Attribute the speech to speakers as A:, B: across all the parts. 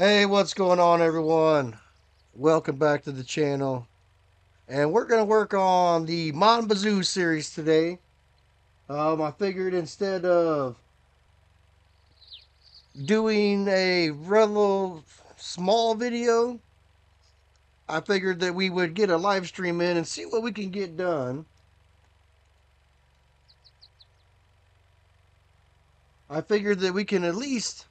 A: Hey, what's going on, everyone? Welcome back to the channel. And we're going to work on the Mon Bazou series today. I figured instead of doing a real small video, I figured that we would get a live stream in and see what we can get done. I figured that we can at least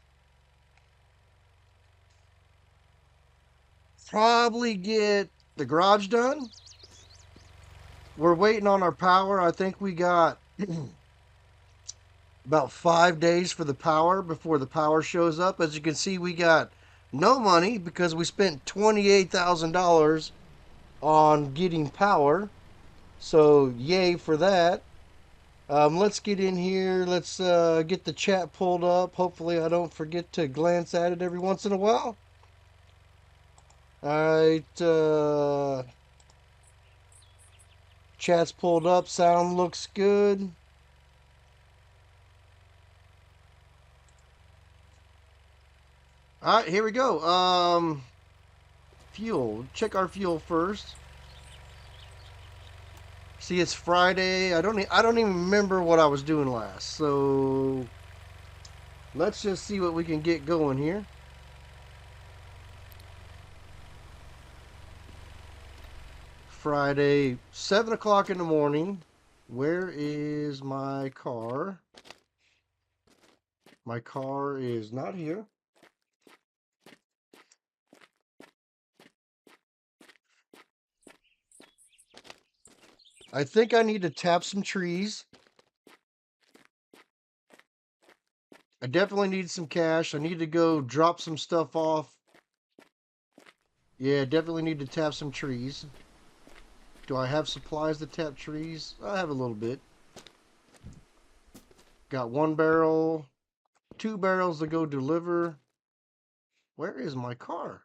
A: probably get the garage done. We're waiting on our power. I think we got about 5 days for the power before the power shows up. As you can see, we got no money because we spent $28,000 on getting power. So, yay for that. Let's get in here. Let's get the chat pulled up. Hopefully, I don't forget to glance at it every once in a while. All right. Chat's pulled up. Sound looks good. All right, here we go. Fuel. Check our fuel first. See, it's Friday. I don't even remember what I was doing last. So let's just see what we can get going here. Friday, 7 o'clock in the morning. Where is my car? My car is not here. I think I need to tap some trees. I definitely need some cash. I need to go drop some stuff off. Yeah, definitely need to tap some trees. Do I have supplies to tap trees? I have a little bit. Got 1 barrel, 2 barrels to go deliver. Where is my car?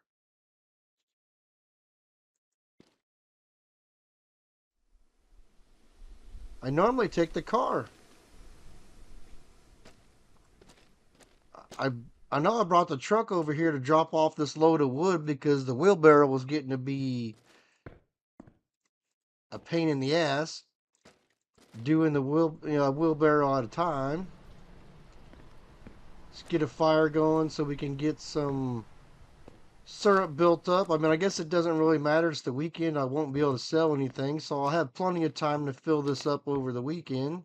A: I normally take the car. I I know I brought the truck over here to drop off this load of wood because the wheelbarrow was getting to be a pain in the ass doing the wheelbarrow at a time. Let's get a fire going so we can get some syrup built up. I mean, I guess it doesn't really matter. It's the weekend. I won't be able to sell anything, so I'll have plenty of time to fill this up over the weekend.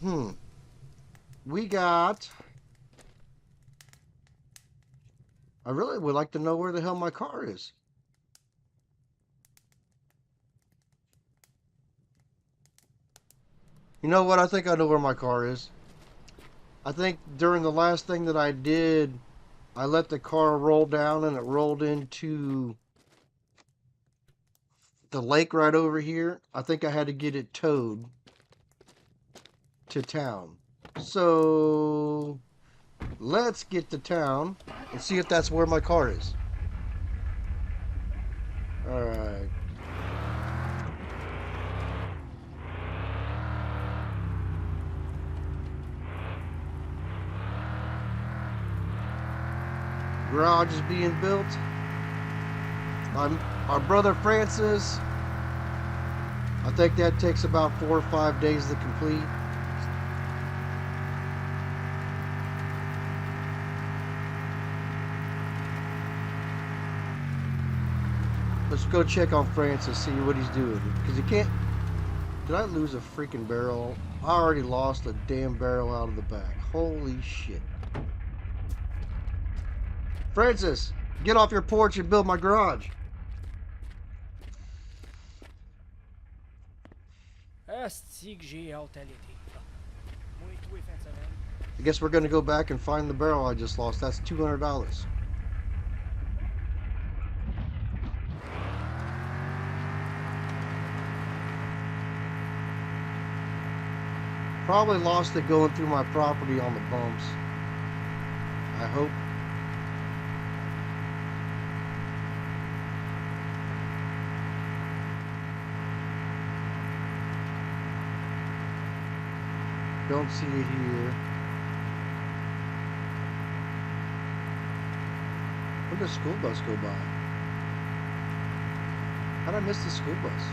A: Hmm. We got. I really would like to know where the hell my car is. You know what? I think I know where my car is. I think during the last thing that I did, I let the car roll down and it rolled into the lake right over here. I think I had to get it towed to town. So let's get to town and see if that's where my car is. All right. Garage is being built. Our brother Francis, I think that takes about 4 or 5 days to complete. Let's go check on Francis, see what he's doing. Because he can't. Did I lose a freaking barrel? I already lost a damn barrel out of the back. Holy shit. Francis, get off your porch and build my garage.
B: Asti que j'ai hâte à l'été. Moi et toi, fin de semaine.
A: I guess we're going to go back and find the barrel I just lost. That's $200. Probably lost it going through my property on the bumps. I hope. Don't see it here. Where'd the school bus go by? How'd I miss the school bus?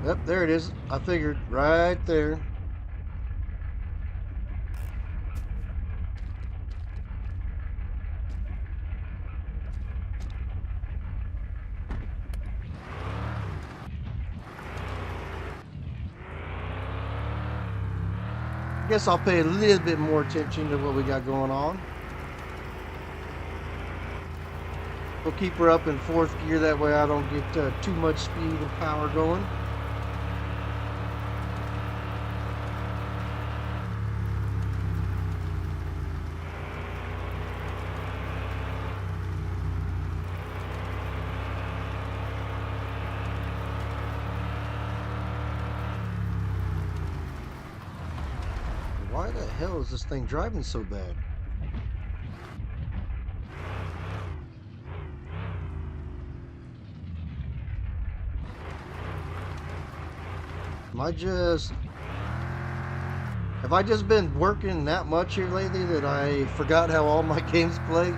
A: Yep, there it is. I figured right there. I guess I'll pay a little bit more attention to what we got going on. We'll keep her up in 4th gear, that way I don't get too much speed and power going. Why the hell is this thing driving so bad? Have I just been working that much here lately that I forgot how all my games play?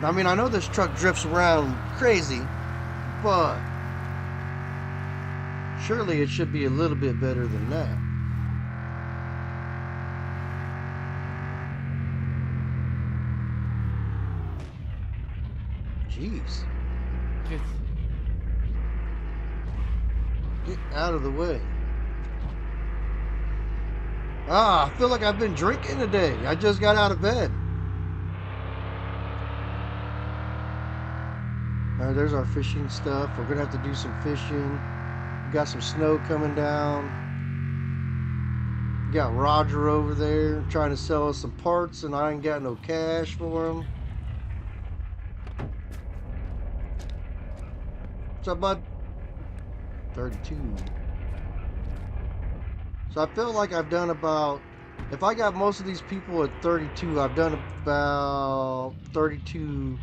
A: I mean, I know this truck drifts around crazy, but surely it should be a little bit better than that. Jeez. Get out of the way. I feel like I've been drinking today. I just got out of bed. Alright, there's our fishing stuff. We're going to have to do some fishing. We got some snow coming down. We got Roger over there trying to sell us some parts, and I ain't got no cash for him. What's up, bud? 32. So I feel like I've done about, if I got most of these people at 32, I've done about 32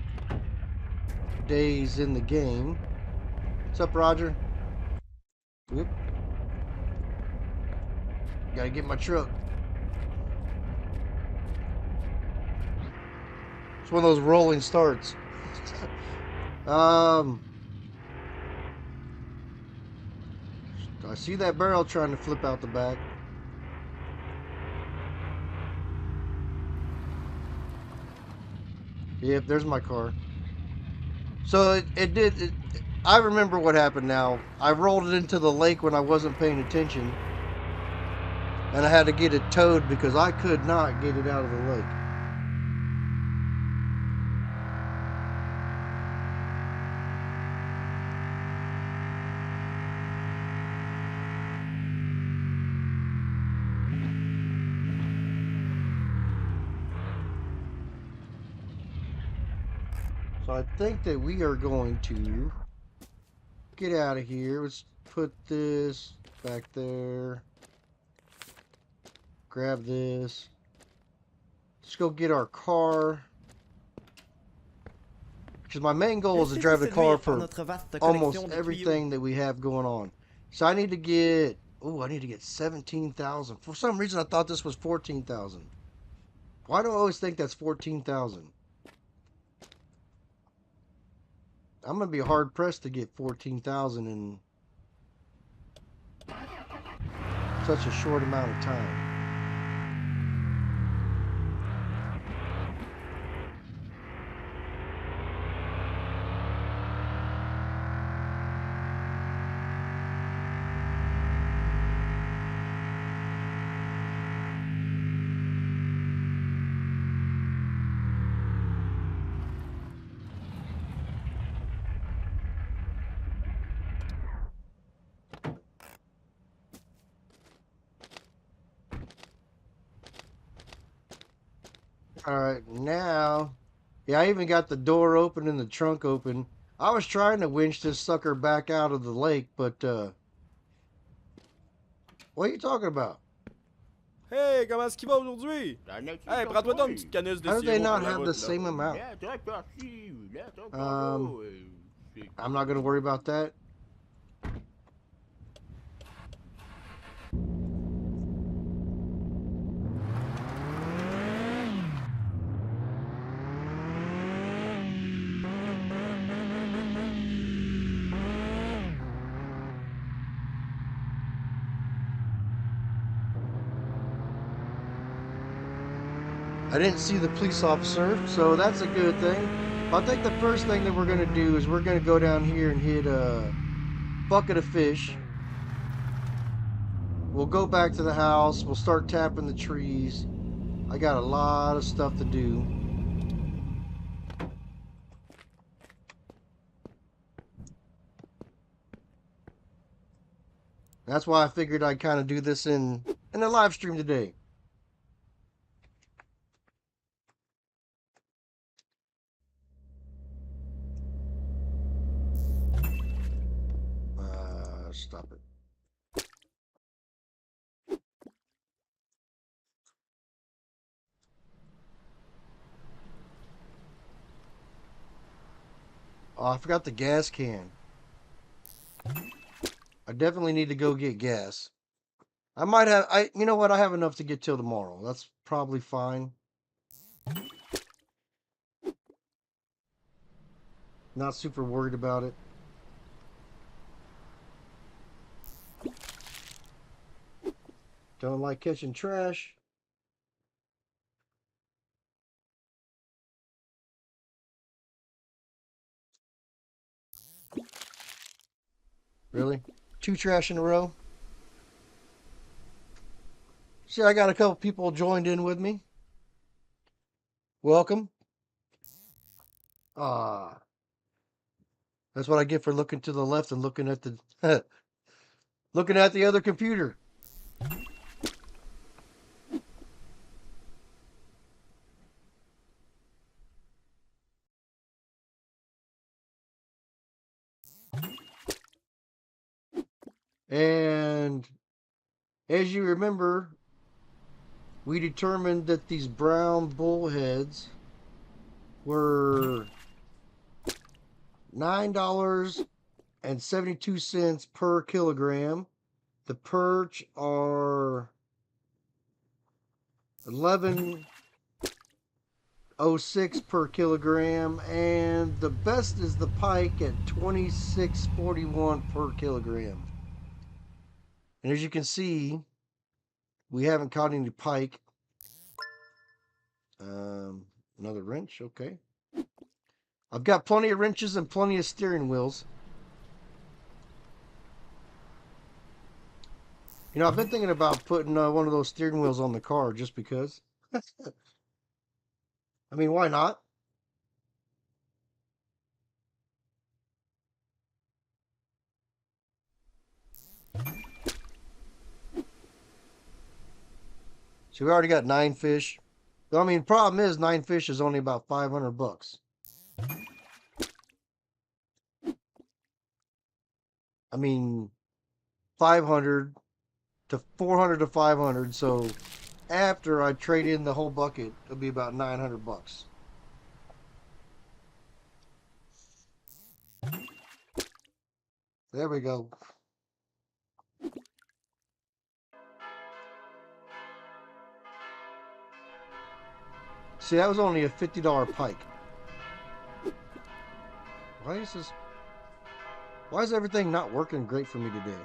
A: days in the game. What's up, Roger? Whoop. Gotta get my truck. It's one of those rolling starts. I see that barrel trying to flip out the back. Yep, there's my car. So I remember what happened now. I rolled it into the lake when I wasn't paying attention. And I had to get it towed because I could not get it out of the lake. So I think that we are going to get out of here. Let's put this back there. Grab this. Let's go get our car. Because my main goal is to drive the car for almost everything that we have going on. So I need to get, I need to get 17,000. For some reason I thought this was 14,000. Why do I always think that's 14,000? I'm going to be hard pressed to get 14,000 in such a short amount of time. Alright, now, yeah, I even got the door open and the trunk open. I was trying to winch this sucker back out of the lake, but, what are you talking about?
C: Hey, comment est-ce qu'il va aujourd'hui? Hey, prends-toi donc une petite canisse de
A: How do they
C: sirop
A: not
C: pour la
A: have
C: route,
A: the
C: là.
A: same amount? I'm not going to worry about that. I didn't see the police officer, so that's a good thing. I think the first thing that we're going to do is we're going to go down here and hit a bucket of fish. We'll go back to the house. We'll start tapping the trees. I got a lot of stuff to do. That's why I figured I'd kind of do this in a live stream today. Stop it. Oh, I forgot the gas can. I definitely need to go get gas. I might have, you know what? I have enough to get till tomorrow. That's probably fine. Not super worried about it. Don't like catching trash. Really? 2 trash in a row? See, I got a couple people joined in with me. Welcome. Ah, that's what I get for looking to the left and looking at the looking at the other computer. And as you remember, we determined that these brown bullheads were $9.72 per kilogram. The perch are 11.06 per kilogram, and the best is the pike at 26.41 per kilogram. And as you can see, we haven't caught any pike. Another wrench, okay. I've got plenty of wrenches and plenty of steering wheels. You know, I've been thinking about putting one of those steering wheels on the car just because. I mean, why not? So we already got 9 fish. I mean, problem is 9 fish is only about $500. I mean, 500 to 400 to 500. So after I trade in the whole bucket, it'll be about $900. There we go. See, that was only a $50 pike. Why is this? Why is everything not working great for me today?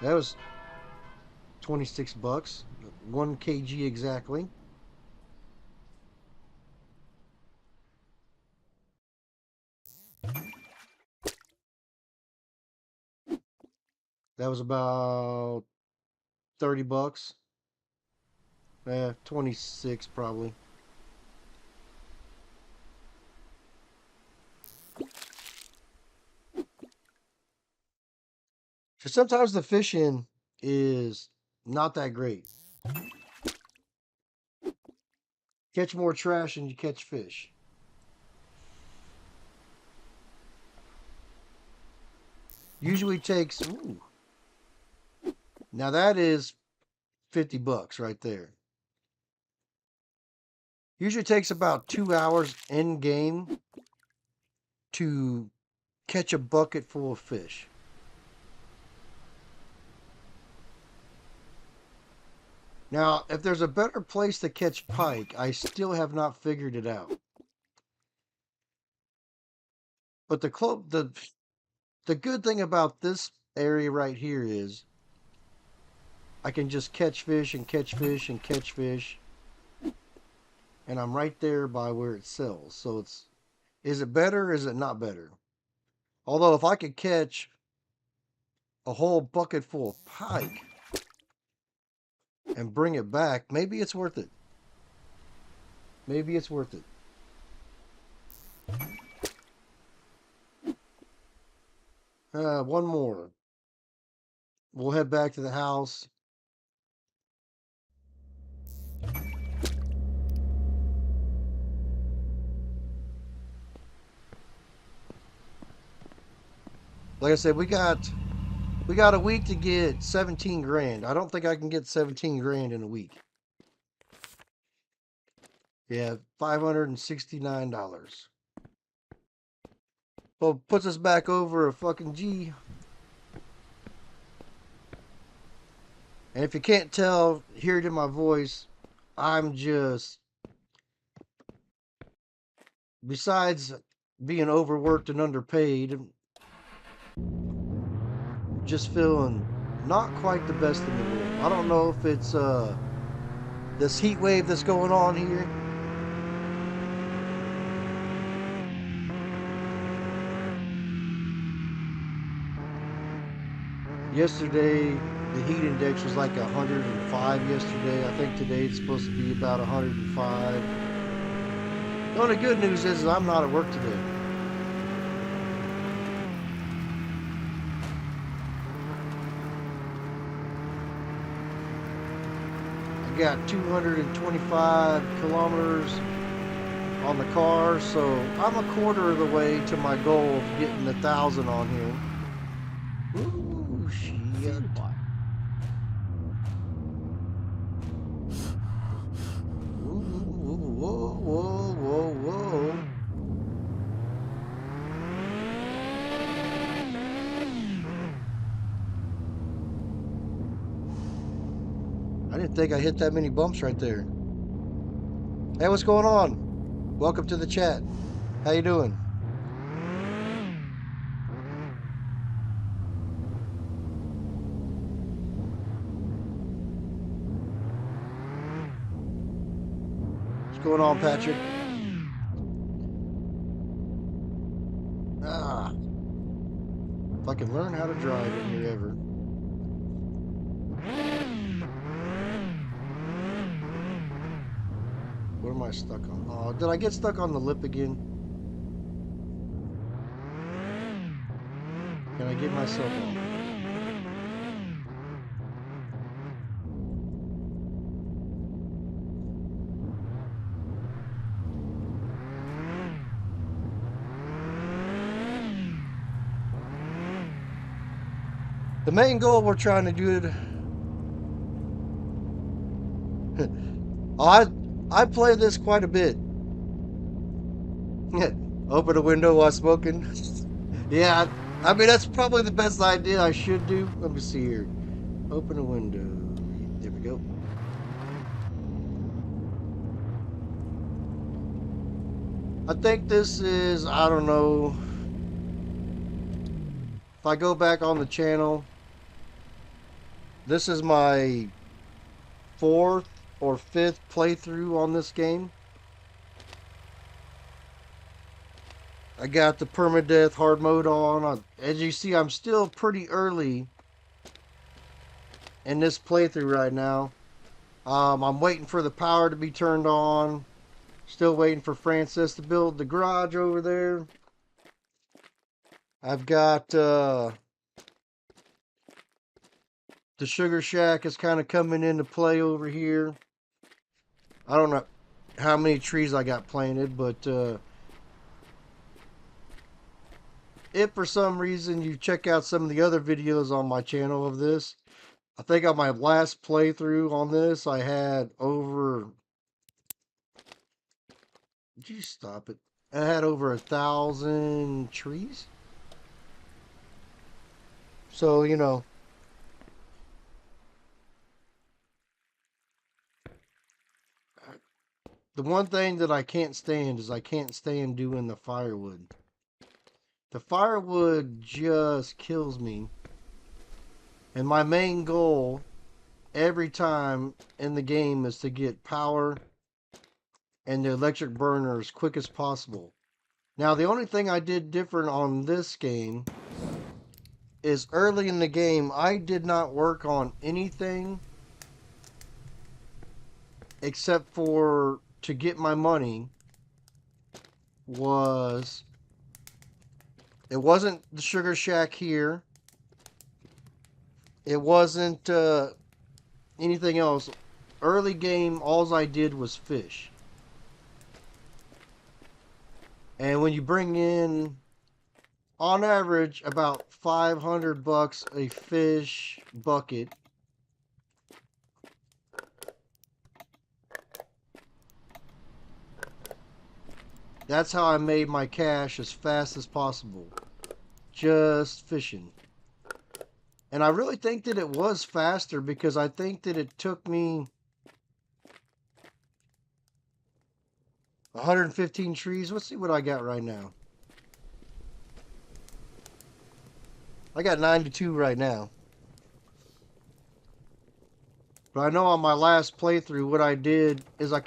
A: That was $26, 1 kg exactly. That was about $30. 26 probably. So sometimes the fishing is not that great. Catch more trash than you catch fish. Usually takes, ooh. Now that is $50 right there. Usually takes about 2 hours in game to catch a bucket full of fish. Now, if there's a better place to catch pike, I still have not figured it out. But the good thing about this area right here is I can just catch fish and catch fish and catch fish, and I'm right there by where it sells. So is it better or is it not better? Although if I could catch a whole bucket full of pike and bring it back, maybe it's worth it. Maybe it's worth it. One more. We'll head back to the house. Like I said, we got a week to get 17 grand. I don't think I can get 17 grand in a week. Yeah, $569. Well, puts us back over a fucking G. And if you can't tell, hear it in my voice, I'm just, besides being overworked and underpaid, just feeling not quite the best in the world. I don't know if it's this heat wave that's going on here. Yesterday, the heat index was like 105 yesterday. I think today it's supposed to be about 105. The only good news is I'm not at work today. I got 225 kilometers on the car, so I'm a quarter of the way to my goal of getting 1,000 on here. Ooh, shit. Whoa, whoa, whoa, whoa. I didn't think I hit that many bumps right there. Hey, what's going on? Welcome to the chat. How you doing? What's going on, Patrick? If I can learn how to drive in here ever. What am I stuck on? Oh, did I get stuck on the lip again? Can I get myself off? The main goal we're trying to do I play this quite a bit. Open a window while smoking. Yeah, I mean that's probably the best idea I should do. Let me see here. Open a window. There we go. I think this is, I don't know. If I go back on the channel, this is my 4th or 5th playthrough on this game. I got the permadeath hard mode on. As you see, I'm still pretty early in this playthrough right now. I'm waiting for the power to be turned on. Still waiting for Francis to build the garage over there. I've got the sugar shack is kind of coming into play over here. I don't know how many trees I got planted, but if for some reason you check out some of the other videos on my channel of this, I think on my last playthrough on this, I had over. Did you stop it? I had over 1,000 trees. So, you know, the one thing that I can't stand is I can't stand doing the firewood. The firewood just kills me. And my main goal every time in the game is to get power and the electric burner as quick as possible. Now, the only thing I did different on this game is early in the game, I did not work on anything except for to get my money. It wasn't the sugar shack here. It wasn't anything else. Early game, all I did was fish. And when you bring in, on average, about $500 a fish bucket, that's how I made my cash as fast as possible. Just fishing. And I really think that it was faster because I think that it took me 115 trees. Let's see what I got right now. I got 92 right now. But I know on my last playthrough what I did is I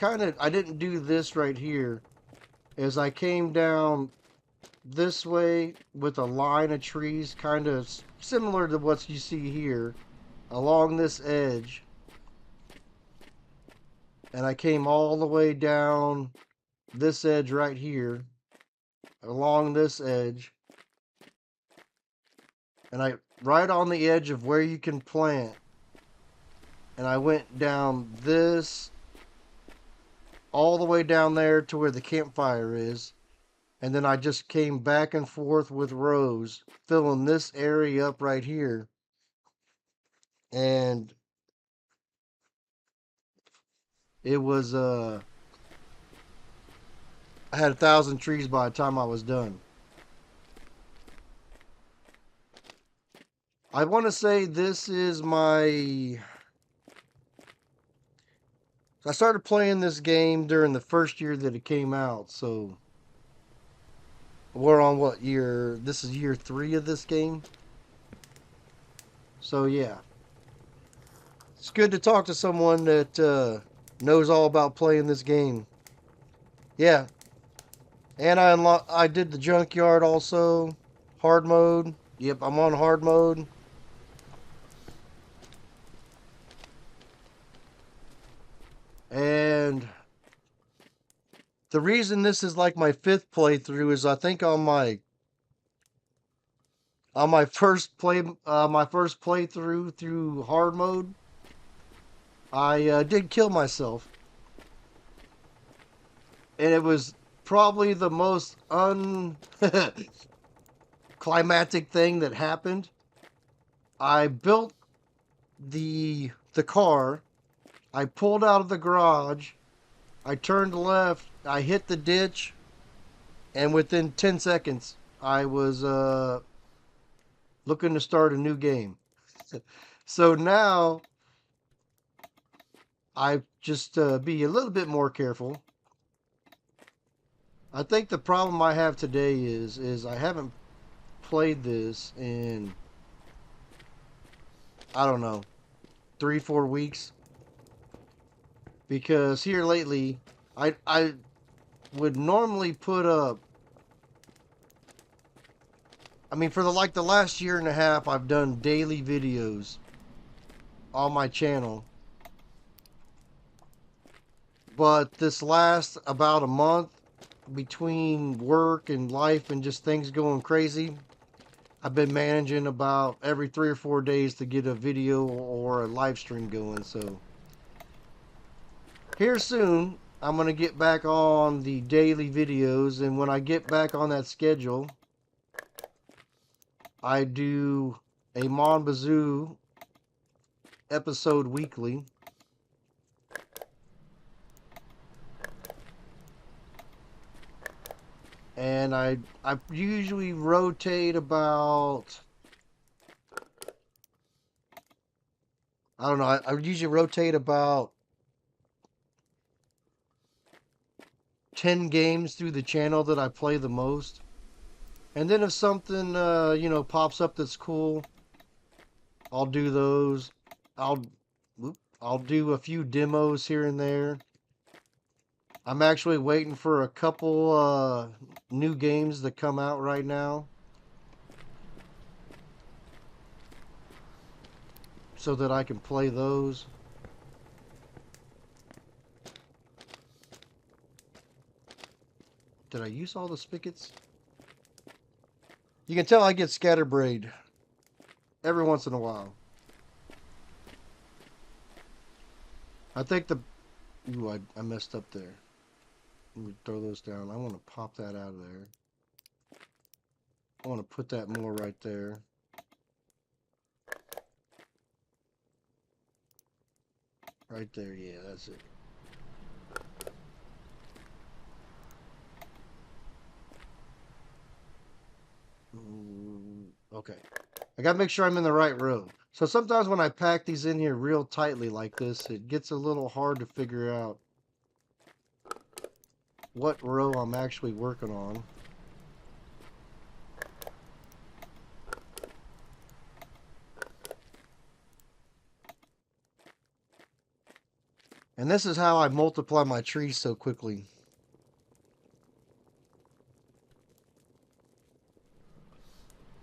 A: didn't do this right here. Is I came down this way with a line of trees kind of similar to what you see here along this edge. And I came all the way down this edge right here along this edge. And I right on the edge of where you can plant. And I went down this all the way down there to where the campfire is. And then I just came back and forth with rows, filling this area up right here. And it was, I had 1,000 trees by the time I was done. I want to say this is my... I started playing this game during the first year that it came out, so... We're on what year? This is year 3 of this game. So yeah. It's good to talk to someone that knows all about playing this game. Yeah. And I did the junkyard also. Hard mode. Yep, I'm on hard mode. And the reason this is like my 5th playthrough is I think on my first playthrough through hard mode, I did kill myself. And it was probably the most climactic thing that happened. I built the car. I pulled out of the garage. I turned left. I hit the ditch. And within 10 seconds, I was looking to start a new game. So now, I just be a little bit more careful. I think the problem I have today is I haven't played this in, I don't know, 3-4 weeks. Because here lately, I would normally put up, I mean, for the last year and a half, I've done daily videos on my channel. But this last about a month, between work and life and just things going crazy, I've been managing about every 3 or 4 days to get a video or a live stream going. So here soon, I'm going to get back on the daily videos, and when I get back on that schedule, I do a Mon Bazou episode weekly. And I usually rotate about, I don't know, I usually rotate about 10 games through the channel that I play the most. And then if something pops up that's cool, I'll do those. I'll I'll do a few demos here and there. I'm actually waiting for a couple new games that come out right now, so that I can play those. Did I use all the spigots? You can tell I get scatterbrained every once in a while. I think the... Ooh, I messed up there. Let me throw those down. I want to pop that out of there. I want to put that more right there. Right there, yeah, that's it. Okay. I gotta make sure I'm in the right row. So sometimes when I pack these in here real tightly like this, it gets a little hard to figure out what row I'm actually working on. And this is how I multiply my trees so quickly.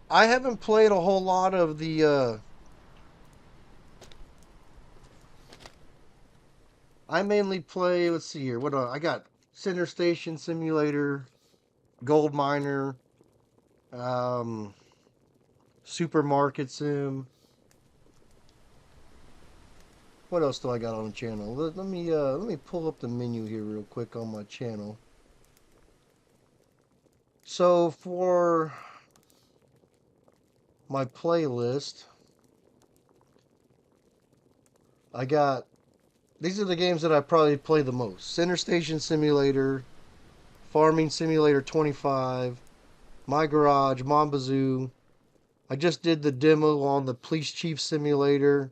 A: I haven't played a whole lot of the I mainly play, let's see here, what I got Center Station Simulator, Gold Miner, Supermarket Sim. What else do I got on the channel? Let me pull up the menu here real quick on my channel. So for my playlist, I got, these are the games that I probably play the most: Center Station Simulator, Farming Simulator 25, My Garage, Mon Bazou. I just did the demo on the Police Chief Simulator.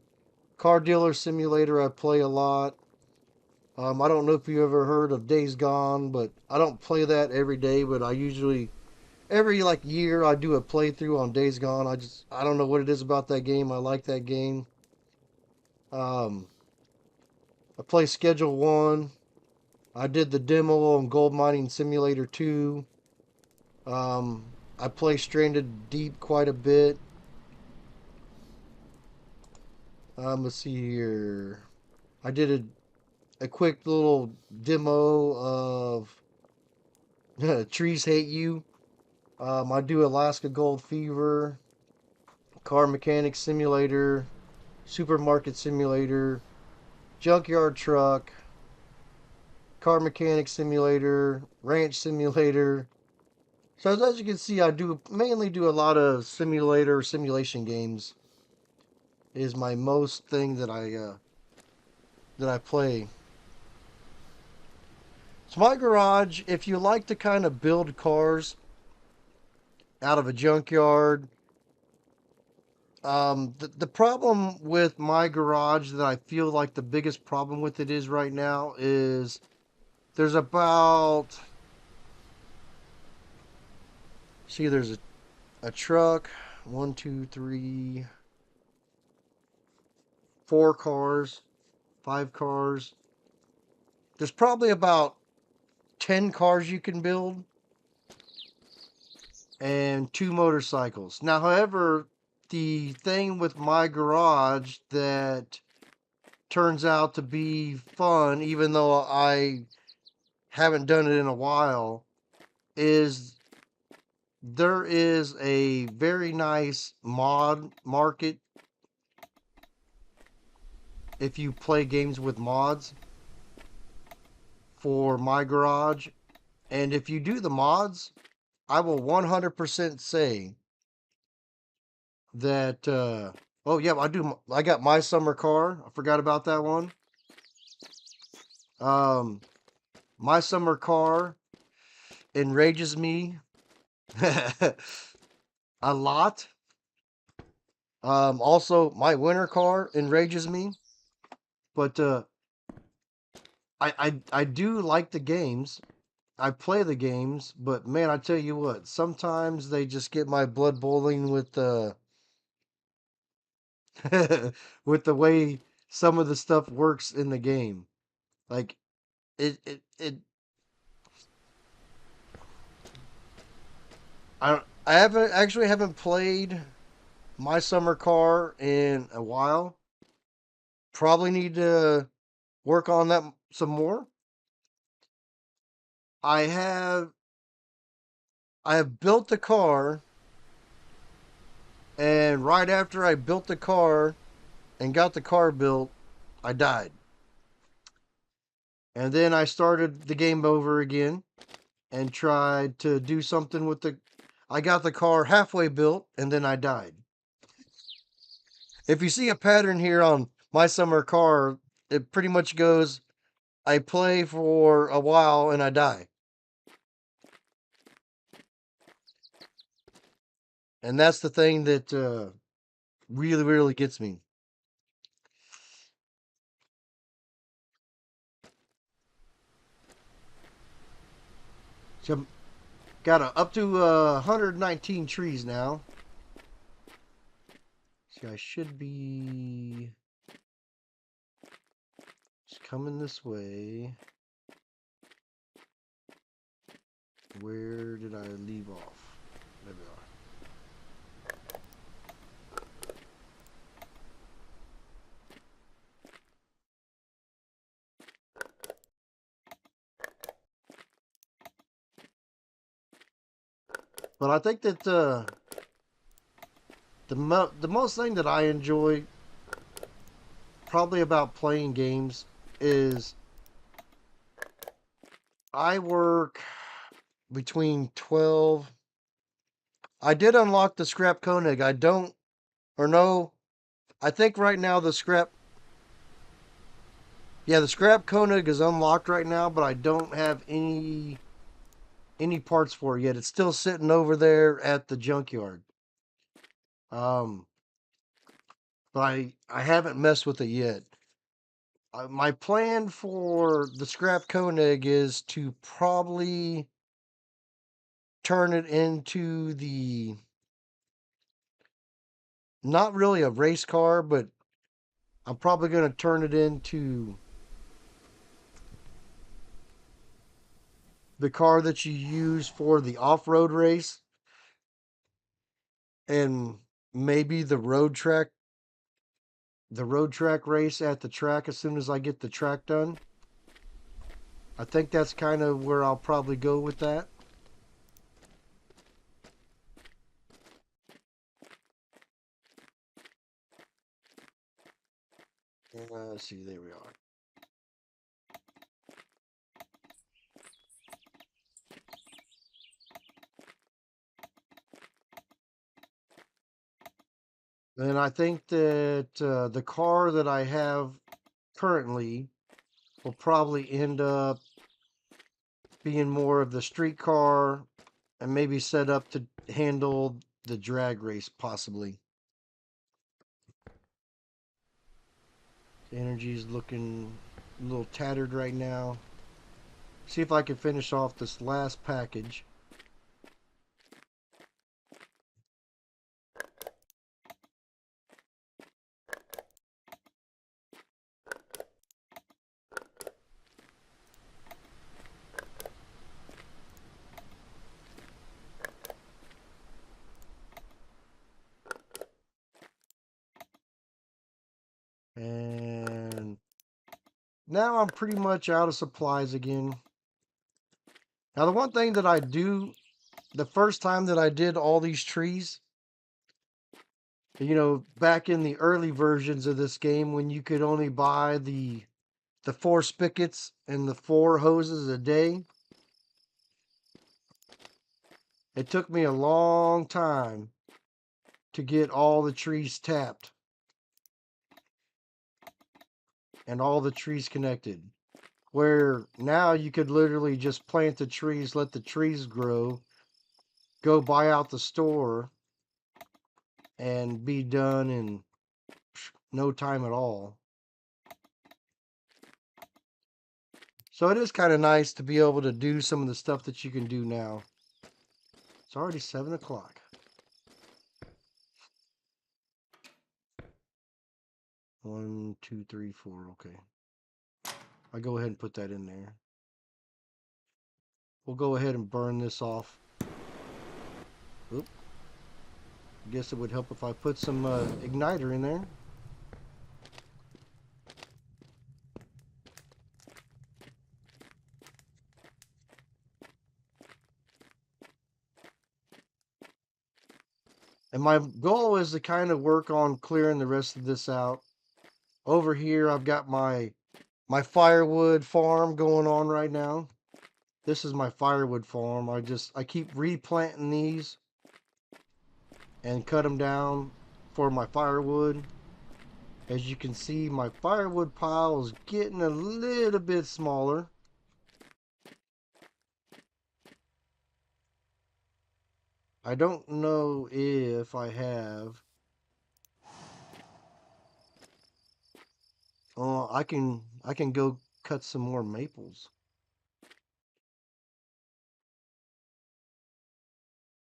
A: Car Dealer Simulator I play a lot. I don't know if you ever heard of Days Gone, but I don't play that every day, but I usually, every like year, I do a playthrough on Days Gone. I don't know what it is about that game. I like that game. Um, I play Schedule 1. I did the demo on Gold Mining Simulator 2. I play Stranded Deep quite a bit. Let's see here. I did a quick little demo of Trees Hate You. I do Alaska Gold Fever, Car Mechanic Simulator, Supermarket Simulator, Junkyard Truck, Car Mechanic Simulator, Ranch Simulator. So as you can see, I do mainly do a lot of simulation games. Is my most thing that I play. So my garage, if you like to kind of build cars out of a junkyard, the problem with my garage that I feel like the biggest problem with it is right now is there's about, see, there's a truck, 1, 2, 3, 4 cars, 5 cars. There's probably about 10 cars you can build and 2 motorcycles. Now, however, the thing with my garage that turns out to be fun, even though I haven't done it in a while, is there is a very nice mod market if you play games with mods for my garage. And if you do the mods, I will 100% say that Oh yeah, I do. I got my summer car. I forgot about that one. Um, my summer car enrages me a lot. Also, my winter car enrages me, but I do like the games. I play the games, but man, I tell you what, sometimes they just get my blood boiling with with the way some of the stuff works in the game. Like it I haven't played my summer car in a while. Probably need to work on that some more. I have I have built the car, and right after I built the car and got the car built, I died. And then I started the game over again and tried to do something with the. I got the car halfway built and then I died. If you see a pattern here on my summer car, it pretty much goes I play for a while and I die. And that's the thing that really, really gets me. So I've got up to 119 trees now. See, I should be just coming this way. Where did I leave off? There we are. But I think that the most thing that I enjoy probably about playing games is I work between 12. I did unlock the scrap Koenig. I don't, or no, I think right now the scrap, yeah, the scrap Koenig is unlocked right now, but I don't have any parts for it yet. It's still sitting over there at the junkyard. Um, but I haven't messed with it yet. My plan for the scrap Koenig is to probably turn it into the not really a race car, but I'm probably going to turn it into the car that you use for the off-road race and maybe the road track race at the track as soon as I get the track done. I think that's kind of where I'll probably go with that. Let's see, there we are. And I think that the car that I have currently will probably end up being more of the street car and maybe set up to handle the drag race possibly. The energy is looking a little tattered right now. See if I can finish off this last package. And now I'm pretty much out of supplies again. Now the one thing that I do, the first time that I did all these trees, back in the early versions of this game when you could only buy the 4 spigots and the 4 hoses a day, it took me a long time to get all the trees tapped. and all the trees connected. Where now you could literally just plant the trees, let the trees grow, go buy out the store, and be done in no time at all. So it is kind of nice to be able to do some of the stuff that you can do now. It's already 7 o'clock. 1, 2, 3, 4. Okay. I'll go ahead and put that in there. We'll go ahead and burn this off. Oop. I guess it would help if I put some igniter in there. And my goal is to kind of work on clearing the rest of this out. Over here, I've got my firewood farm going on right now. This is my firewood farm. I keep replanting these and cut them down for my firewood. As you can see, my firewood pile is getting a little bit smaller. I don't know if I have. Oh, I can go cut some more maples.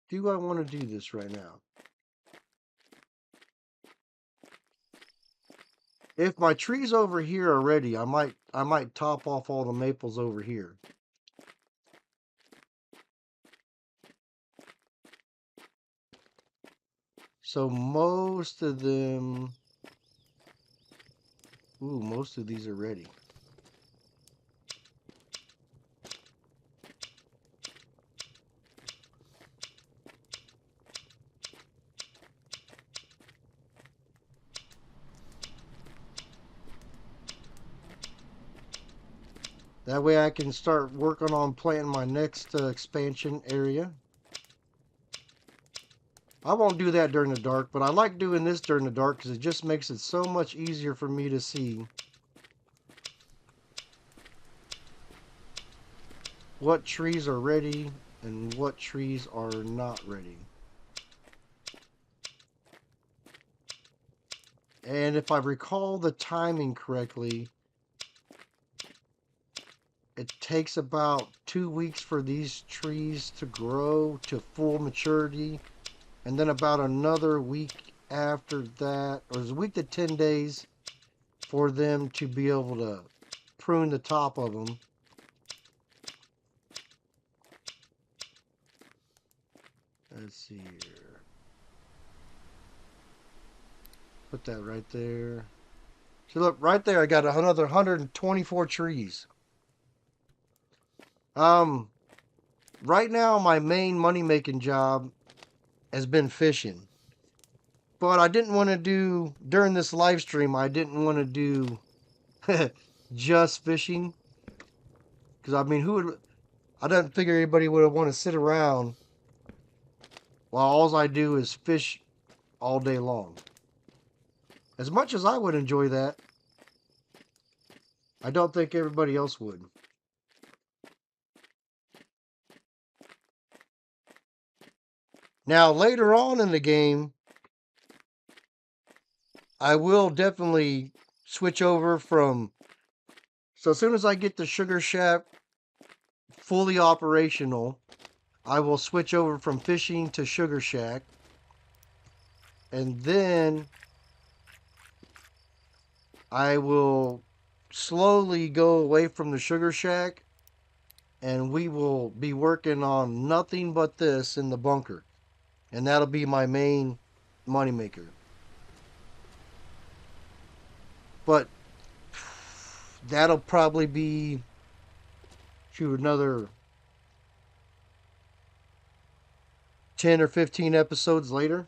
A: Do I want to do this right now? If my trees over here are ready, I might top off all the maples over here. So most of them, most of these are ready. That way I can start working on planting my next expansion area. I won't do that during the dark, but I like doing this during the dark because it just makes it so much easier for me to see what trees are ready and what trees are not ready. And if I recall the timing correctly, it takes about 2 weeks for these trees to grow to full maturity, and then about another week after that, or it's a week to 10 days for them to be able to prune the top of them. Let's see here. Put that right there. So look, right there, I got another 124 trees. Right now, my main money-making job has been fishing. But I didn't want to do, during this live stream, I didn't want to do just fishing. Because, I mean, I don't figure anybody would want to sit around while all I do is fish all day long. As much as I would enjoy that, I don't think everybody else would. Now, later on in the game, I will definitely switch over from... So as soon as I get the Sugar Shack fully operational, I will switch over from fishing to Sugar Shack. And then I will slowly go away from the Sugar Shack, and we will be working on nothing but this in the bunker. And that'll be my main moneymaker. But that'll probably be, another 10 or 15 episodes later.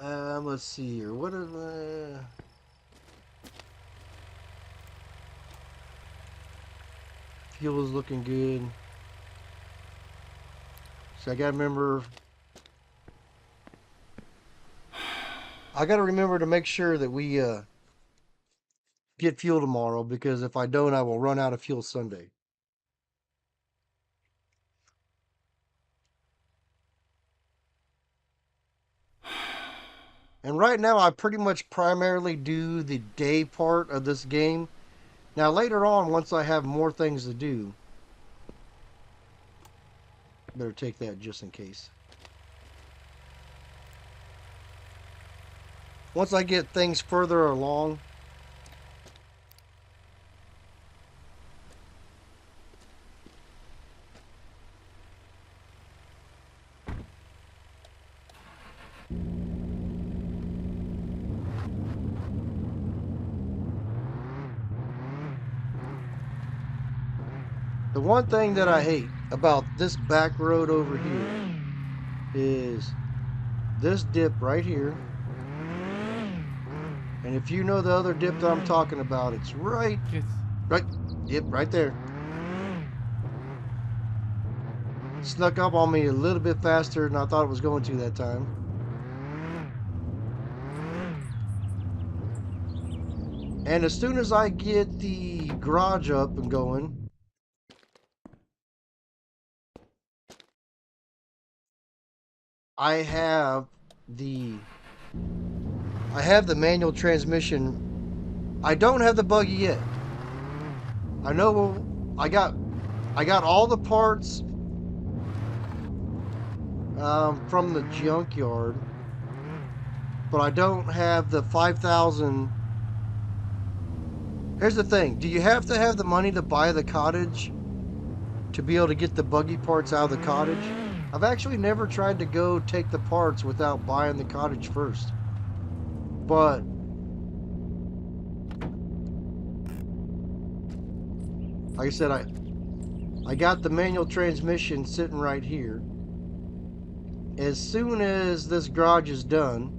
A: Let's see here. What are the... Fuel is looking good. So I gotta remember I got to remember to make sure that we get fuel tomorrow, because if I don't, I will run out of fuel Sunday. And right now, I pretty much primarily do the day part of this game. Now, later on, once I have more things to do, better take that just in case. Once I get things further along, the one thing that I hate about this back road over here is this dip right here. And if you know the other dip that I'm talking about, it's right, yep, right there. Snuck up on me a little bit faster than I thought it was going to that time. And as soon as I get the garage up and going, I have the manual transmission. I don't have the buggy yet. I know I got all the parts from the junkyard, but I don't have the 5,000. Here's the thing. Do you have to have the money to buy the cottage to be able to get the buggy parts out of the cottage? I've actually never tried to go take the parts without buying the cottage first. But like I said, I got the manual transmission sitting right here. As soon as this garage is done,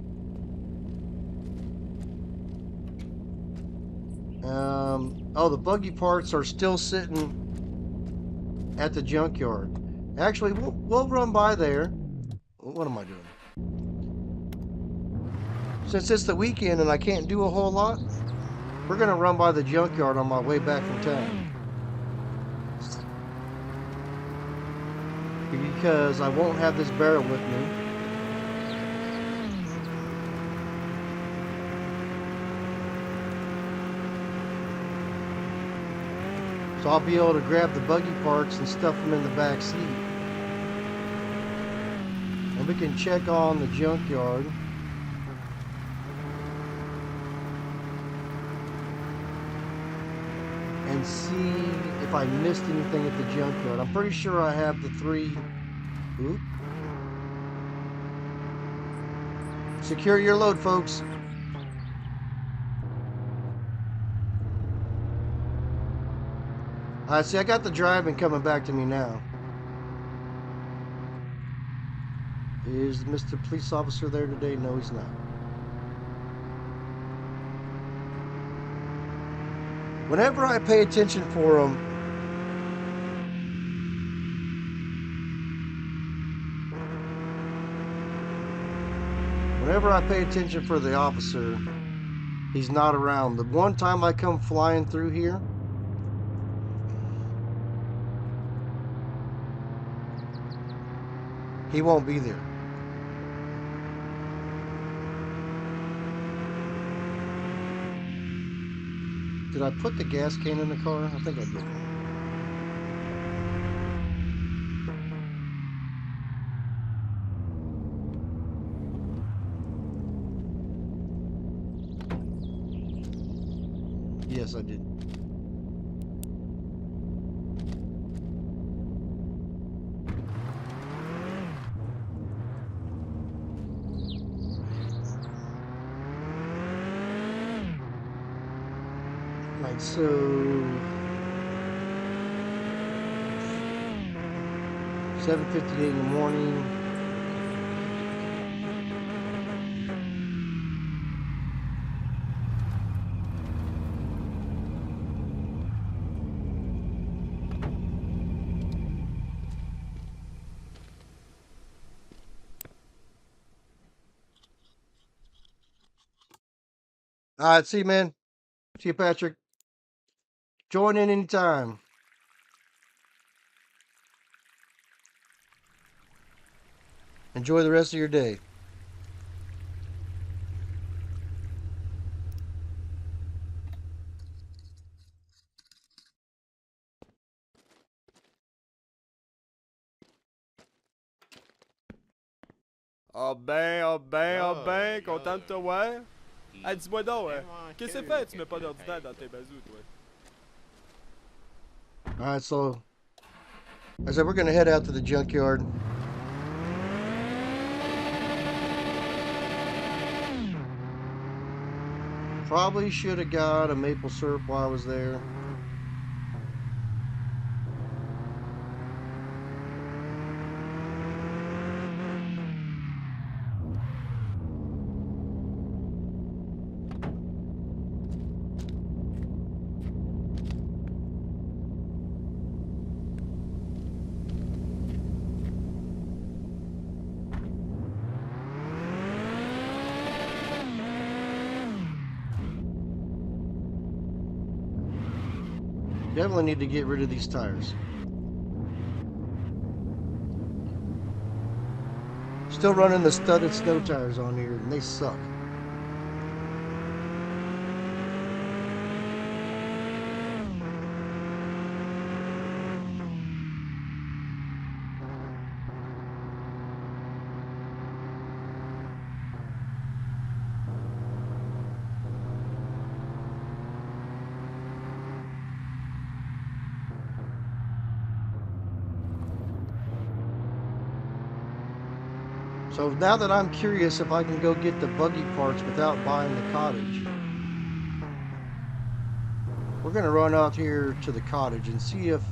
A: oh, the buggy parts are still sitting at the junkyard. Actually, we'll run by there. What am I doing? Since it's the weekend and I can't do a whole lot, we're gonna run by the junkyard on my way back from town. Because I won't have this barrel with me. So I'll be able to grab the buggy parts and stuff them in the back seat. And we can check on the junkyard. And see if I missed anything at the junkyard. I'm pretty sure I have the 3. Oop. Secure your load, folks. See, I got the driving coming back to me now. Is Mr. Police Officer there today? No, he's not. Whenever I pay attention for him, whenever I pay attention for the officer, he's not around. The one time I come flying through here, he won't be there. Did I put the gas can in the car? I think I did. Yes, I did. Right, so 7:58 in the morning. All right, see you, man. See you, Patrick. Join in anytime. Enjoy the rest of your day.
C: Content de te voir. Hey, dis-moi donc, qu'est-ce que c'est fait? Tu mets pas d'ordinateur dans tes bazous, toi.
A: All right, so I said we're going to head out to the junkyard. Probably should have got a maple syrup while I was there. Definitely need to get rid of these tires. Still running the studded snow tires on here, and they suck. So now that I'm curious if I can go get the buggy parts without buying the cottage, we're going to run out here to the cottage and see if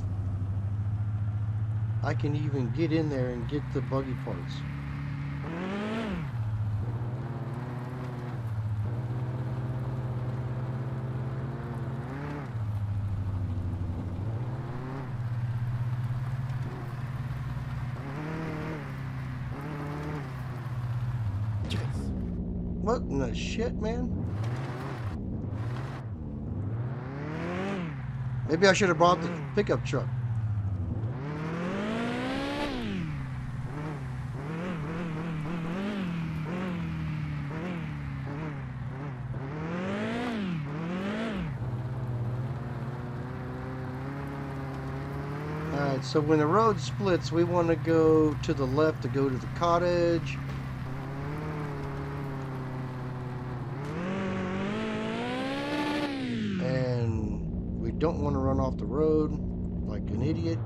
A: I can even get in there and get the buggy parts. What in the shit, man? Maybe I should have brought the pickup truck. Alright, so when the road splits, we want to go to the left to go to the cottage. Don't want to run off the road like an idiot.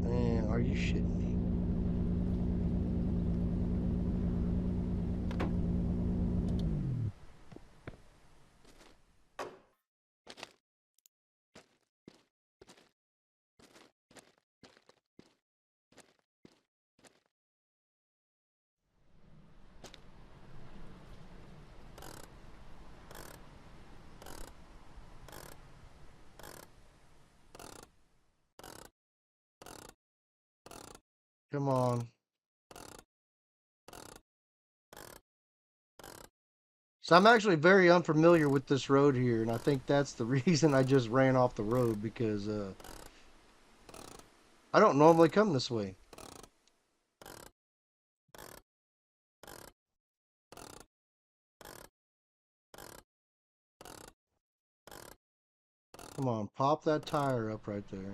A: Man, are you shitting me? Come on. So I'm actually very unfamiliar with this road here, and I think that's the reason I just ran off the road, because I don't normally come this way. Come on, pop that tire up right there.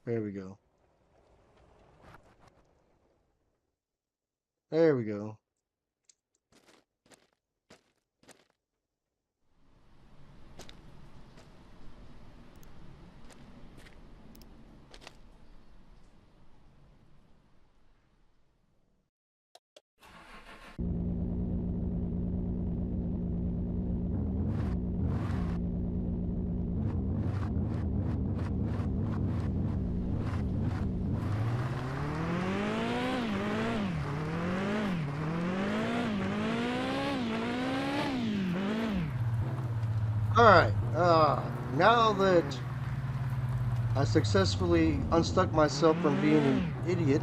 A: There we go. There we go. All right. Now that I successfully unstuck myself from being an idiot,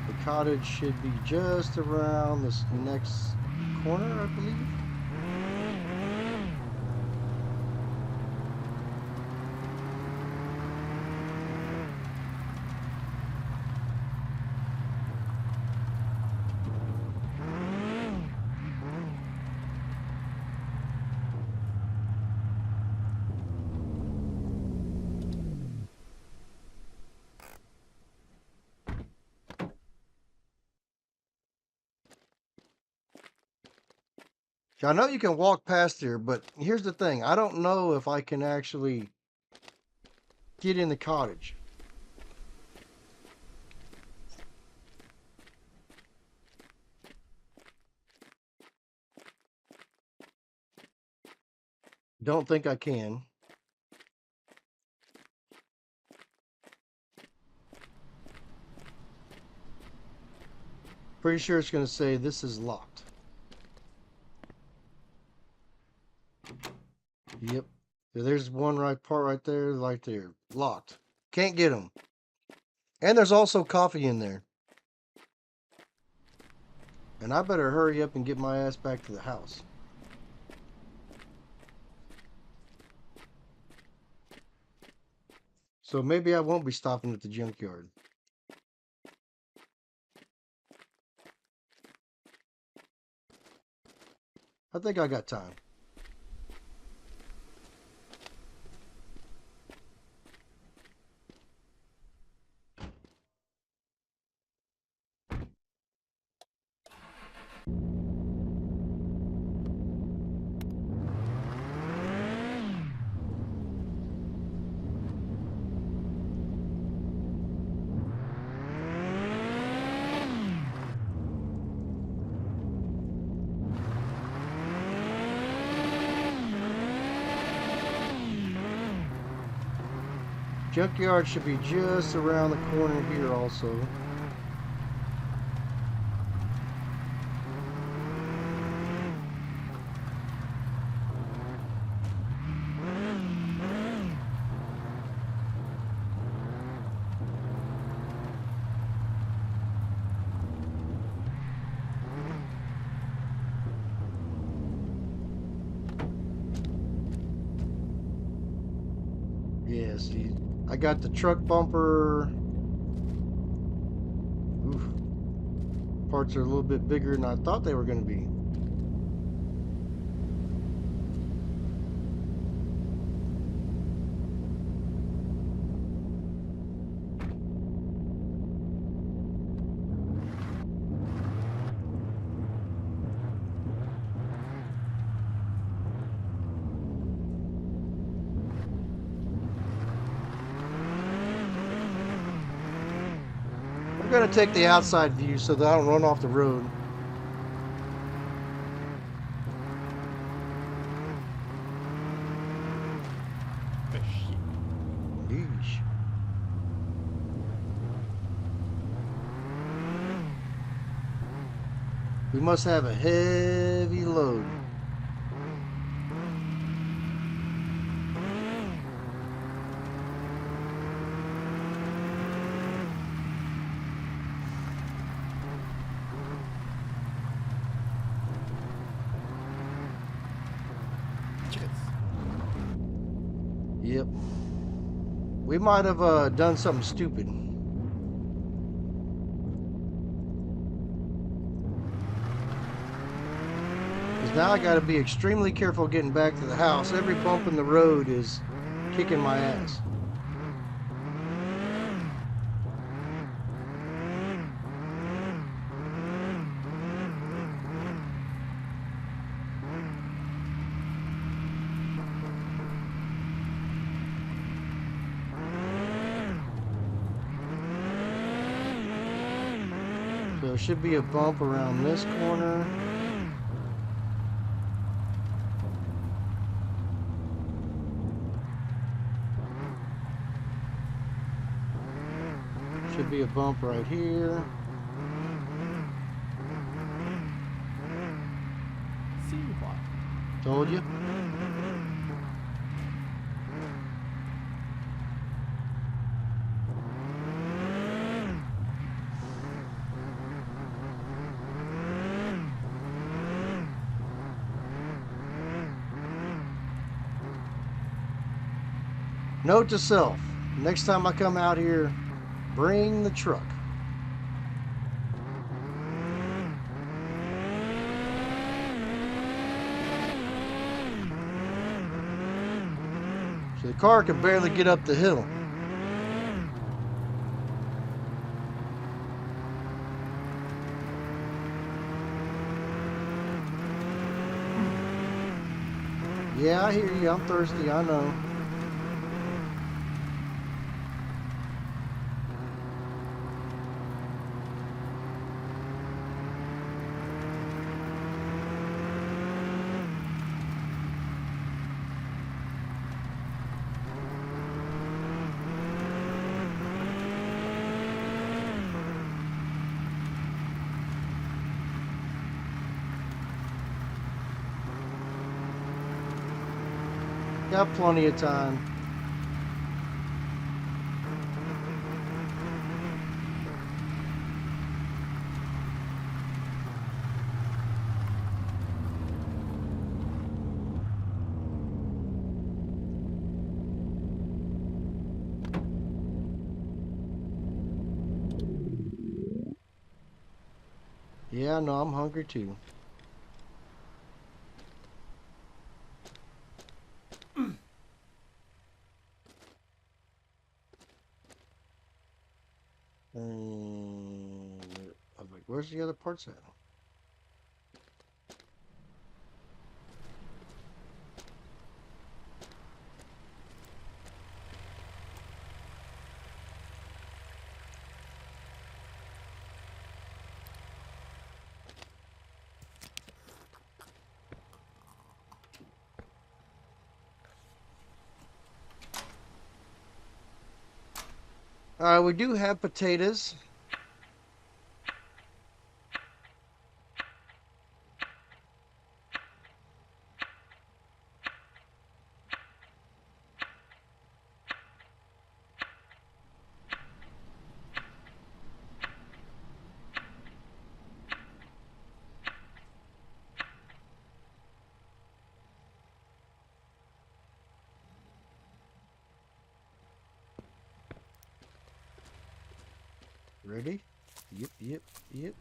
A: the cottage should be just around this next corner, I believe. I know you can walk past here, but here's the thing. I don't know if I can actually get in the cottage. Don't think I can. Pretty sure it's going to say this is locked. Yep. There's one part right there, locked. Can't get them. And there's also coffee in there. And I better hurry up and get my ass back to the house. So maybe I won't be stopping at the junkyard. I think I got time. Junkyard should be just around the corner here also. Yeah, see, I got the truck bumper. Oof. Parts are a little bit bigger than I thought they were going to be. I'm going to take the outside view so that I don't run off the road. Yeesh. We must have a heavy load. Yep. We might have done something stupid. Because now I got to be extremely careful getting back to the house. Every bump in the road is kicking my ass. So there should be a bump around this corner. Should be a bump right here.
C: See what?
A: Told you. Note to self, next time I come out here, bring the truck. So the car can barely get up the hill. Yeah, I hear you. I'm thirsty. I know. Got plenty of time. Yeah, no, I'm hungry too. I was like, where's the other parts at? We do have potatoes. Ready? Yep, yep, yep.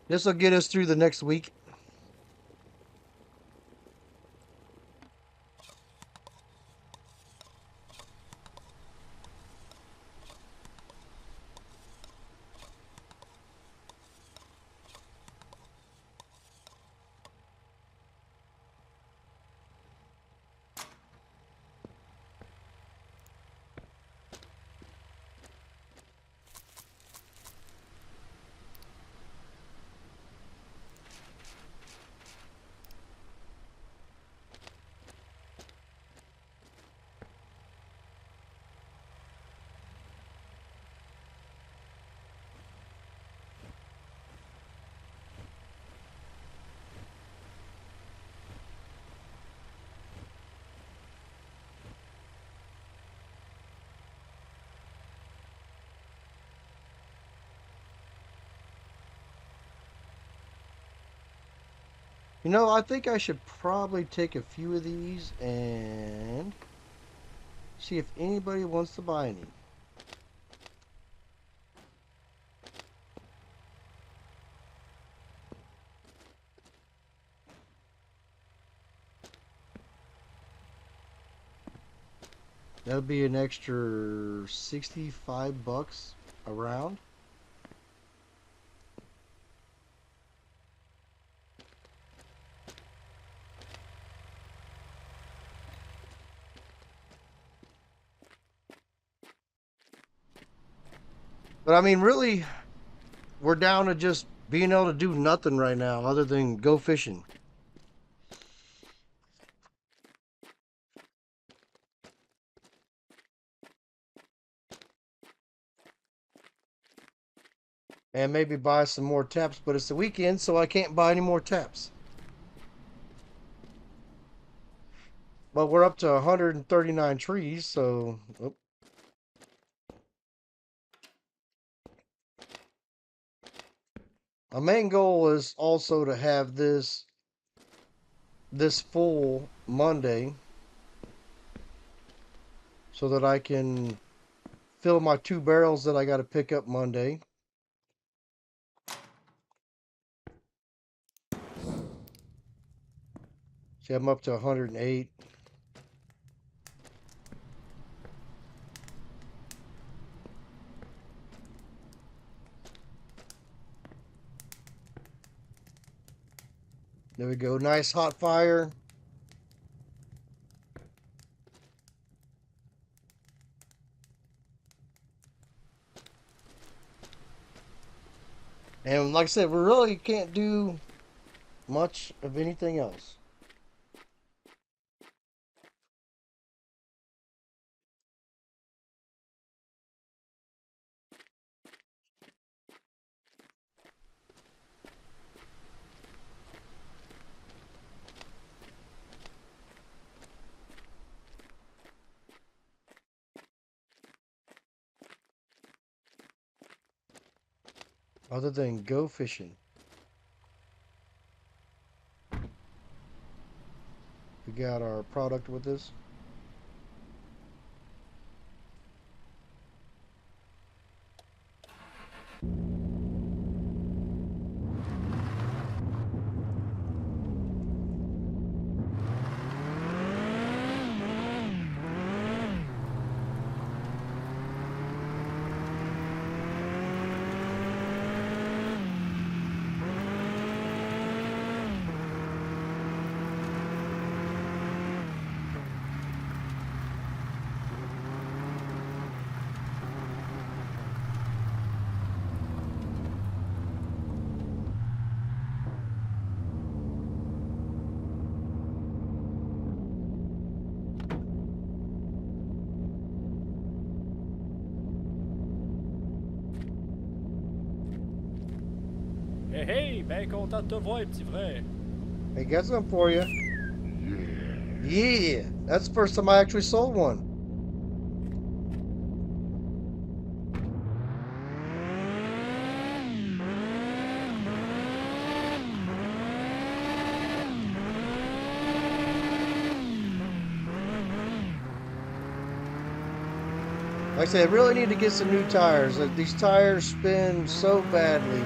A: This will get us through the next week. You know, I think I should probably take a few of these and see if anybody wants to buy any. That'll be an extra 65 bucks a round. But I mean, really, we're down to just being able to do nothing right now other than go fishing. And maybe buy some more taps, but it's the weekend, so I can't buy any more taps. But we're up to 139 trees, so my main goal is also to have this full Monday so that I can fill my 2 barrels that I got to pick up Monday. See, I'm up to 108. There we go. Nice hot fire. And like I said, we really can't do much of anything else. Other than go fishing. We got our product with us.
B: Hey, hey, ben content de te voir, petit frère.
A: Hey, got something for you. Yeah, that's the first time I actually sold one. Like I said, I really need to get some new tires. These tires spin so badly.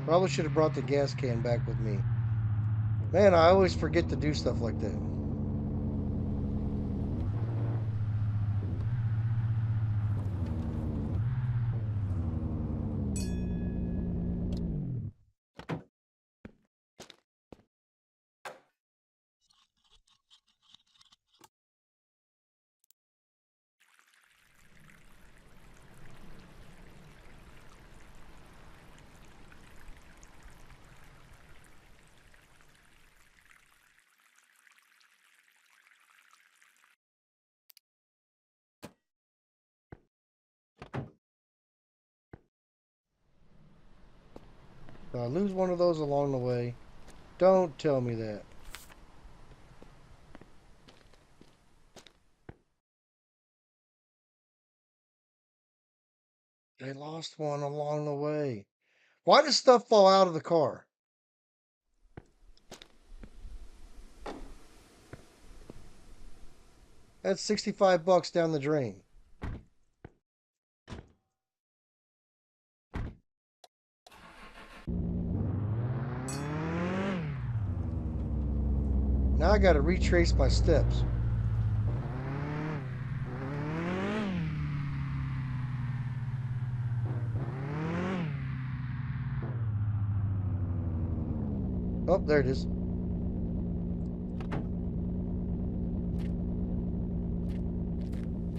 A: Probably should have brought the gas can back with me. Man, I always forget to do stuff like that. I lose one of those along the way. Don't tell me that. They lost one along the way. Why does stuff fall out of the car? That's 65 bucks down the drain. Now I got to retrace my steps. Oh, there it is.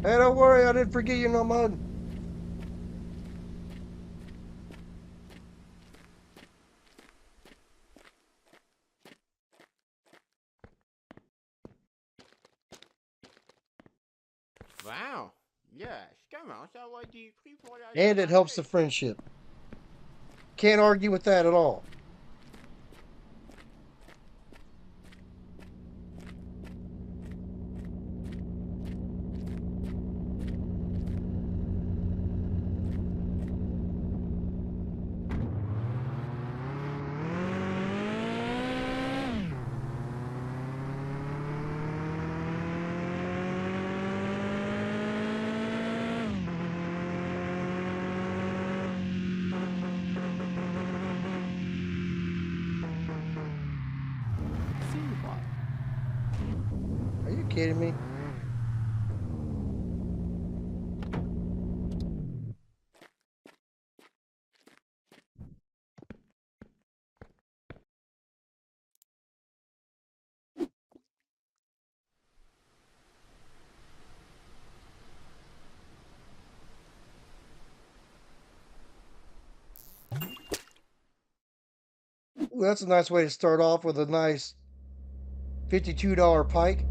A: Hey, don't worry, I didn't forget you no mud.
D: Wow. Yes, comment ça va être des prix pour la
A: And it helps the
D: santé.
A: friendship. Can't argue with that at all. Are you kidding me? Ooh, that's a nice way to start off with a nice $52 pike.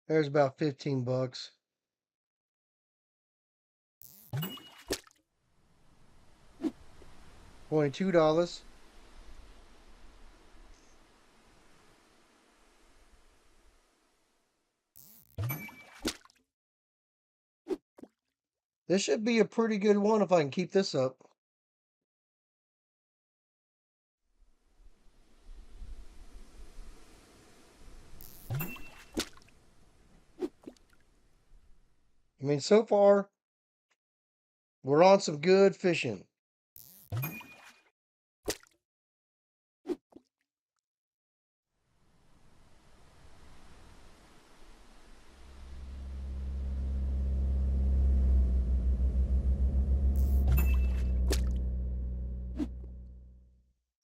A: There's about 15 bucks. $22. This should be a pretty good one if I can keep this up. I mean, so far, we're on some good fishing.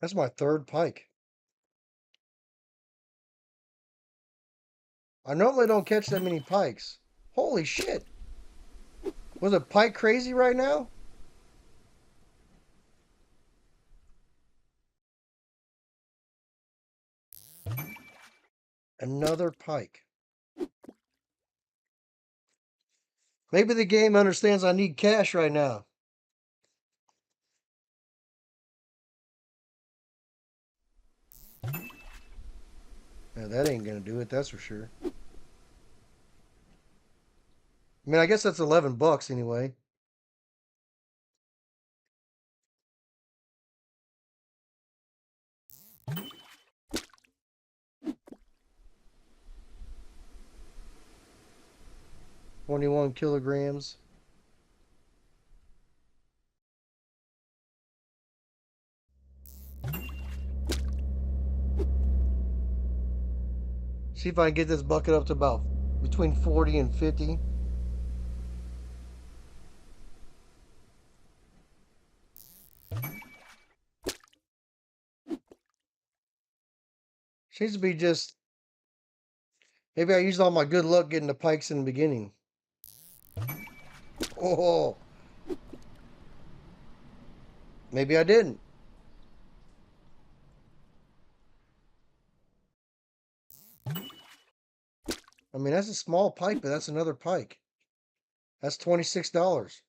A: That's my third pike. I normally don't catch that many pikes. Holy shit. Was it pike crazy right now? Another pike. Maybe the game understands I need cash right now. Now, that ain't gonna do it, that's for sure. I mean, I guess that's 11 bucks anyway. $21 kilograms. See if I can get this bucket up to about between 40 and 50. Seems to be just, maybe I used all my good luck getting the pikes in the beginning. Oh, maybe I didn't. I mean, that's a small pike, but that's another pike. That's $26.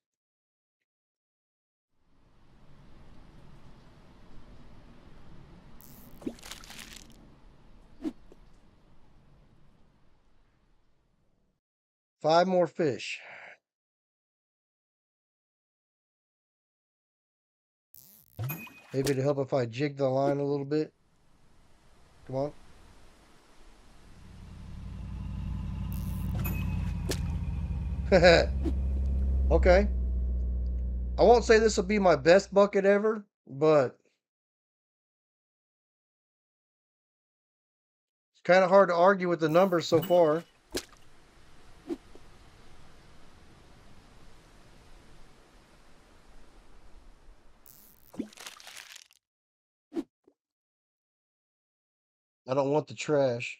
A: 5 more fish. Maybe it'll help if I jig the line a little bit. Come on. Okay. I won't say this will be my best bucket ever, but it's kind of hard to argue with the numbers so far. I don't want the trash.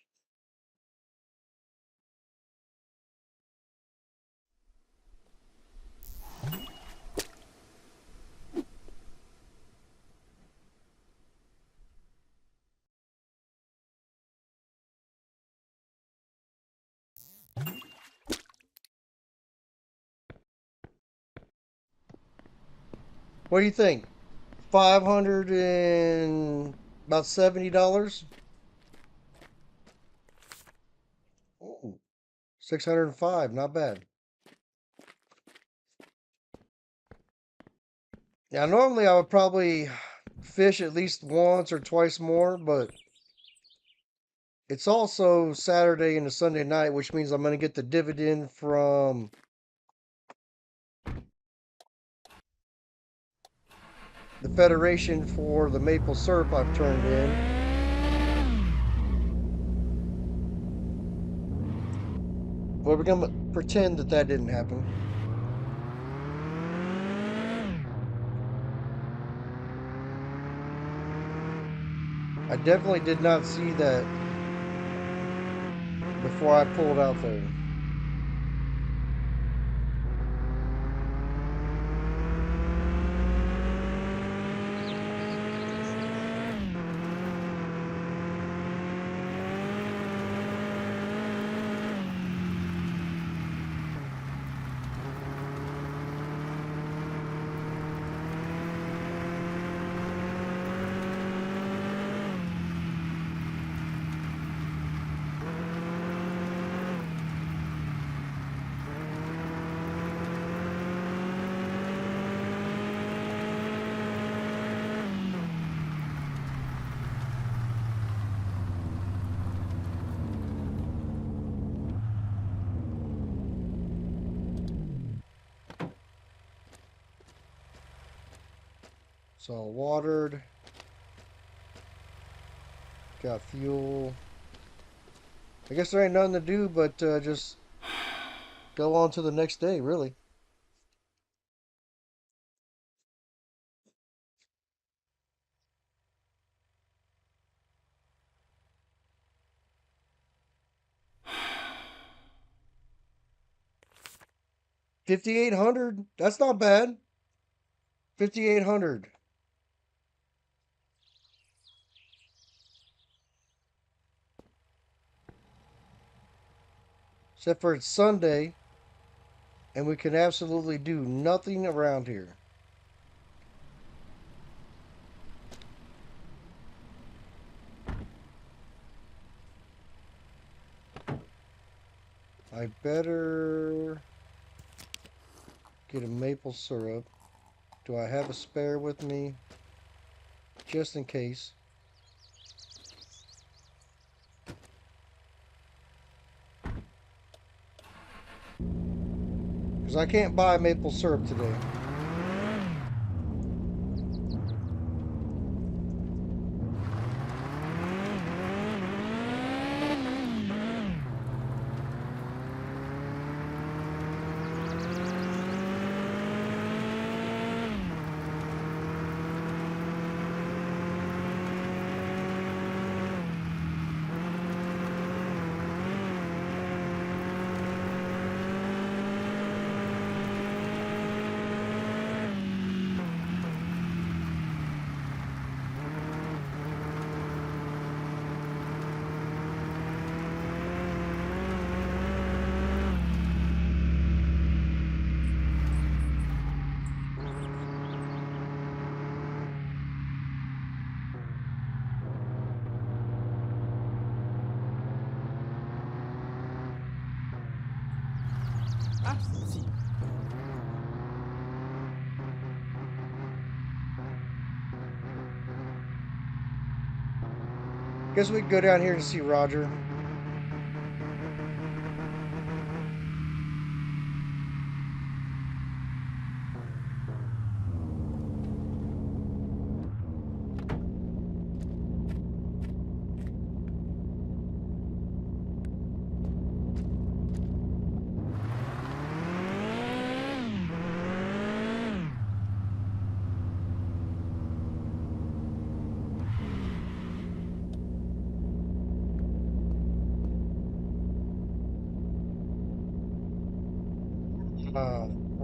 A: What do you think? 500 and about $70? Oh, 605, not bad. Yeah, normally I would probably fish at least once or twice more, but it's also Saturday and a Sunday night, which means I'm going to get the dividend from the Federation for the maple syrup I've turned in. Well, we're going to pretend that that didn't happen. I definitely did not see that before I pulled out there. It's all watered. Got fuel. I guess there ain't nothing to do but just go on to the next day, really. $5,800. That's not bad. 5,800. Except for it's Sunday, and we can absolutely do nothing around here. I better get a maple syrup. Do I have a spare with me? Just in case. Because I can't buy maple syrup today.
C: Asti.
A: Guess we can go down here and see Roger.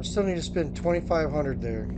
A: I still need to spend 2,500 there.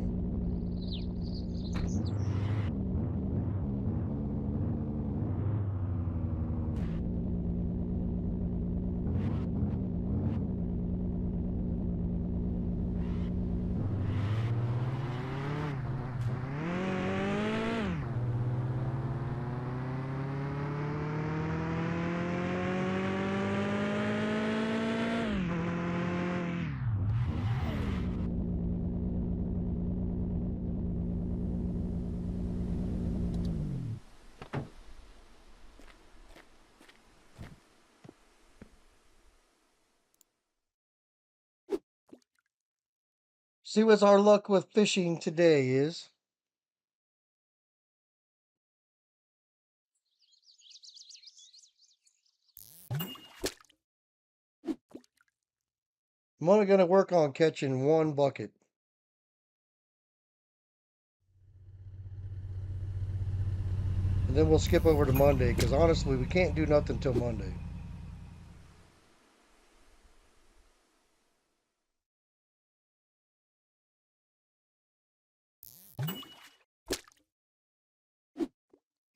A: See what's our luck with fishing today is. I'm only going to work on catching one bucket. And then we'll skip over to Monday because honestly, we can't do nothing till Monday.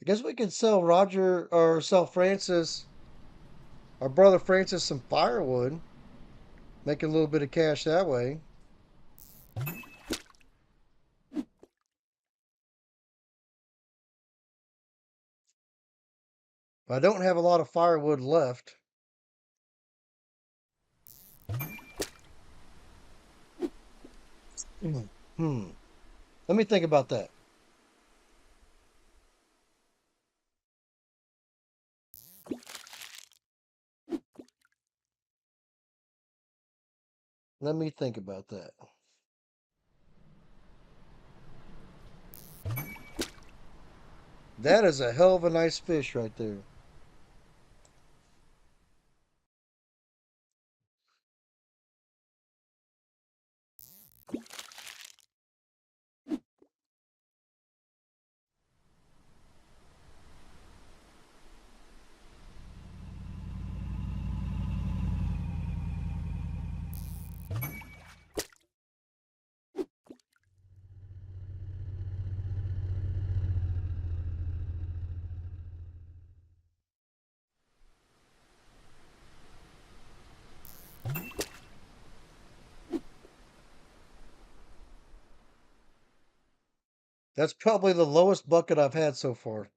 A: I guess we could sell Roger or sell Francis, our brother Francis, some firewood. Make a little bit of cash that way. I don't have a lot of firewood left. Hmm. Let me think about that. Let me think about that. That is a hell of a nice fish right there. That's probably the lowest bucket I've had so far.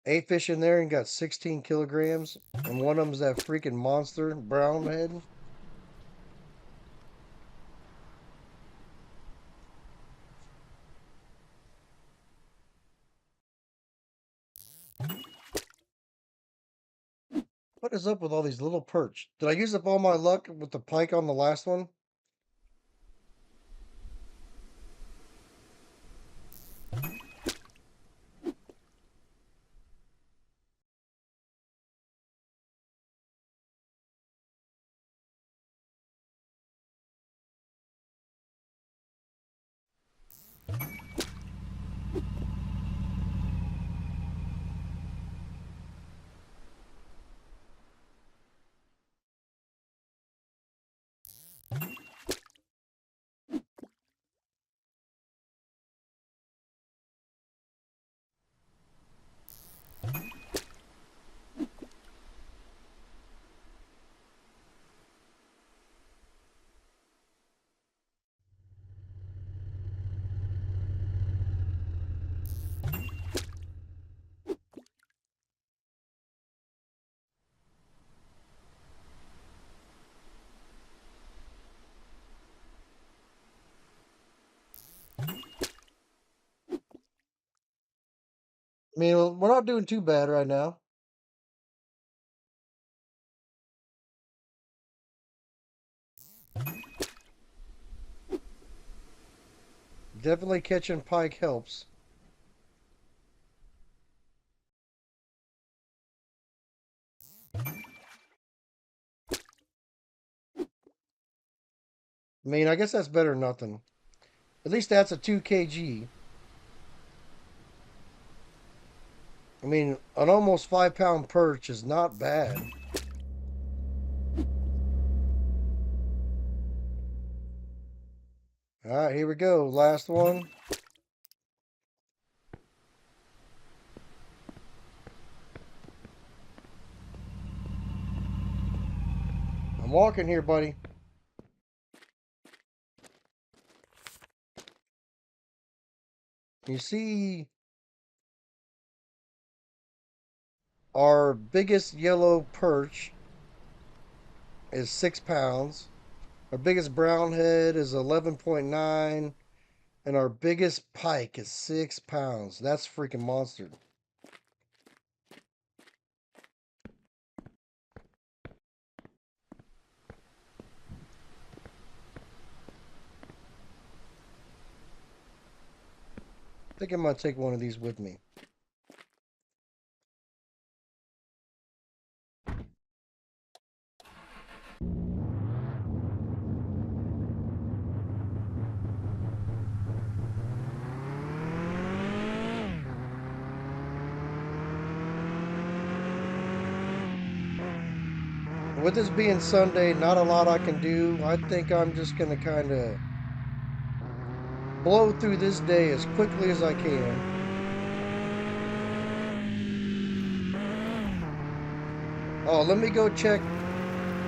A: 8 fish in there and got 16 kilograms. And one of them's that freaking monster brown head. What is up with all these little perch? Did I use up all my luck with the pike on the last one? mean, we're not doing too bad right now. Definitely catching pike helps. I mean, I guess that's better than nothing. At least that's a 2 kg. I mean, an almost 5-pound perch is not bad. All right, here we go. Last one. I'm walking here, buddy. You see our biggest yellow perch is 6 pounds. Our biggest brown head is 11.9. And our biggest pike is 6 pounds. That's freaking monster. I think I'm going to take one of these with me. With this being Sunday, not a lot I can do. I think I'm just going to kind of blow through this day as quickly as I can. Oh, let me go check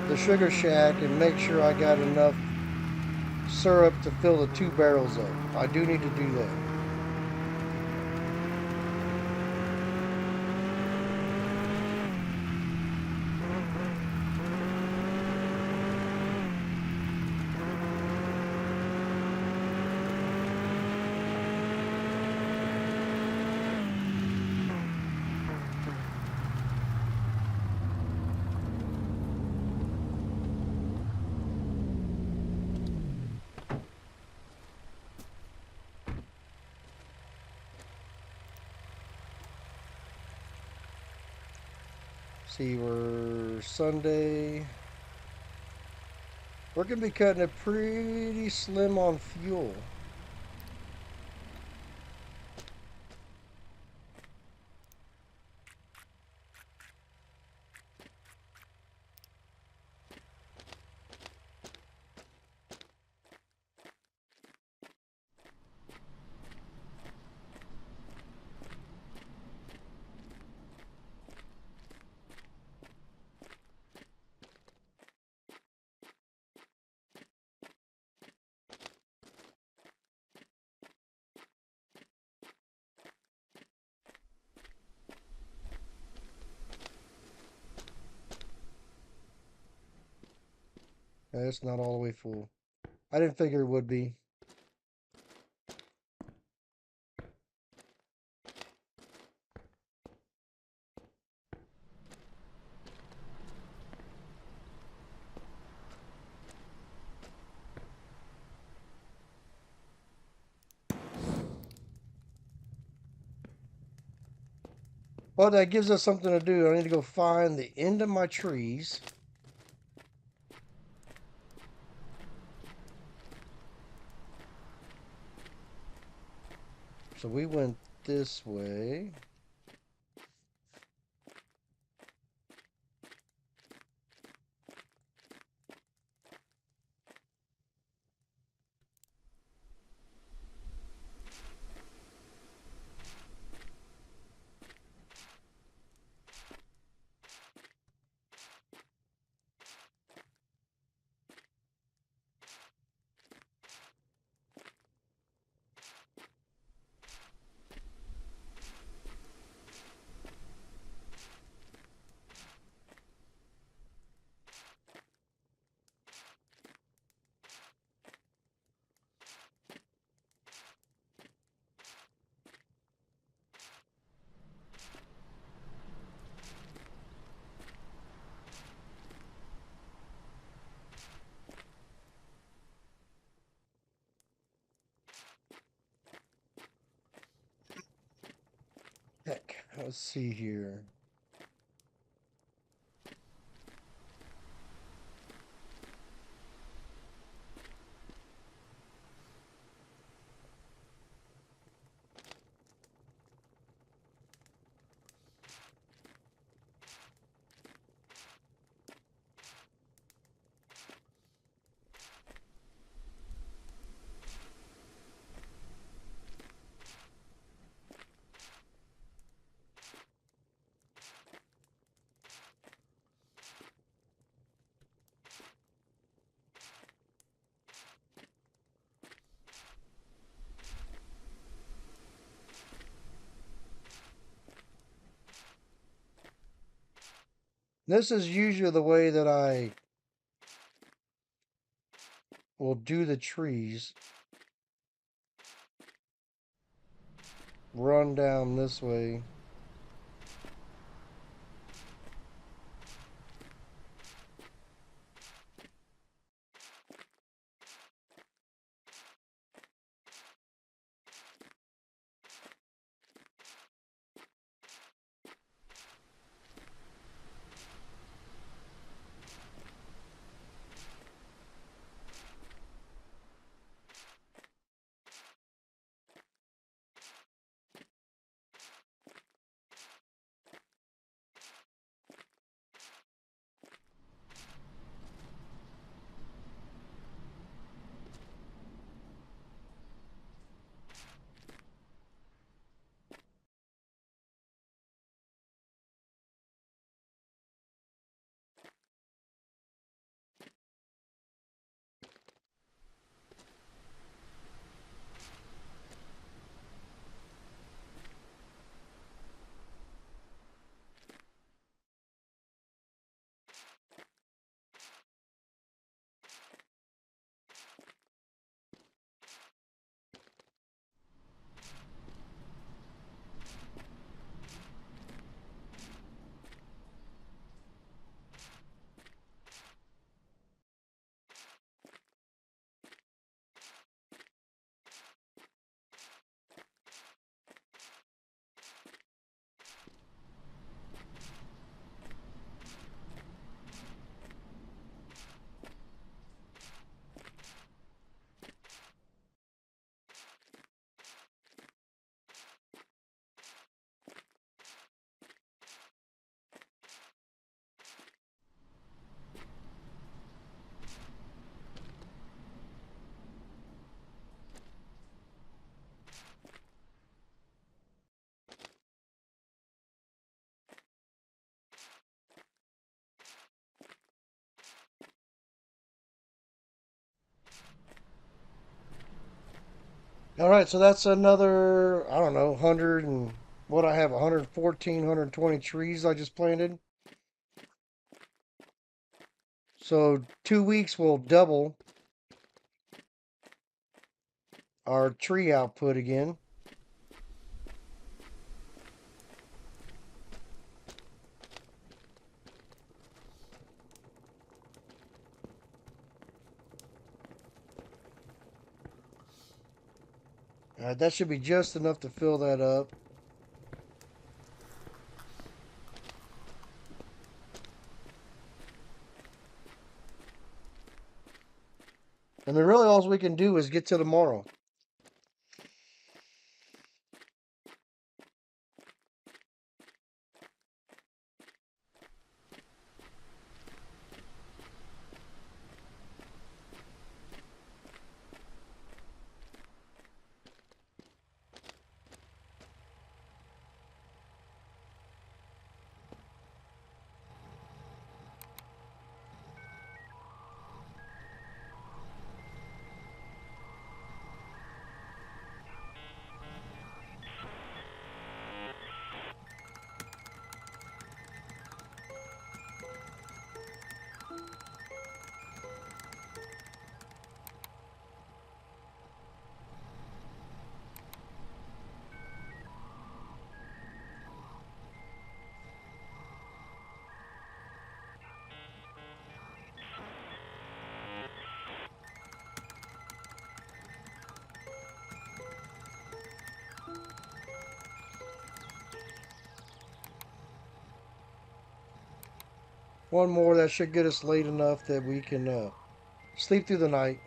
A: the sugar shack and make sure I got enough syrup to fill the 2 barrels up. I do need to do that. See, we're Sunday. We're going to be cutting it pretty slim on fuel. Yeah, it's not all the way full. I didn't figure it would be. Well, that gives us something to do. I need to go find the end of my trees. So we went this way. Let's see here. This is usually the way that I will do the trees. Run down this way. All right, so that's another, I don't know, 100 and what I have, 114, 120 trees I just planted. So 2 weeks will double our tree output again. All right, that should be just enough to fill that up. And then really all we can do is get to tomorrow. One more that should get us late enough that we can sleep through the night.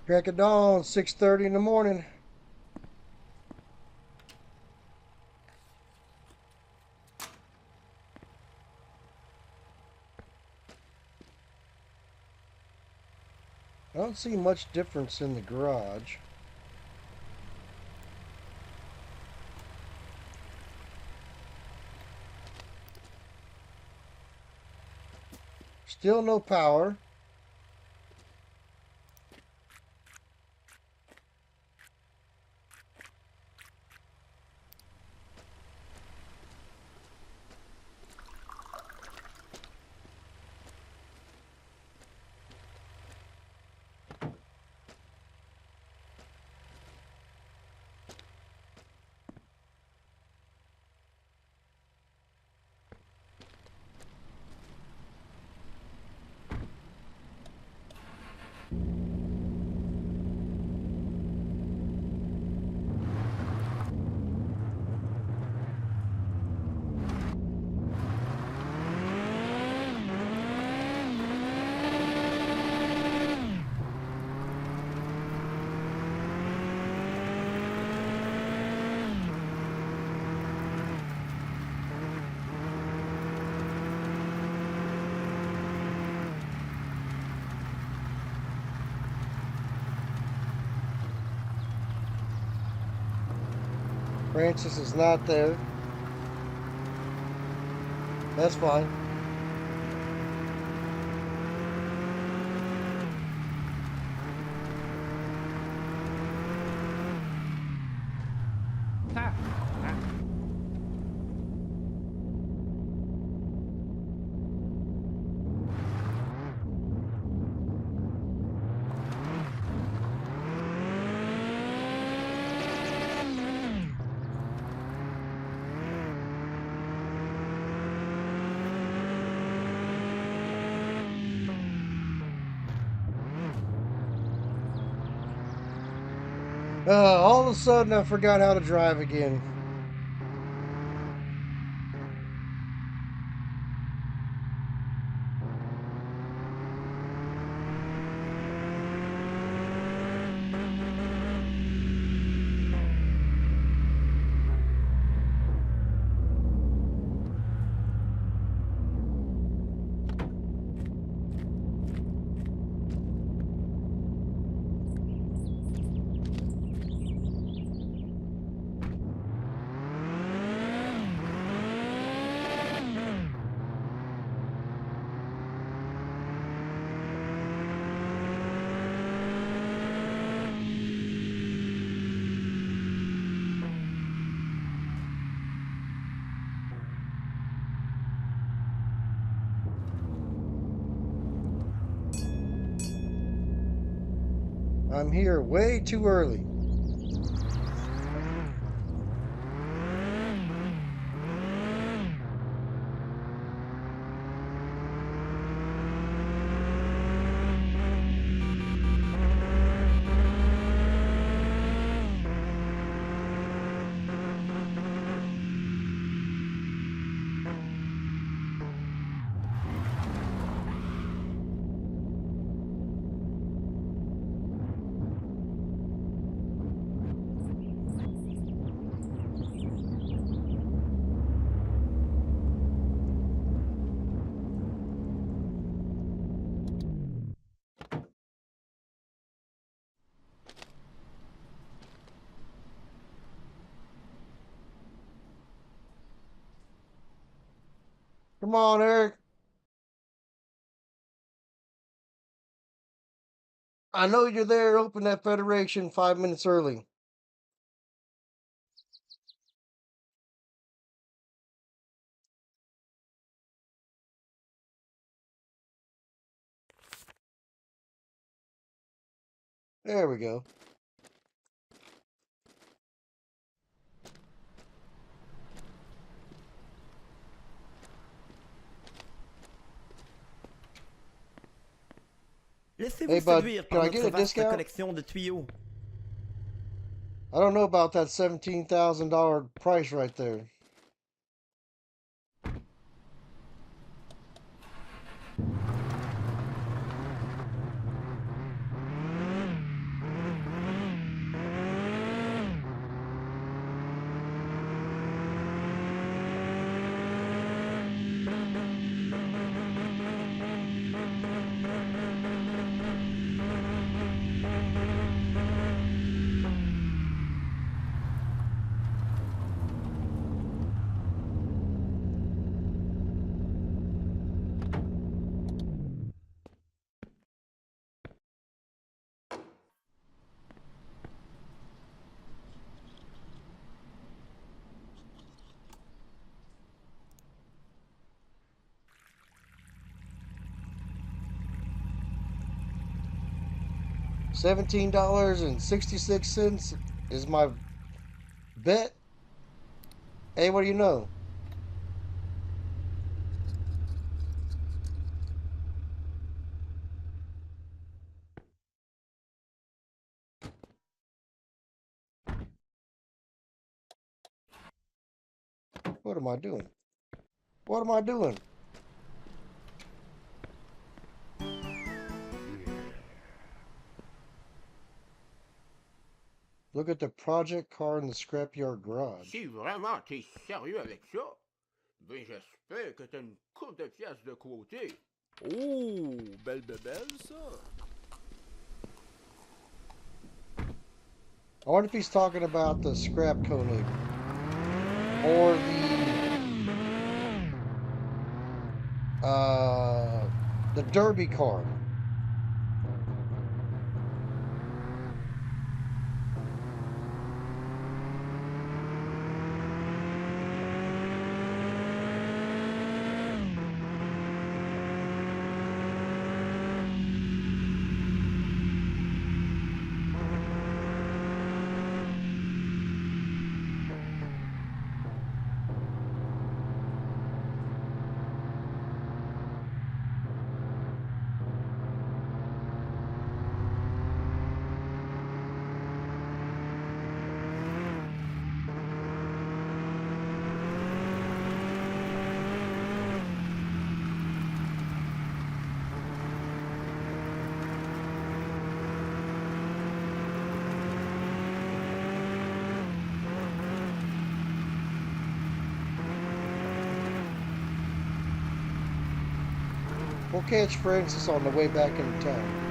A: Crack of dawn, 6:30 in the morning. I don't see much difference in the garage. Still no power. Francis is not there. That's fine. All of a sudden, I forgot how to drive again. I'm here way too early. Come on, Eric. I know you're there. Open that Federation 5 minutes early. There we go.
E: Laissez-vous
A: Hey, bud,
E: séduire
A: can
E: par
A: I get
E: notre
A: a
E: vaste
A: discount?
E: collection de tuyaux.
A: I don't know about that $17,000 price right there. $17.66 is my bet. Hey, what do you know? What am I doing? What am I doing? Look at the project car in the scrapyard garage.
D: Si vraiment t'es sérieux avec ça, ben j'espère que t'as une coupe de pièces de côté.
C: Oh, belle bébelle, ça.
A: I wonder if he's talking about the scrap Koenig or the Derby car. We'll catch Francis on the way back into town.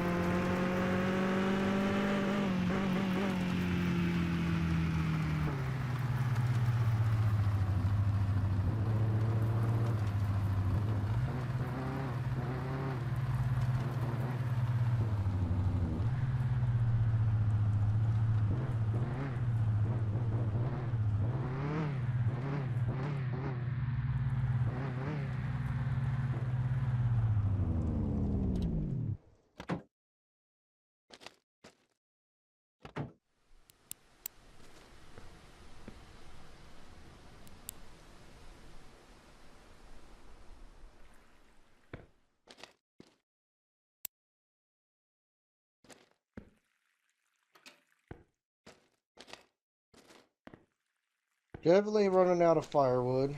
A: Definitely running out of firewood.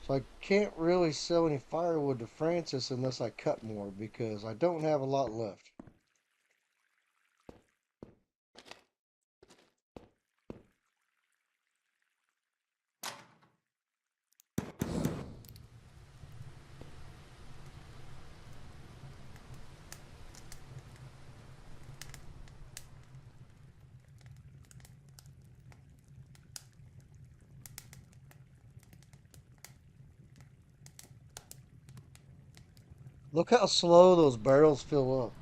A: So I can't really sell any firewood to Francis unless I cut more because I don't have a lot left. Look how slow those barrels fill up.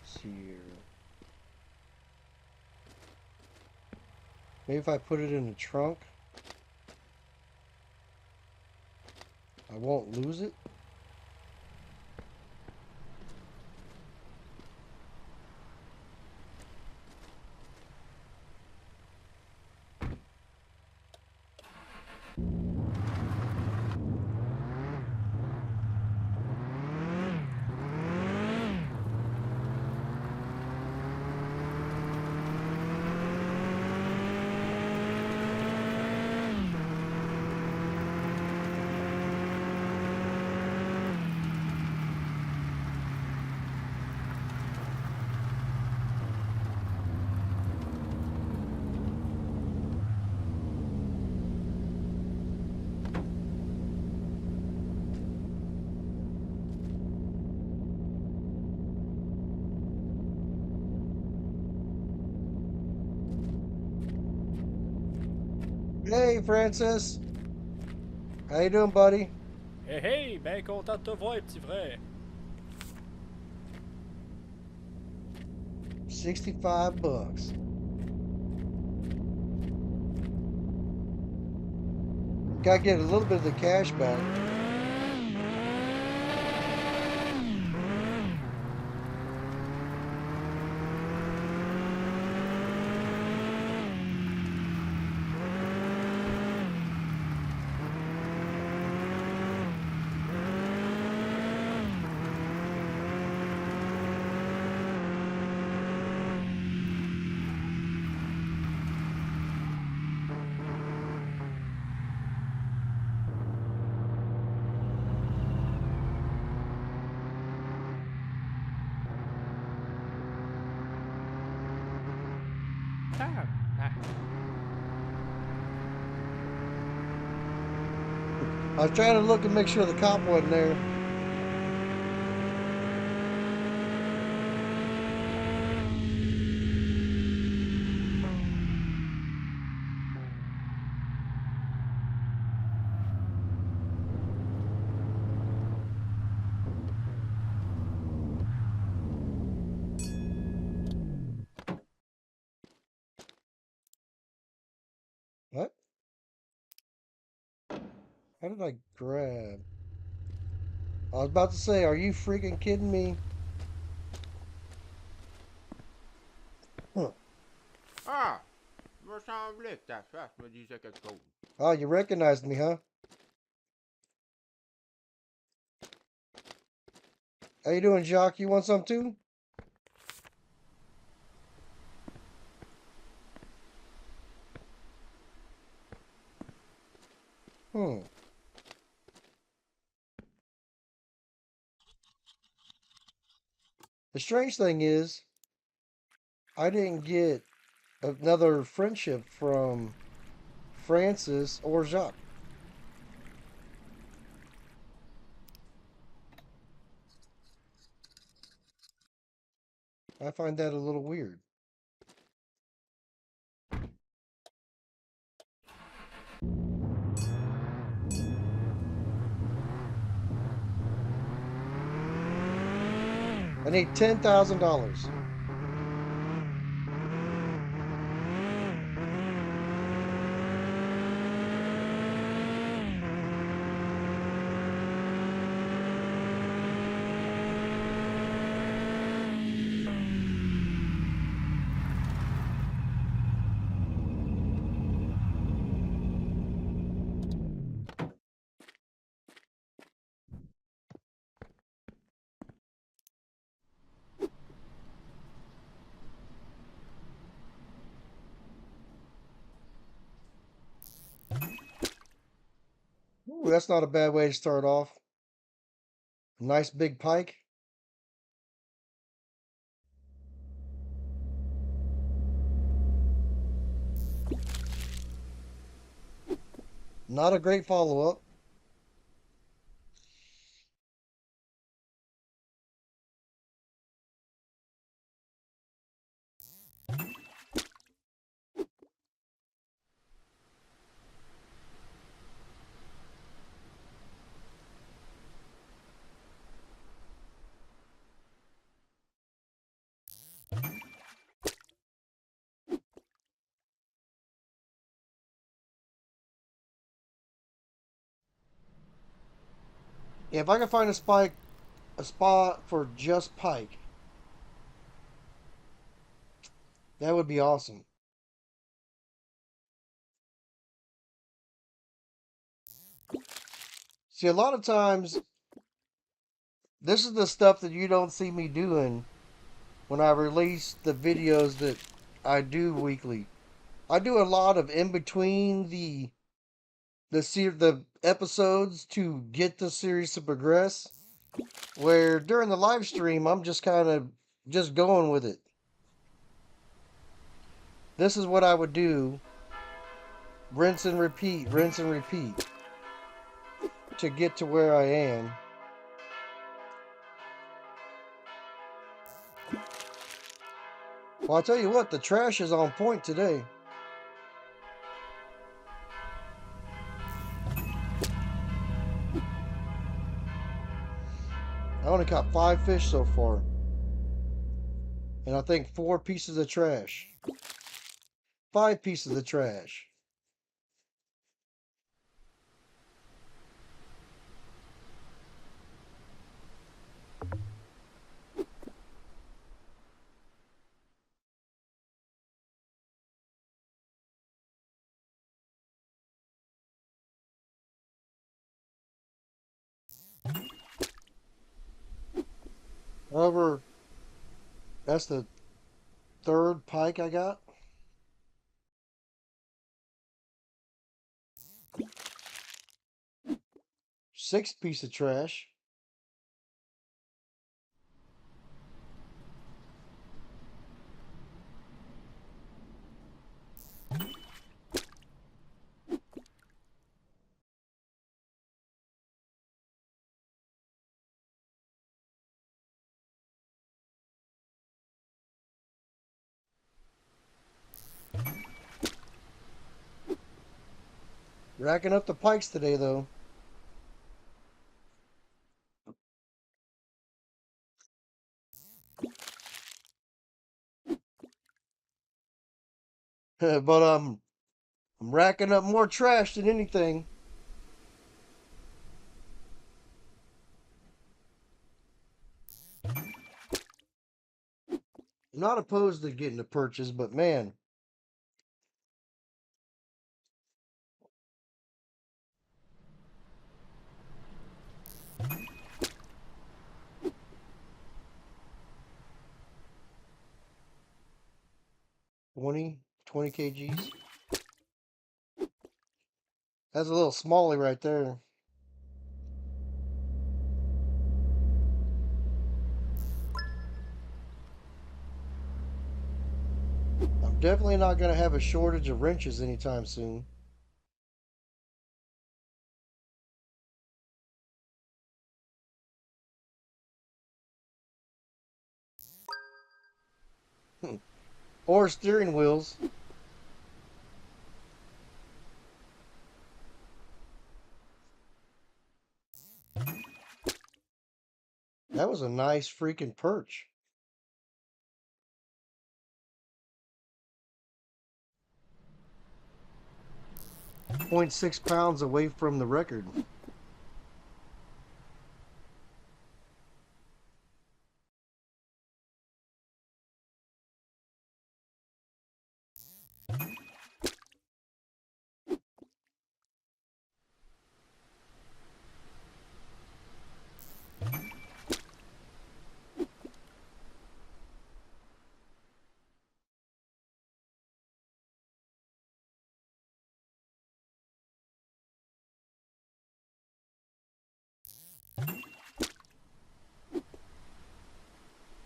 A: Let's see here. Maybe if I put it in the trunk, I won't lose it. Hey, Francis. How you doing, buddy?
B: Hey hey, ben content de te voir, petit frère.
A: 65 bucks. Gotta get a little bit of the cash back. I was trying to look and make sure the cop wasn't there. What? How did I grab? I was about to say, are you freaking kidding me? Huh.
D: Ah! Il me semblait que ta face me disait quelque chose.
A: Oh, you recognized me, huh? How you doing, Jacques? You want some too? Hmm. The strange thing is, I didn't get another friendship from Francis or Jacques. I find that a little weird. I need $10,000. Ooh, that's not a bad way to start off. Nice big pike. Not a great follow-up. If I can find a spot for just pike, that would be awesome. See, a lot of times, this is the stuff that you don't see me doing when I release the videos that I do weekly. I do a lot of in between the episodes to get the series to progress. Where during the live stream, I'm just kind of just going with it. This is what I would do: rinse and repeat to get to where I am. Well, I'll tell you what, the trash is on point today. I only caught 5 fish so far. And I think 4 pieces of trash. 5 pieces of trash. However, that's the third pike I got. Sixth piece of trash. Racking up the pikes today, though. But I'm racking up more trash than anything. I'm not opposed to getting a purchase, but man, twenty kgs. That's a little smally right there. I'm definitely not going to have a shortage of wrenches anytime soon. Or steering wheels. That was a nice freaking perch. 0.6 pounds away from the record.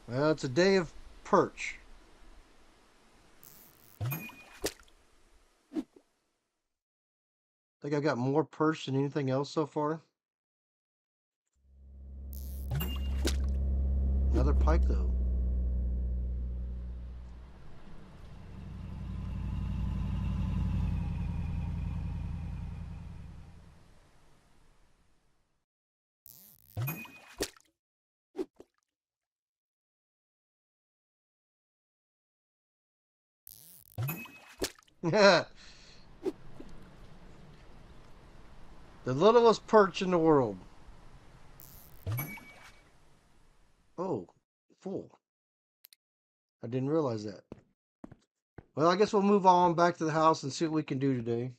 A: Well, it's a day of perch. I think I've got more perch than anything else so far. Another pike, though. Yeah, the littlest perch in the world. full. I didn't realize that. Well, I guess we'll move on back to the house and see what we can do today.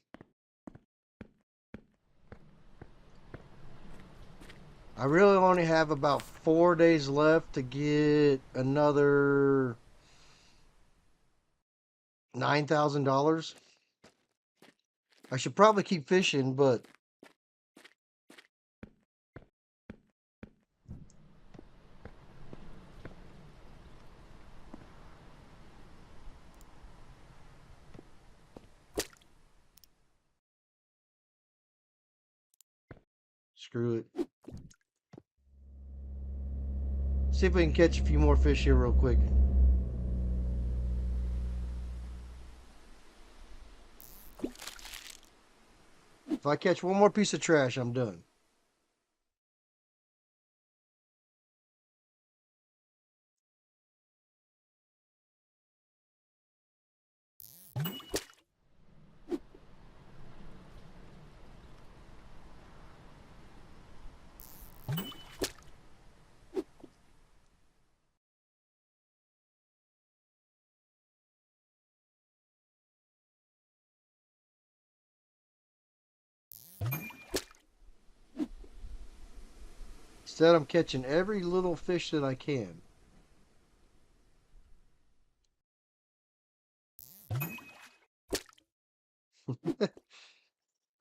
A: I really only have about 4 days left to get another $9,000. I should probably keep fishing, but screw it. See if we can catch a few more fish here real quick. If I catch one more piece of trash, I'm done. Instead, I'm catching every little fish that I can.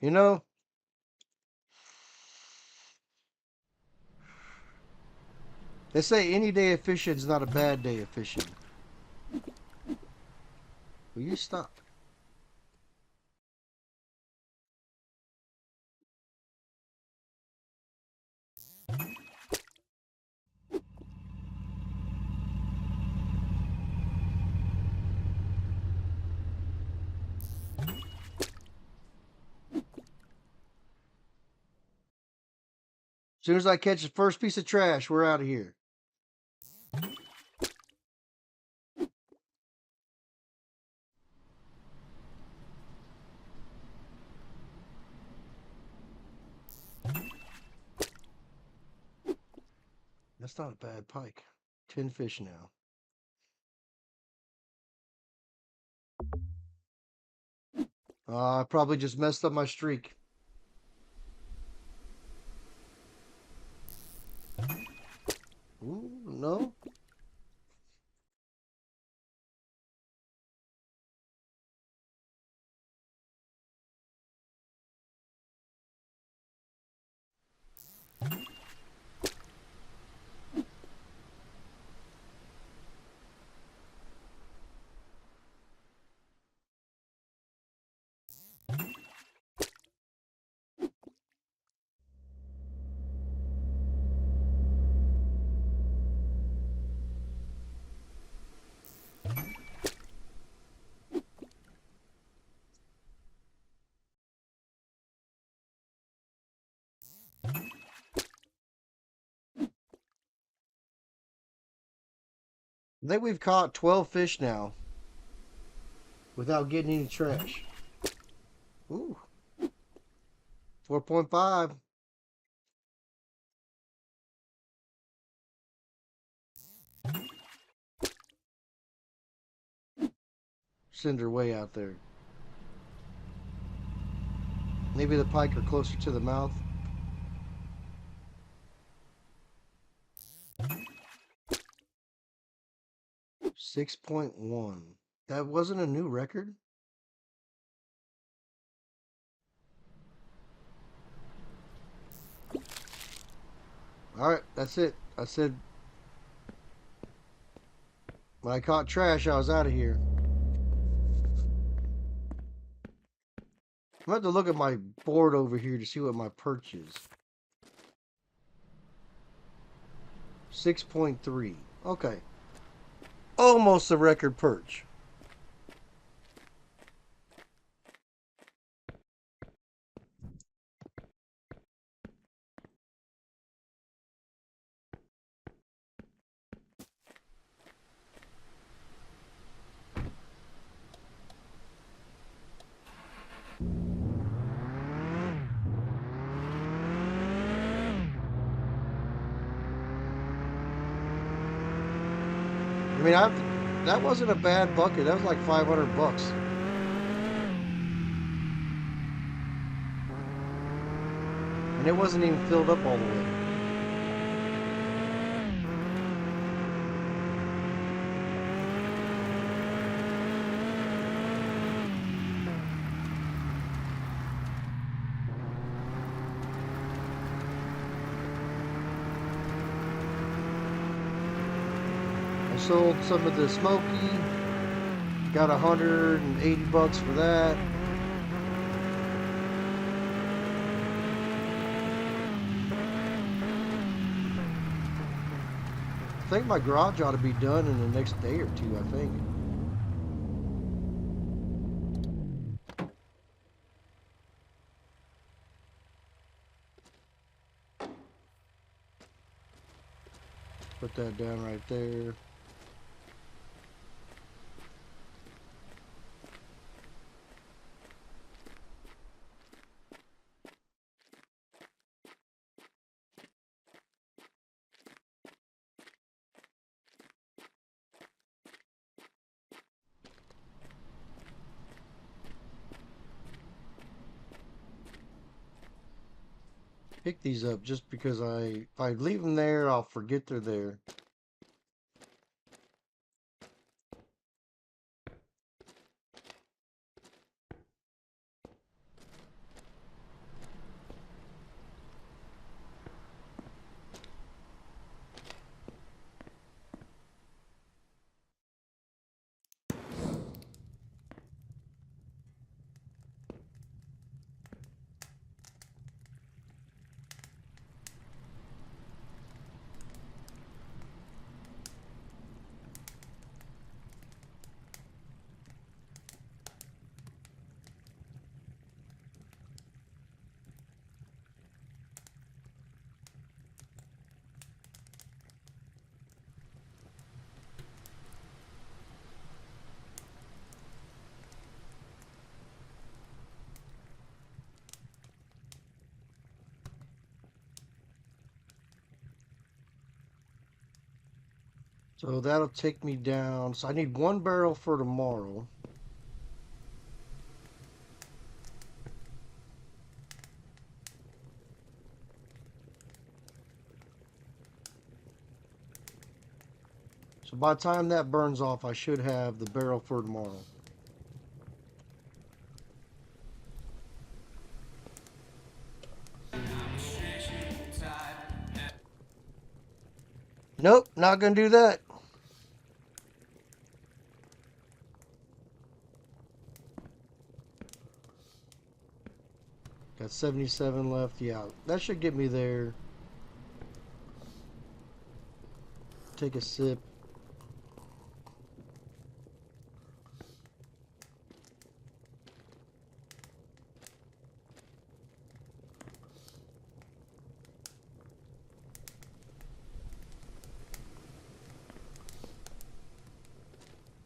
A: You know, they say any day of fishing is not a bad day of fishing. Will you stop? As soon as I catch the first piece of trash, we're out of here. That's not a bad pike. 10 fish now. I probably just messed up my streak. Ooh, no. I think we've caught 12 fish now without getting any trash. Ooh. 4.5. Send her way out there. Maybe the pike are closer to the mouth. .1. That wasn't a new record? Alright, that's it. I said when I caught trash, I was out of here. I'm going to have to look at my board over here to see what my perch is. 6.3. Okay. Almost a record perch. I mean, that wasn't a bad bucket. That was like 500 bucks. And it wasn't even filled up all the way. I sold some of the Smoky. Got 180 bucks for that. I think my garage ought to be done in the next day or two, I think. Put that down right there. Pick these up just because if I leave them there, I'll forget they're there. So that'll take me down. So I need one barrel for tomorrow. So by the time that burns off, I should have the barrel for tomorrow. Nope, not gonna do that. Got 77 left. Yeah, that should get me there. Take a sip.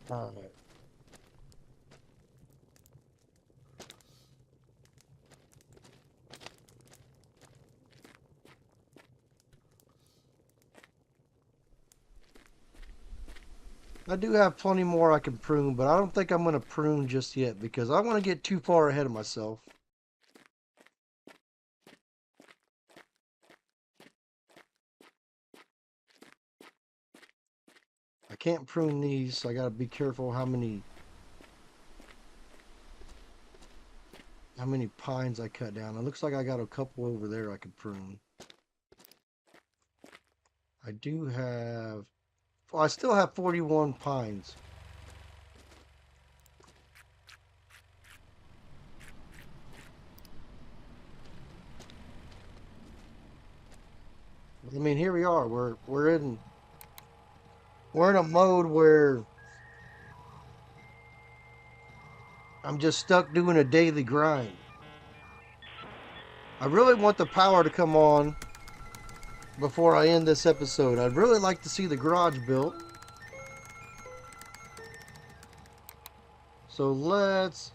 A: All right. I do have plenty more I can prune, but I don't think I'm going to prune just yet because I want to get too far ahead of myself. I can't prune these, so I got to be careful how many pines I cut down. It looks like I got a couple over there I could prune. I do have... Well, I still have 41 pines. I mean, here we are. We're in a mode where I'm just stuck doing a daily grind. I really want the power to come on before I end this episode. I'd really like to see the garage built. So let's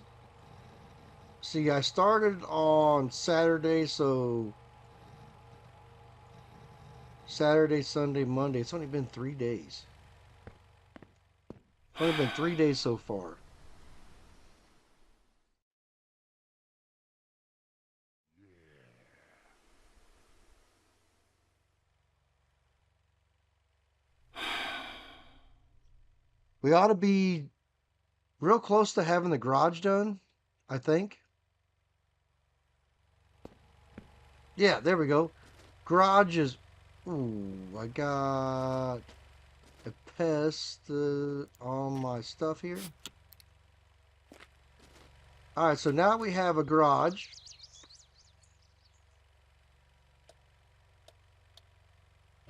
A: see. I started on Saturday, so Saturday, Sunday, Monday. It's only been 3 days. Only been 3 days so far. We ought to be real close to having the garage done, I think. Yeah, there we go. Garage is... Ooh, I got a pest on my stuff here. Alright, so now we have a garage.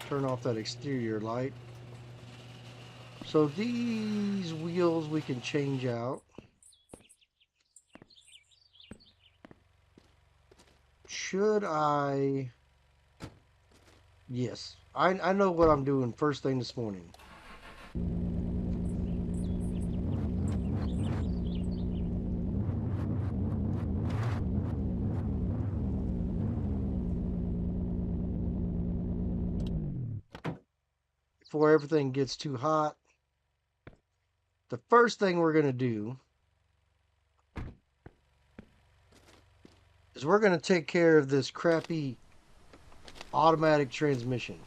A: Turn off that exterior light. So these wheels we can change out. Should I... Yes. I know what I'm doing first thing this morning. Before everything gets too hot, the first thing we're going to do is we're going to take care of this crappy automatic transmission.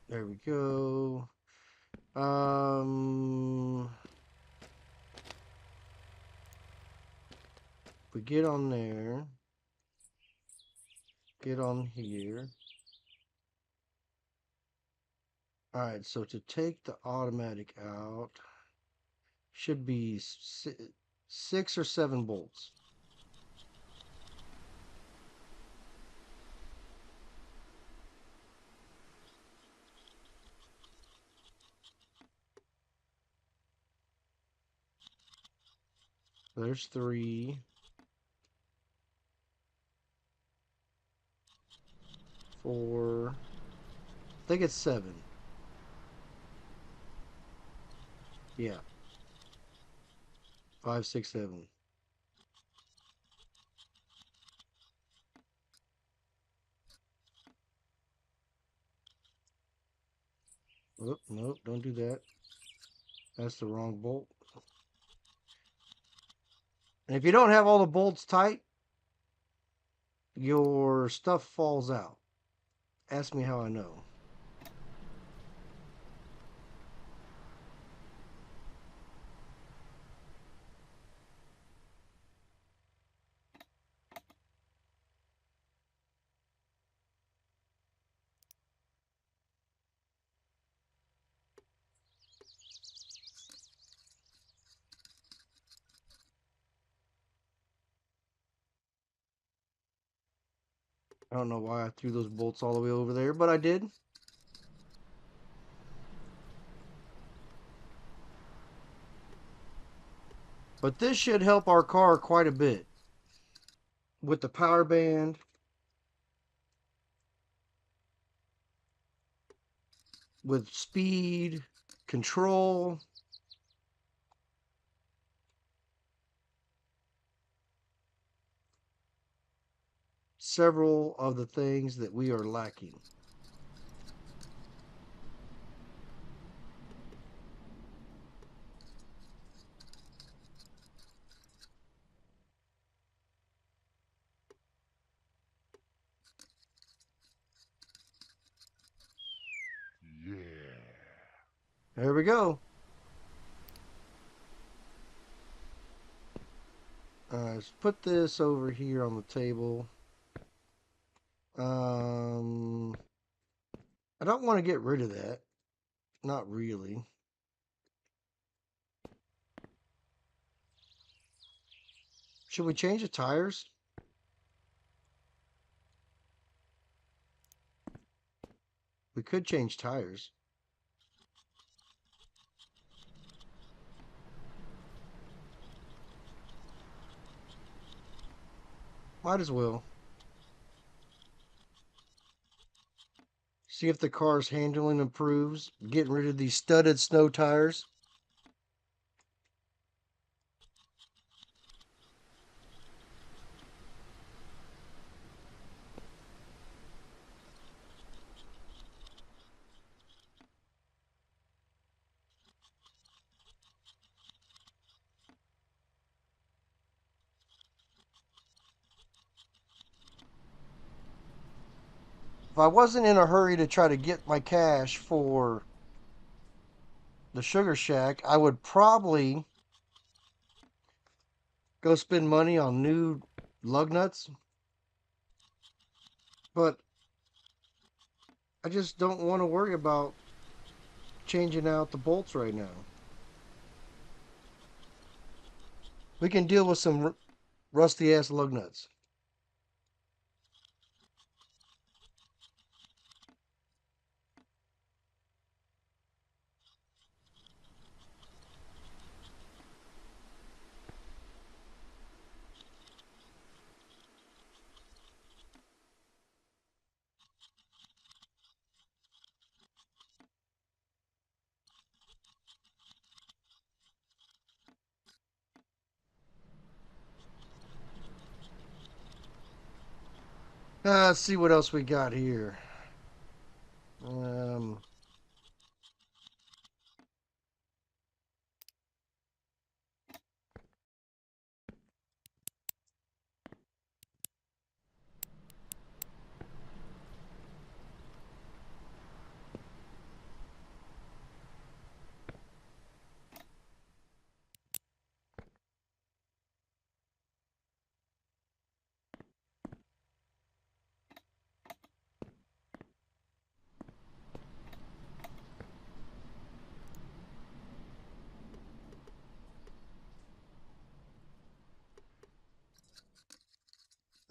A: There we go. We get on there. Get on here. Alright, so to take the automatic out, should be 6 or 7 bolts. There's 3. 4. I think it's 7. Yeah. 5, 6, 7. Oh, nope, don't do that. That's the wrong bolt. And if you don't have all the bolts tight, your stuff falls out. Ask me how I know. I don't know why I threw those bolts all the way over there, but I did. But this should help our car quite a bit. With the power band. With speed, control. Several of the things that we are lacking. There we go. Let's put this over here on the table. I don't want to get rid of that. Not really. Should we change the tires? We could change tires. Might as well. See if the car's handling improves. Getting rid of these studded snow tires. If I wasn't in a hurry to try to get my cash for the Sugar Shack, I would probably go spend money on new lug nuts. But I just don't want to worry about changing out the bolts right now. We can deal with some rusty ass lug nuts. Let's see what else we got here. Um,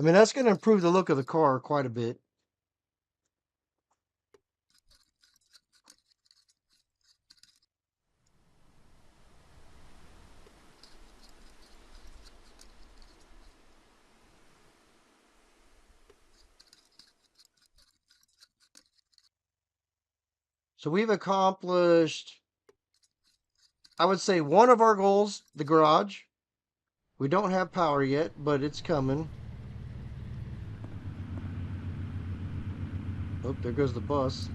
A: I mean, that's going to improve the look of the car quite a bit. So we've accomplished, I would say, one of our goals, the garage. We don't have power yet, but it's coming. Oh, there goes the bus.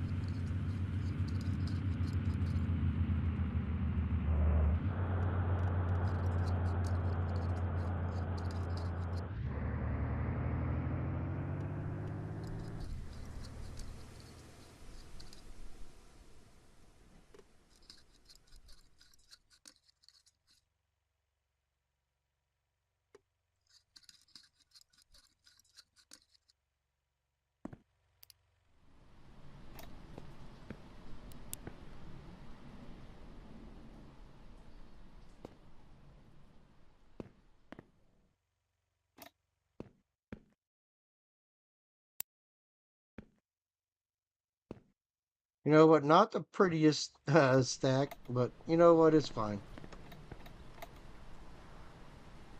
A: You know what? Not the prettiest stack, but you know what? It's fine.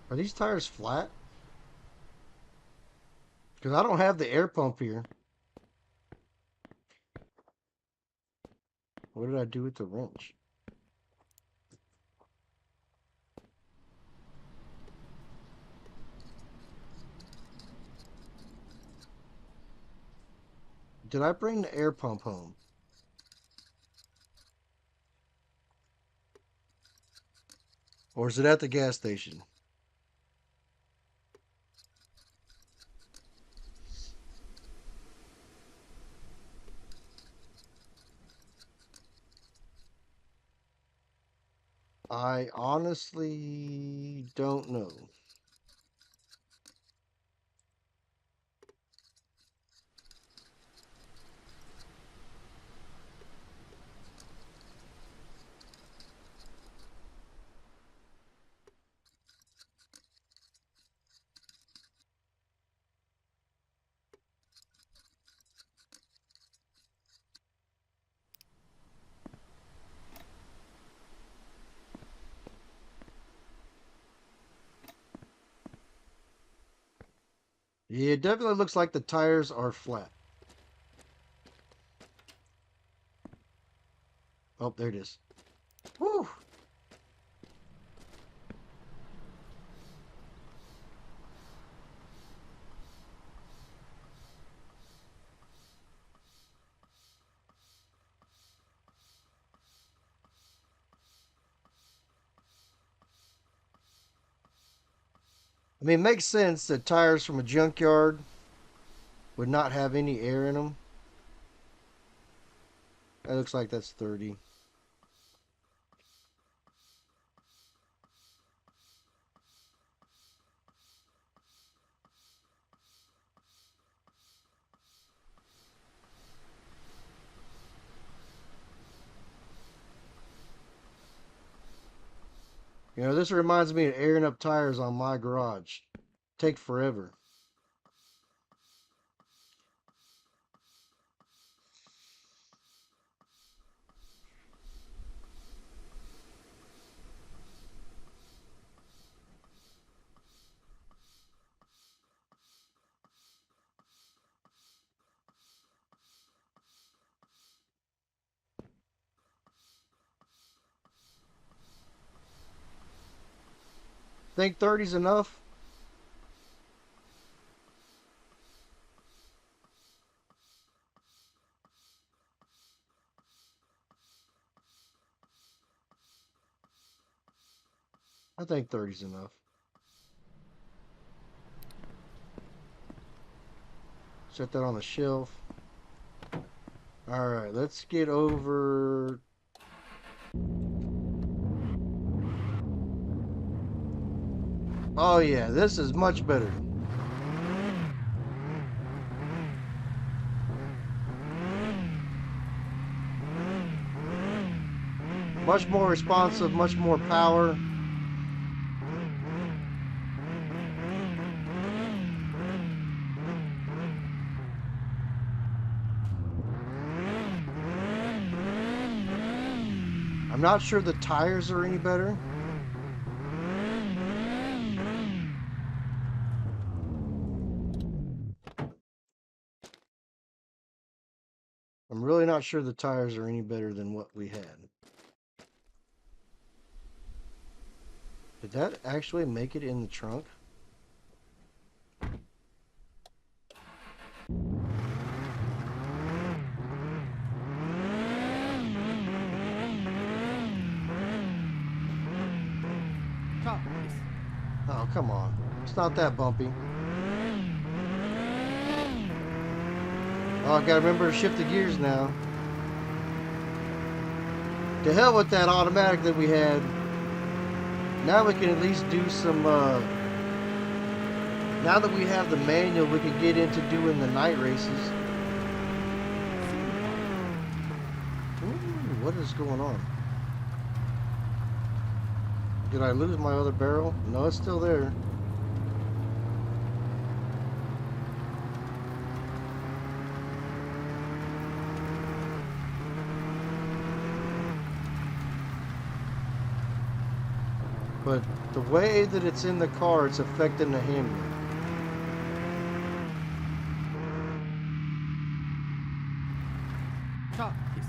A: Are these tires flat? Because I don't have the air pump here. What did I do with the wrench? Did I bring the air pump home? Or is it at the gas station? I honestly don't know. Yeah, it definitely looks like the tires are flat. Oh, there it is. Woo! I mean, it makes sense that tires from a junkyard would not have any air in them. That looks like that's 30. You know, this reminds me of airing up tires on my garage. Take forever. Think 30's enough? I think 30's enough. Set that on the shelf. Alright, let's get over. Oh yeah, this is much better. Much more responsive, much more power. I'm not sure the tires are any better. I'm really not sure the tires are any better than what we had. Did that actually make it in the trunk?
C: Car, please.
A: Oh, come on. It's not that bumpy. Oh, I gotta remember to shift the gears now. To hell with that automatic that we had. Now we can at least do some, now that we have the manual, we can get into doing the night races. Ooh, what is going on? Did I lose my other barrel? No, it's still there. But the way that it's in the car, it's affecting the handling.
C: Car, please.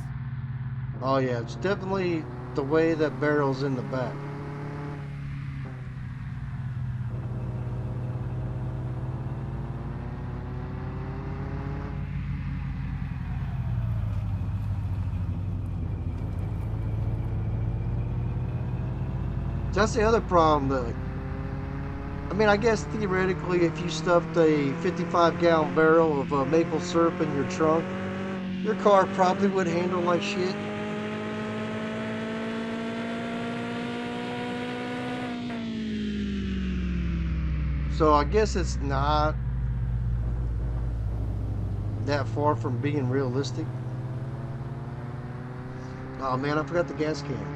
A: Oh yeah, it's definitely the way that barrel's in the back. That's the other problem that, I mean, I guess theoretically if you stuffed a 55-gallon barrel of maple syrup in your trunk, your car probably would handle like shit. So I guess it's not that far from being realistic. Oh man, I forgot the gas can.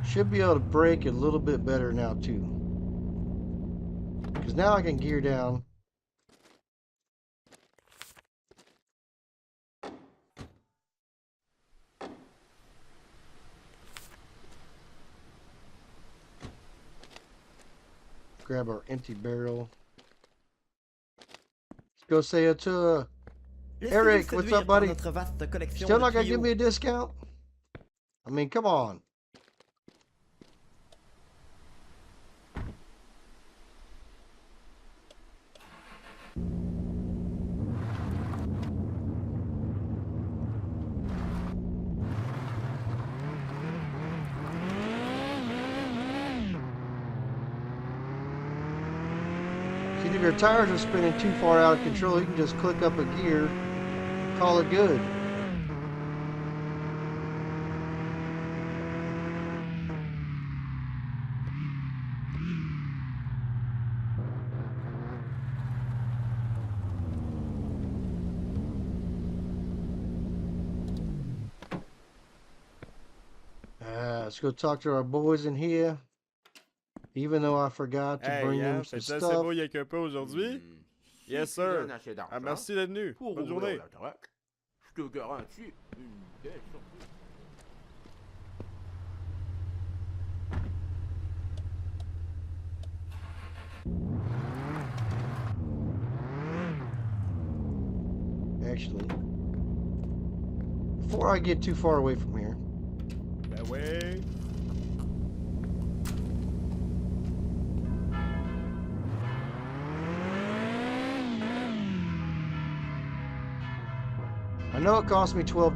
A: Should be able to brake a little bit better now too. Because now I can gear down. Grab our empty barrel. Let's go say it to
E: Laissez-vous
A: Eric. What's
E: séduire
A: up,
E: par
A: buddy?
E: notre vaste collection
A: Still
E: de
A: not gonna give
E: tuyaux.
A: me a discount? I mean, come on. See, if your tires are spinning too far out of control, you can just click up a gear, call it good. Let's go talk to our boys in here. Even though I forgot to bring
C: Hey,
A: them
C: hein,
A: some
C: fais-tu assez
A: stuff.
C: beau y'a qu'un peu aujourd'hui?
D: Si
C: Yes,
D: tu donnes
C: sir.
D: assez d'argent
C: Ah, merci d'être venu.
D: pour
C: Bonne
D: ouvrir
C: journée.
D: le truck, je te garantis une belle surprise.
A: Actually, before I get too far away from here,
C: Ben ouais.
A: I know it cost me $12,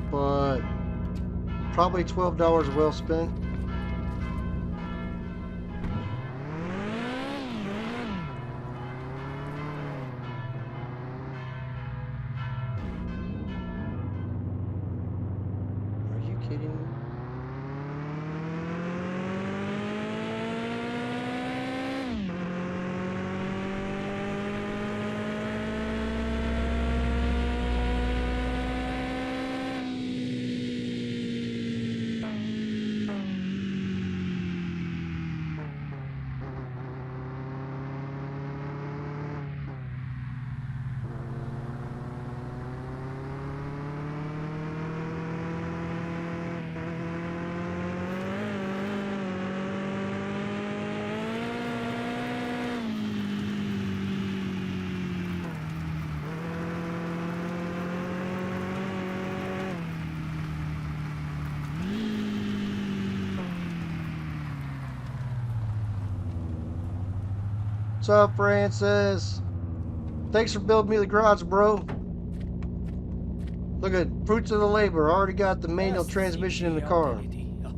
A: but probably $12 well spent. Are you kidding me? What's up, Francis? Thanks for building me the garage, bro. Look at fruits of the labor. Already got the manual
B: Asti
A: transmission in
B: que
A: the
B: j'ai
A: car.
B: hâte de l'été. Ah.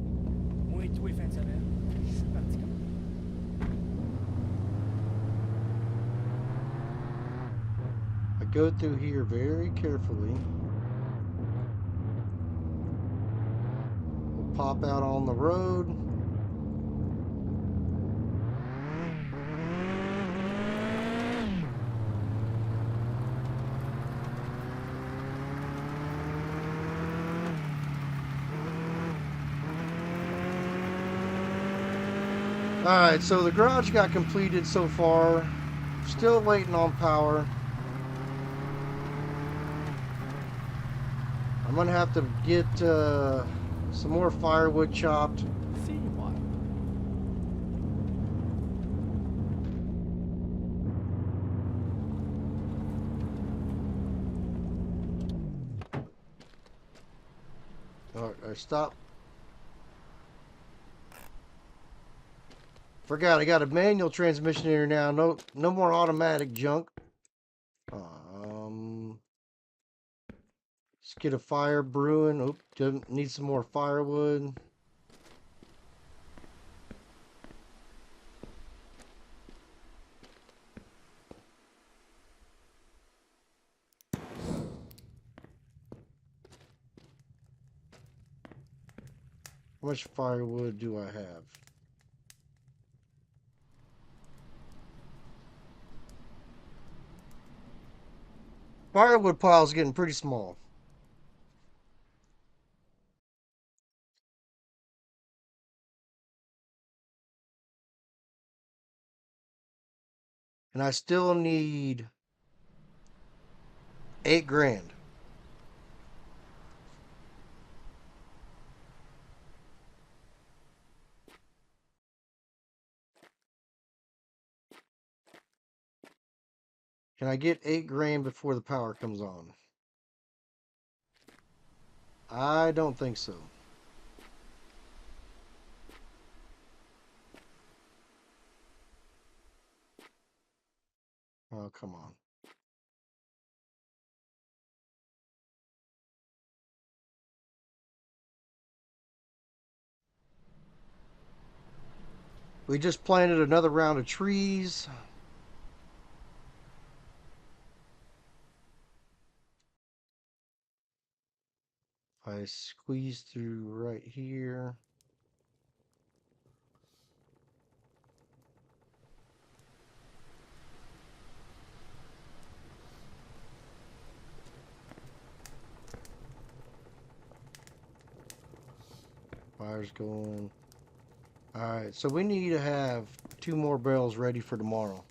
B: Moi, tous les fins de semaine, je suis parti comme
A: I go through here very carefully. We'll pop out on the road. Alright, so the garage got completed so far. Still waiting on power. I'm gonna have to get some more firewood chopped.
E: C'est moi.
A: Alright, stop. Forgot I got a manual transmission here now. No more automatic junk. Let's get a fire brewing. Oop, need some more firewood. How much firewood do I have? Firewood pile's getting pretty small. And I still need 8 grand. Can I get 8 grand before the power comes on? I don't think so. Oh, come on. We just planted another round of trees. I squeeze through right here. Fire's going. Alright, so we need to have 2 more barrels ready for tomorrow.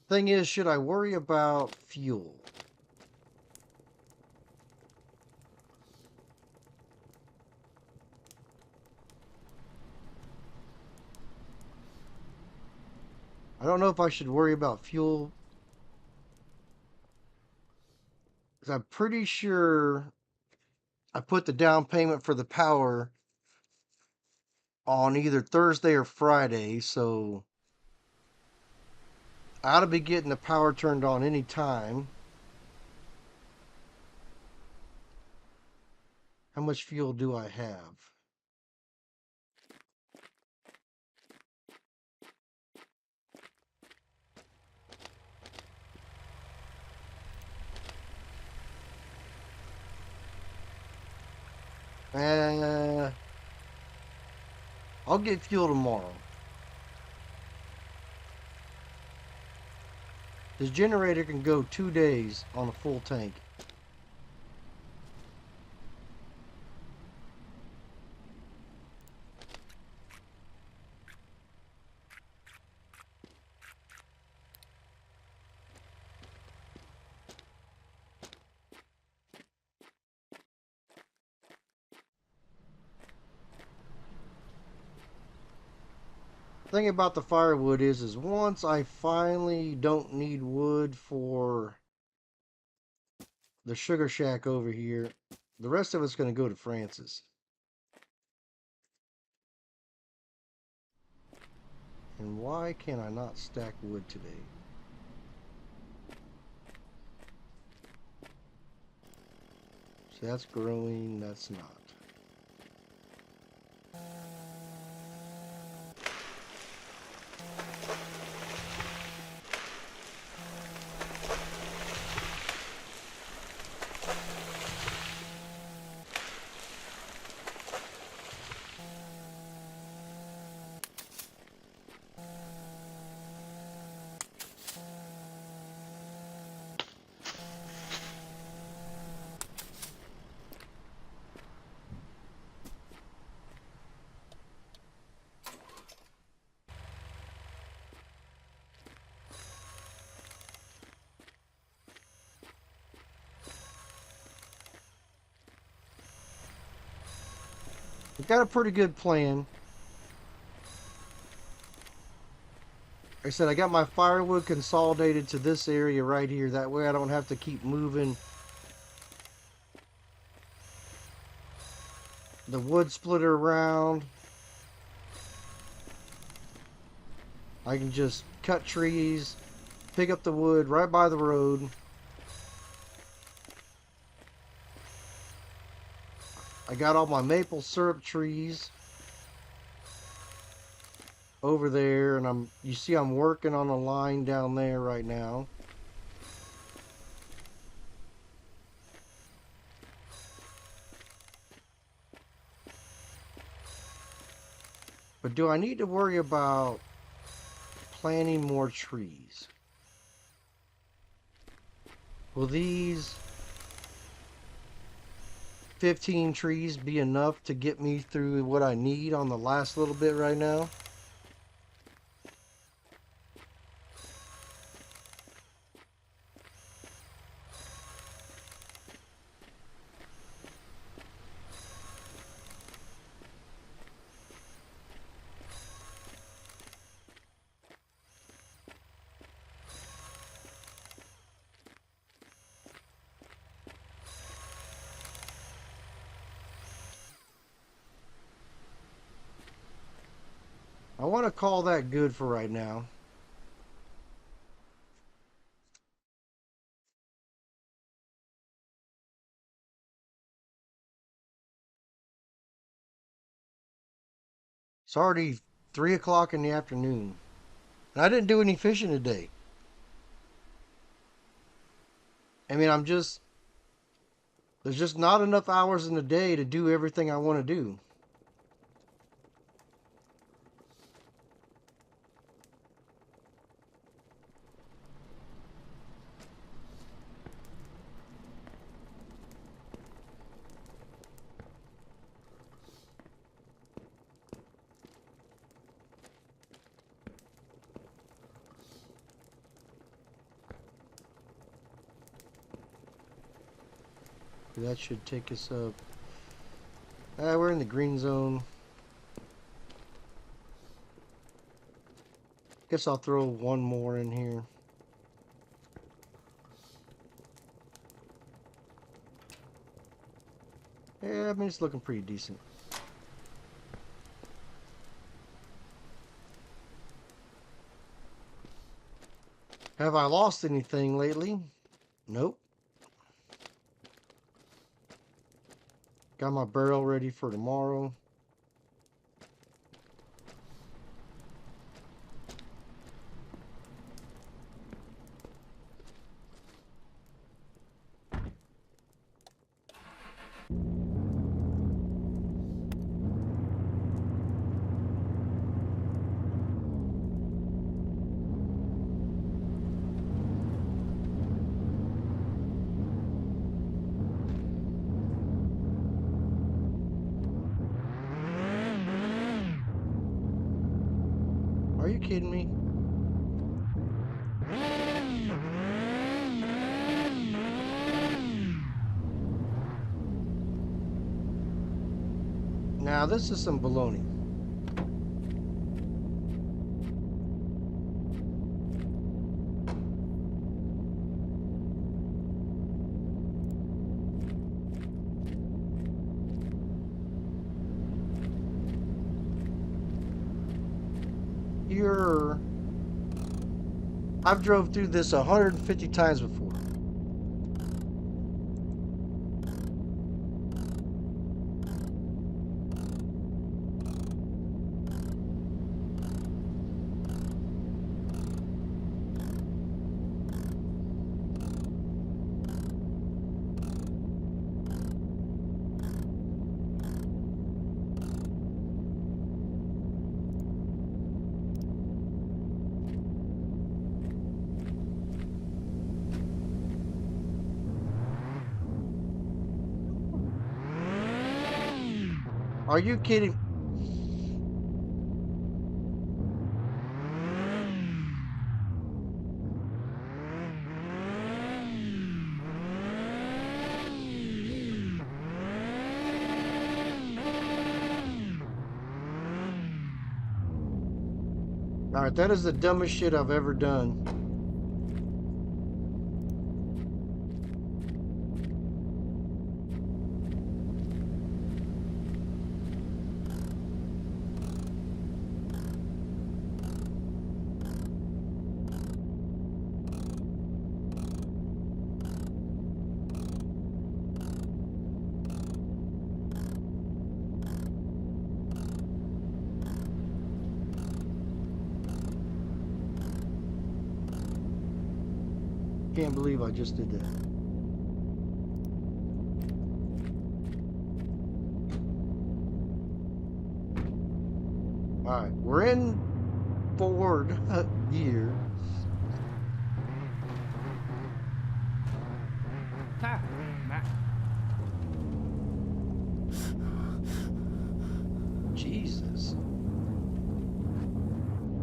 A: Thing is, should I worry about fuel? I don't know if I should worry about fuel. Because I'm pretty sure I put the down payment for the power on either Thursday or Friday, so I ought to be getting the power turned on any time. How much fuel do I have? I'll get fuel tomorrow. This generator can go 2 days on a full tank. Thing about the firewood is once I finally don't need wood for the sugar shack over here, the rest of it's going to go to Francis. And why can I not stack wood today? So that's growing, that's not. I've got a pretty good plan. Like I said, I got my firewood consolidated to this area right here. That way I don't have to keep moving the wood splitter around. I can just cut trees, pick up the wood right by the road. I got all my maple syrup trees over there, and you see I'm working on a line down there right now. But do I need to worry about planting more trees? Will these 15 trees be enough to get me through what I need on the last little bit right now? I want to call that good for right now. It's already 3 o'clock in the afternoon. And I didn't do any fishing today. I mean, there's just not enough hours in the day to do everything I want to do. That should take us up. We're in the green zone. Guess I'll throw one more in here. Yeah, I mean, it's looking pretty decent. Have I lost anything lately? Nope. Got my barrel ready for tomorrow. Are you kidding me? Now this is some baloney. I've drove through this 150 times before. Are you kidding? Alright, that is the dumbest shit I've ever done. Can't believe I just did that. Alright, we're in Ford gear. Jesus.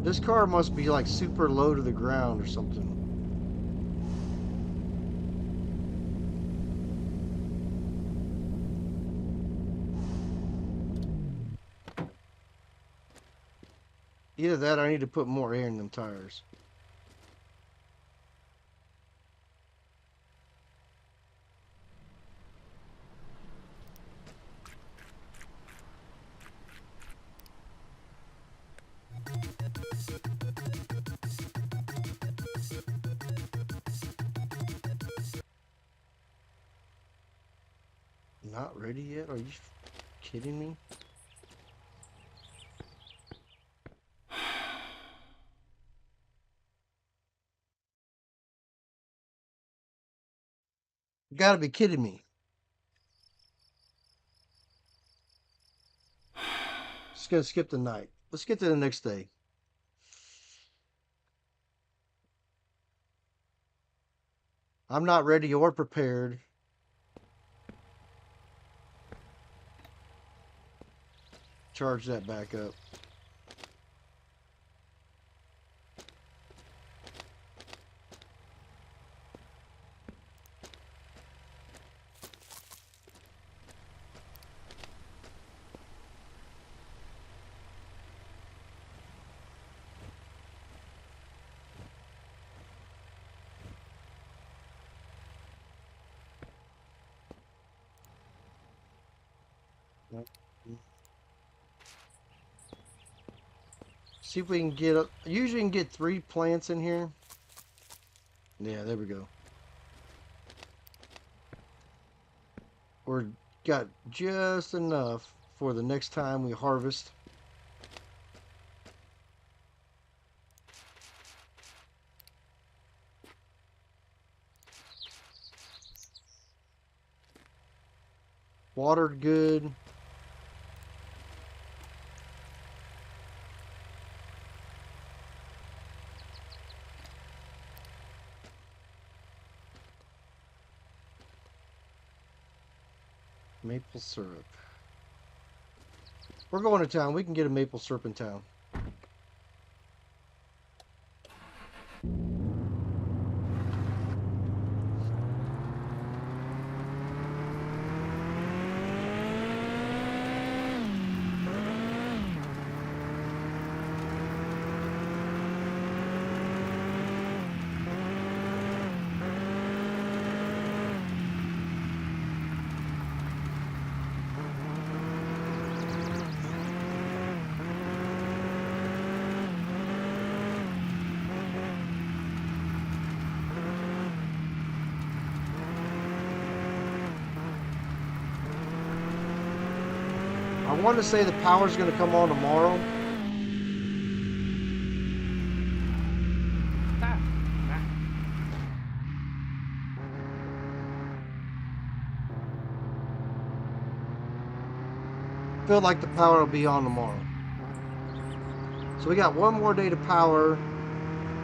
A: This car must be like super low to the ground or something. Either that or I need to put more air in them tires. Not ready yet? Are you kidding me? You gotta be kidding me. Just gonna skip the night. Let's get to the next day. I'm not ready or prepared. Charge that back up. See if we can get up. Usually you can get 3 plants in here. Yeah, there we go. We're got just enough for the next time we harvest. Watered good. Maple syrup. We're going to town. We can get a maple syrup in town. I want to say the power's going to come on tomorrow. Feel like the power will be on tomorrow. So we got one more day to power,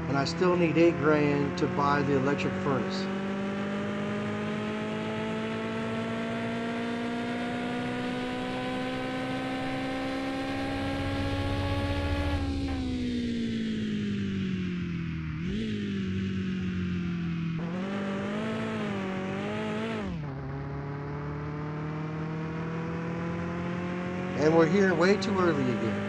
A: and I still need $8 grand to buy the electric furnace. And we're here way too early again.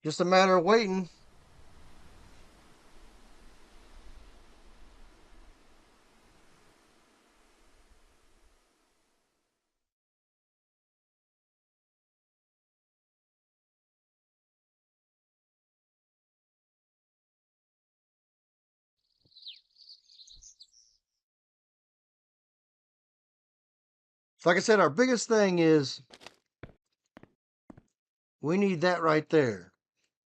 A: Just a matter of waiting. So like I said, our biggest thing is we need that right there.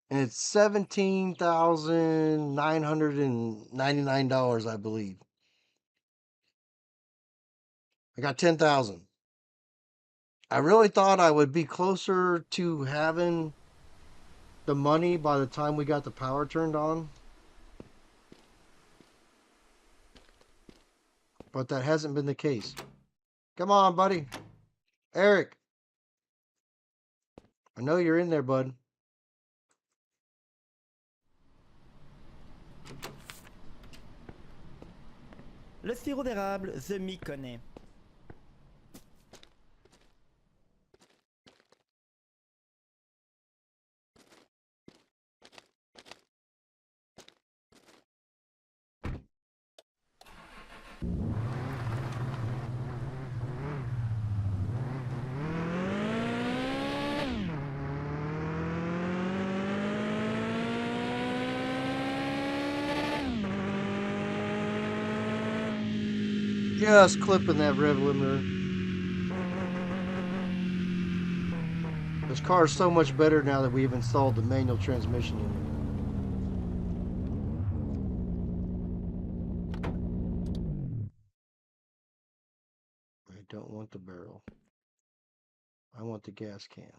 A: And it's $17,999, I believe. I got 10,000. I really thought I would be closer to having the money by the time we got the power turned on. But that hasn't been the case. Come on, buddy. Eric. I know you're in there, bud.
E: Le sirop d'érable, je m'y connais.
A: just clipping that rev limiter. This car is so much better now that we've installed the manual transmission in it. I don't want the barrel. I want the gas can.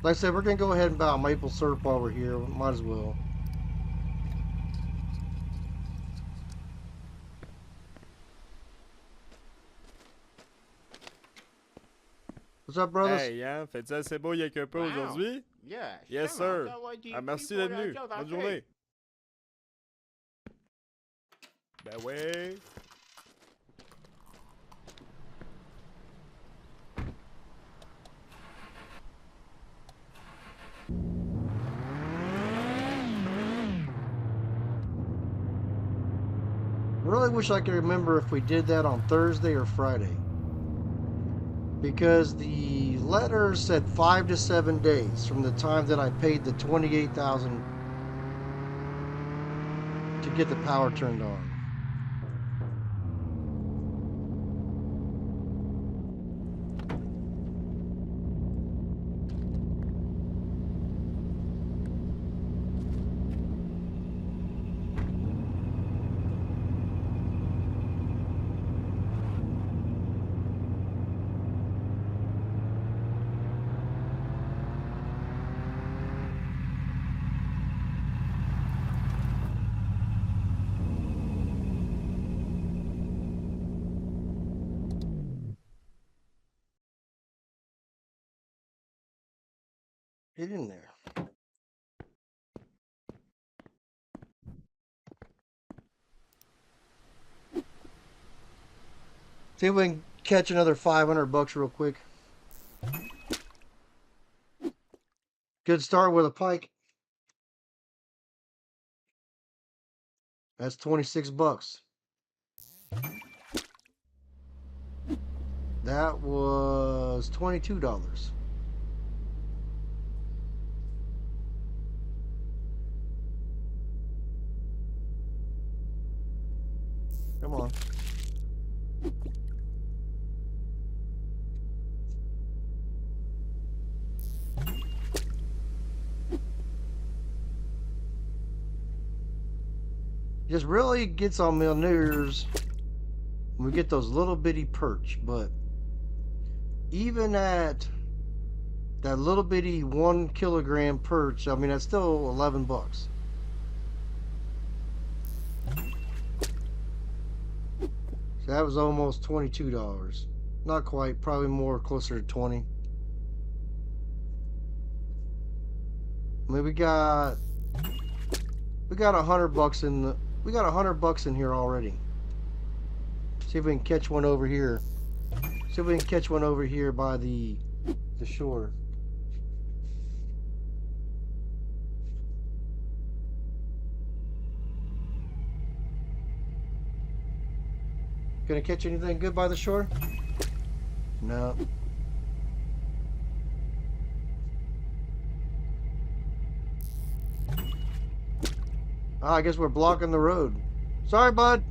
A: Like I said, we're going to go ahead and buy maple syrup while we're here. Might as well. What's up, brothers?
C: Hey, hein, fais-tu assez beau avec un peu
D: Wow.
C: aujourd'hui?
D: Yeah,
C: Yes,
D: sûrement,
C: sir.
D: ça va être des
C: Ah, merci
D: prix
C: d'être
D: pour
C: venu.
D: la
C: Bonne journée. Ben ouais.
A: I really wish I could remember if we did that on Thursday or Friday. Because the letter said 5 to 7 days from the time that I paid the $28,000 to get the power turned on. Get in there. See if we can catch another $500 real quick. Good start with a pike. That's $26. That was $22. Come on. Just really gets on my nerves when we get those little bitty perch, but even at that little bitty 1 kilogram perch, I mean, that's still $11. So that was almost $22. Not quite, probably more closer to 20. I mean, we got $100 in the, we got $100 in here already. See if we can catch one over here. See if we can catch one over here by the shore. Gonna catch anything good by the shore? No. I guess we're blocking the road. Sorry, bud.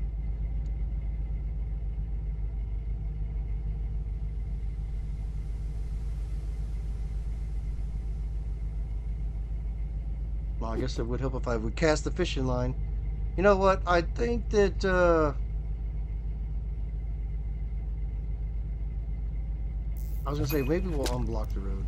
A: Well, I guess it would help if I would cast the fishing line. You know what? I think that I was gonna say maybe we'll unblock the road.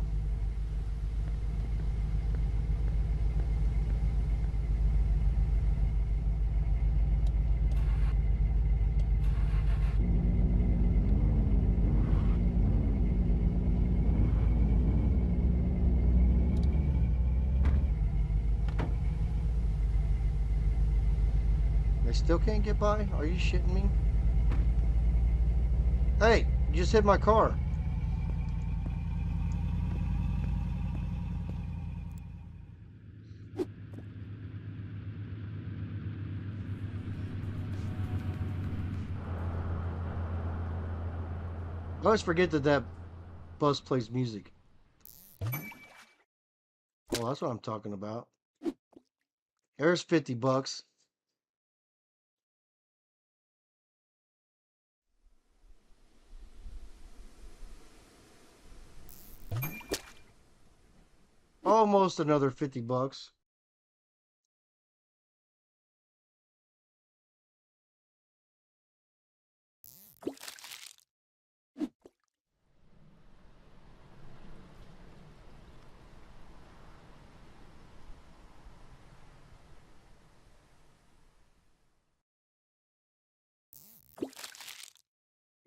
A: They still can't get by? Are you shitting me? Hey, you just hit my car. always forget that that bus plays music. Oh, that's what I'm talking about. There's $50. Almost another $50.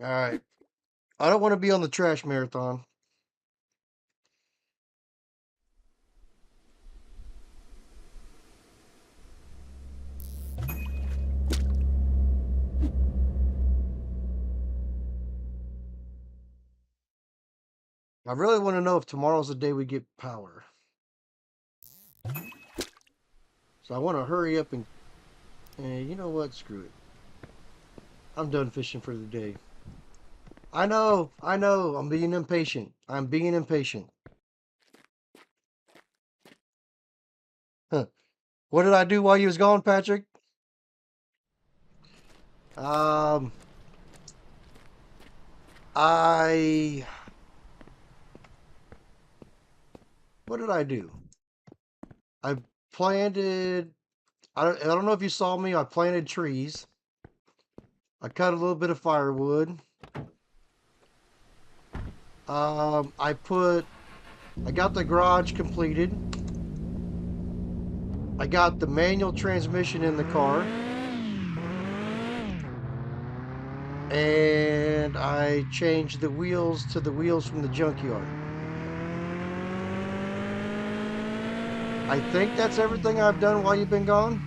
A: All right. I don't want to be on the trash marathon. I really want to know if tomorrow's the day we get power. So I want to hurry up and you know what? Screw it. I'm done fishing for the day. I know. I'm being impatient. I'm being impatient. Huh. What did I do while you was gone, Patrick? I what did I do? I planted. I don't know if you saw me. I planted trees. I cut a little bit of firewood. I got the garage completed. I got the manual transmission in the car. And I changed the wheels to the wheels from the junkyard. I think that's everything I've done while you've been gone.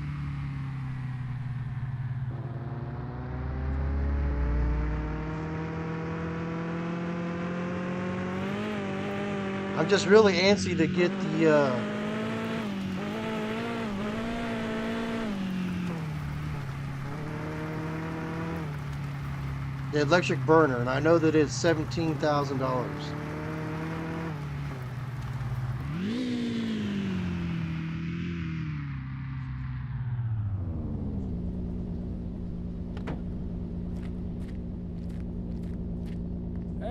A: I'm just really antsy to get the electric burner, and I know that it's $17,000.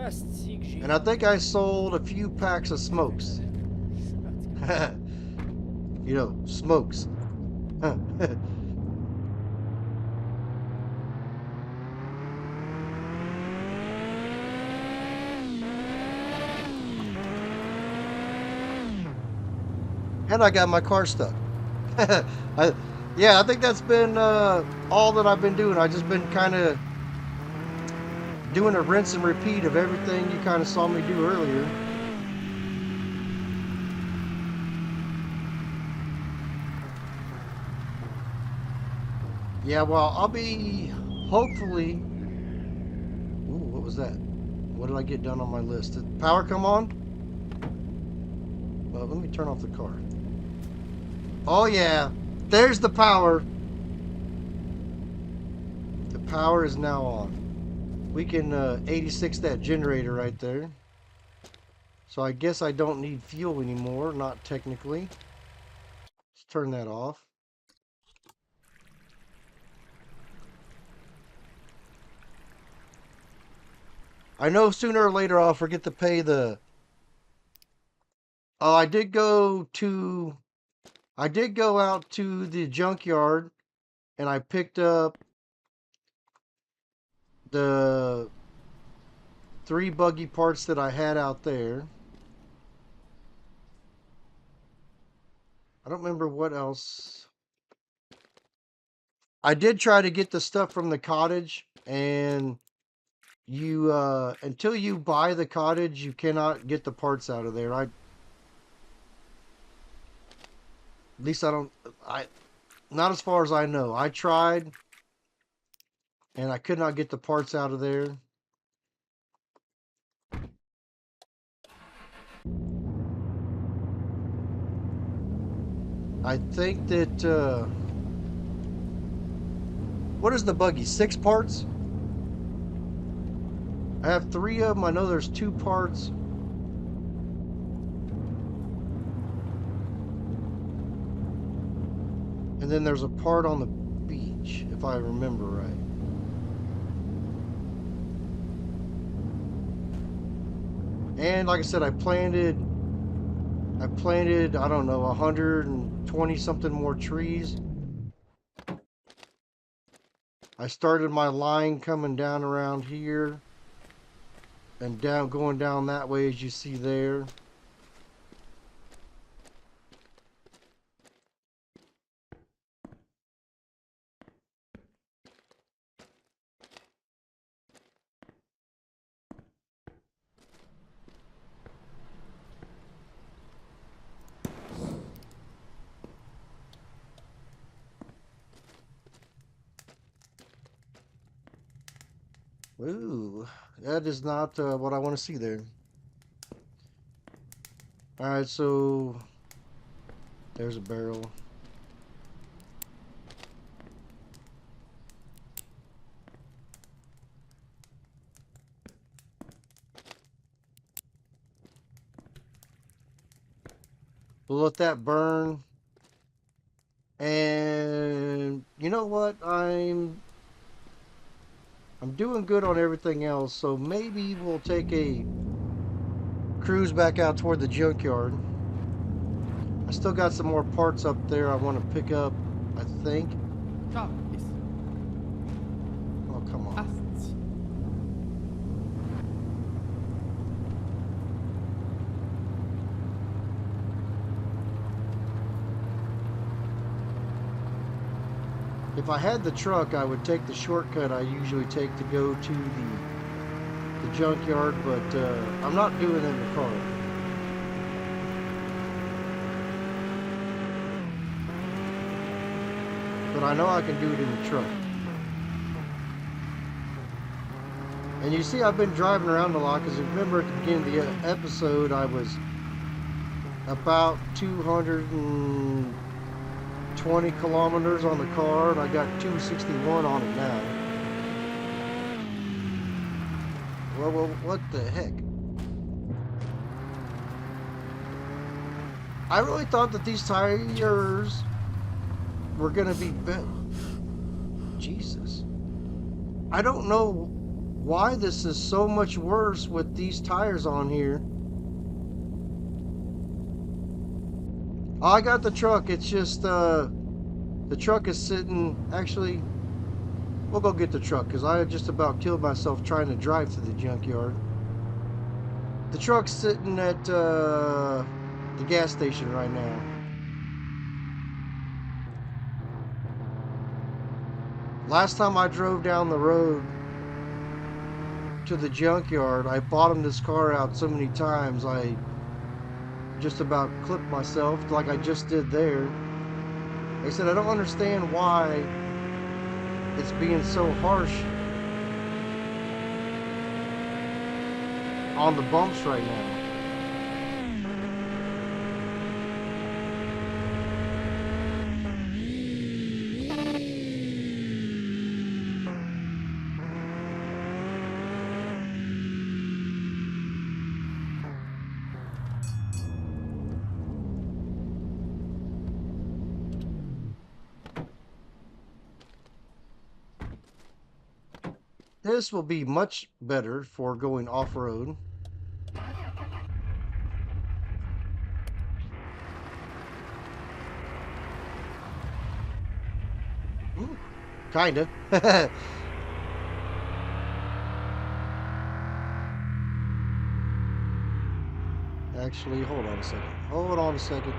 B: Asti que j'ai.
A: And I think I sold a few packs of smokes.
B: Je suis fatigué.
A: You know, smokes. And I got my car stuck. Yeah, I think that's been all that I've been doing. I've just been kind of doing a rinse and repeat of everything you kind of saw me do earlier. Yeah, well, I'll be hopefully. Ooh, what was that? What did I get done on my list? Did power come on? Well, let me turn off the car. Oh yeah, there's the power. The power is now on. We can 86 that generator right there. So I guess I don't need fuel anymore, not technically. Let's turn that off. I know sooner or later I'll forget to pay the... Oh, I did go out to the junkyard and I picked up the 3 buggy parts that I had out there. I don't remember what else. I did try to get the stuff from the cottage, and you until you buy the cottage, you cannot get the parts out of there. At least not as far as I know. I tried and I could not get the parts out of there. I think that what is the buggy? 6 parts? I have 3 of them. I know there's 2 parts. And then there's a part on the beach, if I remember right. And like I said, I planted, I don't know, 120 something more trees. I started my line coming down around here and down, going down that way, as you see there. Ooh, that is not what I want to see there. Alright, so there's a barrel. We'll let that burn. And you know what? I'm doing good on everything else, so maybe we'll take a cruise back out toward the junkyard. I still got some more parts up there I want to pick up, I think.
E: Ah, yes.
A: Oh, come on.
E: Asti.
A: If I had the truck, I would take the shortcut I usually take to go to the junkyard, but I'm not doing it in the car. But I know I can do it in the truck. And you see, I've been driving around a lot, because remember at the beginning of the episode, I was about 220 kilometers on the car, and I got 261 on it now. Well, what the heck? I really thought that these tires were gonna be better. Jesus. I don't know why this is so much worse with these tires on here. Oh, I got the truck. It's just the truck is sitting. Actually, we'll go get the truck, because I just about killed myself trying to drive to the junkyard. The truck's sitting at the gas station right now. Last time I drove down the road to the junkyard, I bottomed this car out so many times I just about clipped myself, like I just did there. Like I said, I don't understand why it's being so harsh on the bumps right now. This will be much better for going off-road. Kinda. Actually, hold on a second. Hold on a second.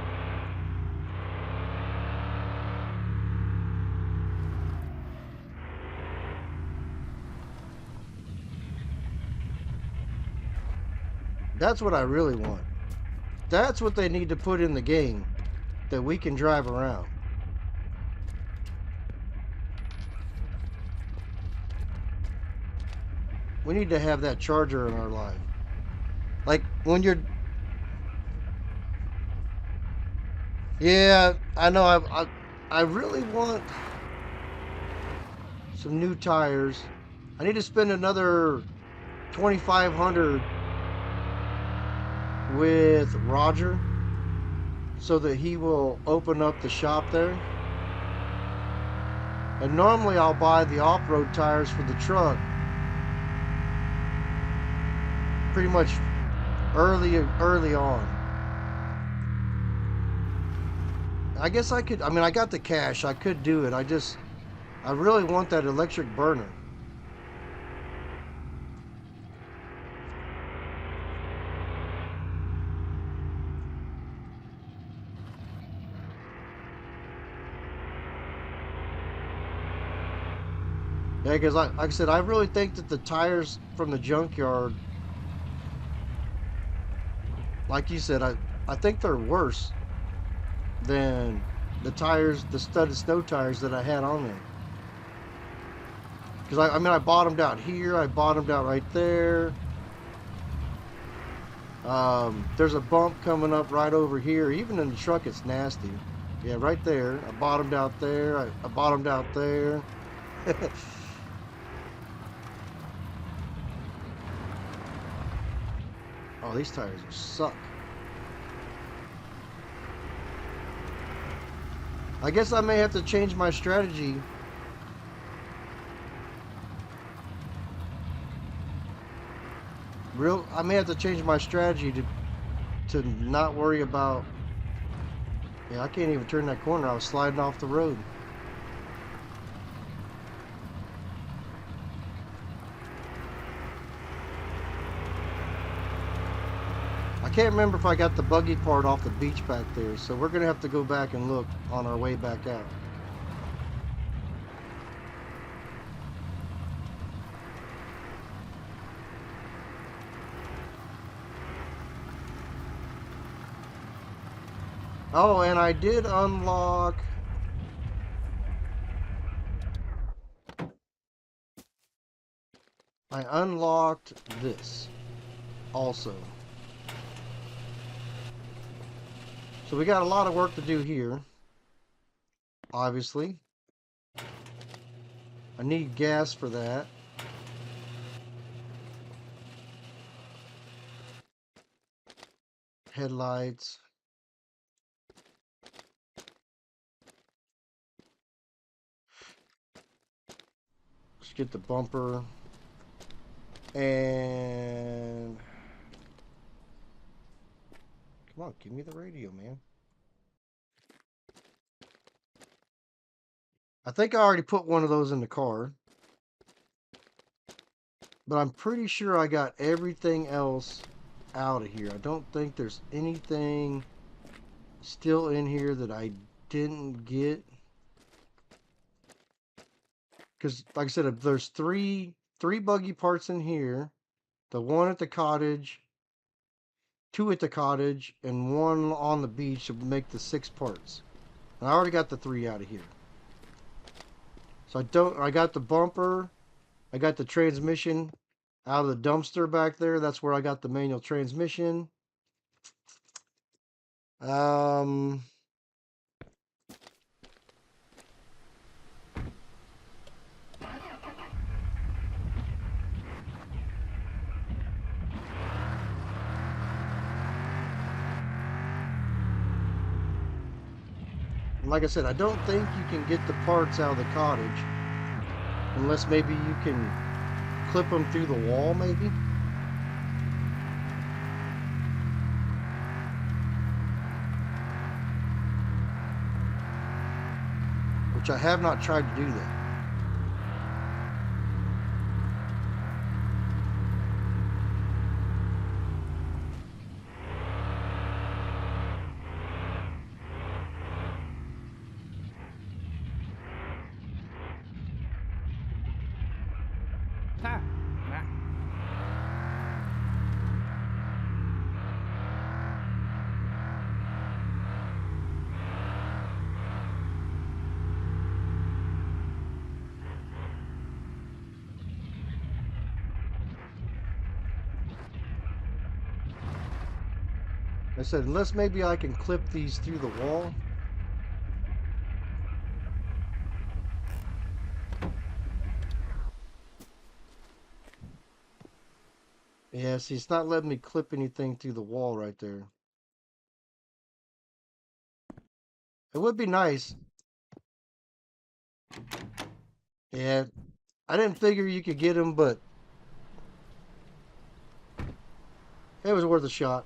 A: That's what I really want. That's what they need to put in the game, that we can drive around. We need to have that charger in our life. Like when you're... Yeah, I know. I really want some new tires. I need to spend another $2,500 with Roger so that he will open up the shop there. And normally I'll buy the off-road tires for the truck pretty much early on. I guess I could, I mean, I got the cash, I could do it. I really want that electric burner. Yeah, because like I said, I really think that the tires from the junkyard, like you said, I think they're worse than the tires, the studded snow tires that I had on there. Because I mean, I bottomed out here, I bottomed out right there. There's a bump coming up right over here. Even in the truck, it's nasty. Yeah, right there. I bottomed out there. I bottomed out there. Oh, these tires suck. I guess I may have to change my strategy. I may have to change my strategy to not worry about. Yeah, I can't even turn that corner. I was sliding off the road. I can't remember if I got the buggy part off the beach back there, so we're gonna have to go back and look on our way back out. Oh, and I did unlock. I unlocked this also. So we got a lot of work to do here. Obviously. I need gas for that. Headlights. Let's get the bumper. And come on, give me the radio, man. I think I already put one of those in the car. But I'm pretty sure I got everything else out of here. I don't think there's anything still in here that I didn't get. Because, like I said, there's three buggy parts in here. The one at the cottage, two at the cottage, and one on the beach to make the 6 parts. And I already got the 3 out of here. So I got the bumper, I got the transmission out of the dumpster back there. That's where I got the manual transmission. Like I said, I don't think you can get the parts out of the cottage unless maybe you can clip them through the wall, maybe. Which I have not tried to do that. I said, unless maybe I can clip these through the wall. Yeah, see, it's not letting me clip anything through the wall right there. It would be nice. Yeah, I didn't figure you could get them, but it was worth a shot.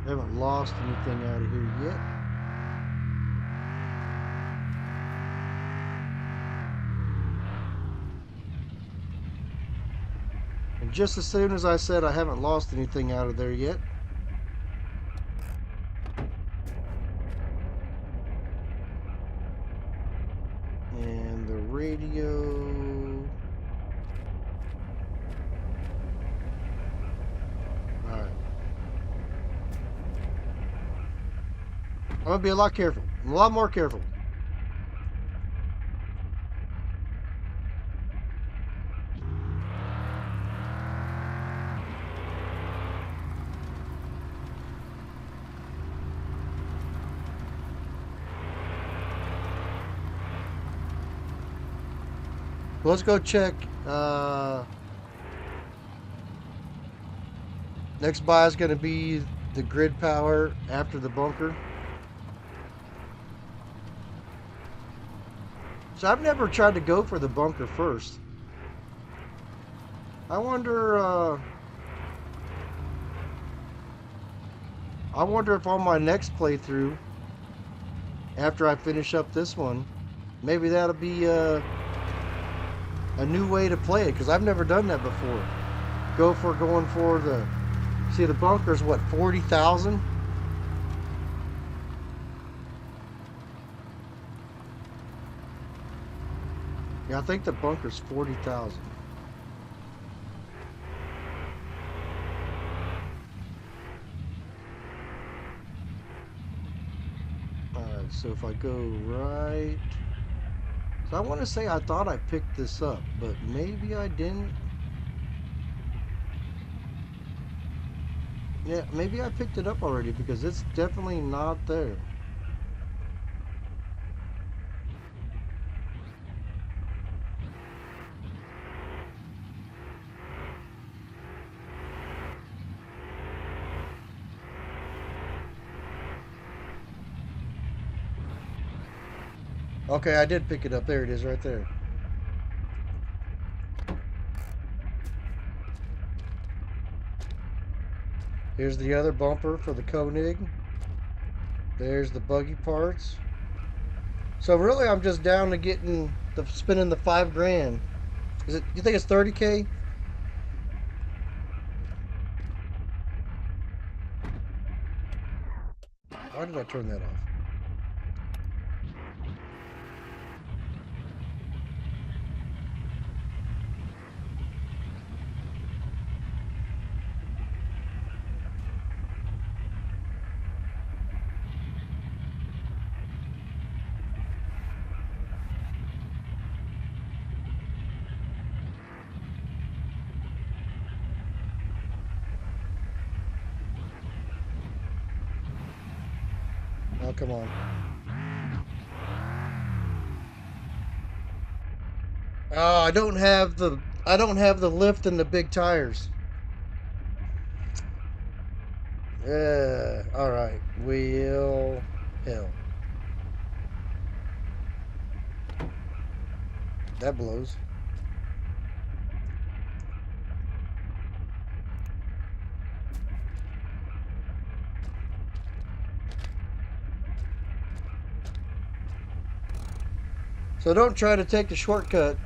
A: I haven't lost anything out of here yet. And just as soon as I said I haven't lost anything out of there yet, and the radio. Alright. I'm gonna be a lot careful. A lot more careful. Let's go check. Next buy is going to be the grid power after the bunker. So I've never tried to go for the bunker first. I wonder if on my next playthrough, after I finish up this one, maybe that'll be a new way to play it, because I've never done that before. Going for the, see, the bunker's what, 40,000? Yeah, I think the bunker's 40,000. Alright, so if I go right... So I want to say I thought I picked this up, but maybe I didn't. Yeah, maybe I picked it up already, because it's definitely not there. Okay, I did pick it up. There it is right there. Here's the other bumper for the Koenig. There's the buggy parts. So really I'm just down to spending the $5,000. Is it, you think it's 30K? Why did I turn that off? Oh, come on. Oh, I don't have the lift and the big tires. All right. Wheel hell. That blows. So don't try to take the shortcut.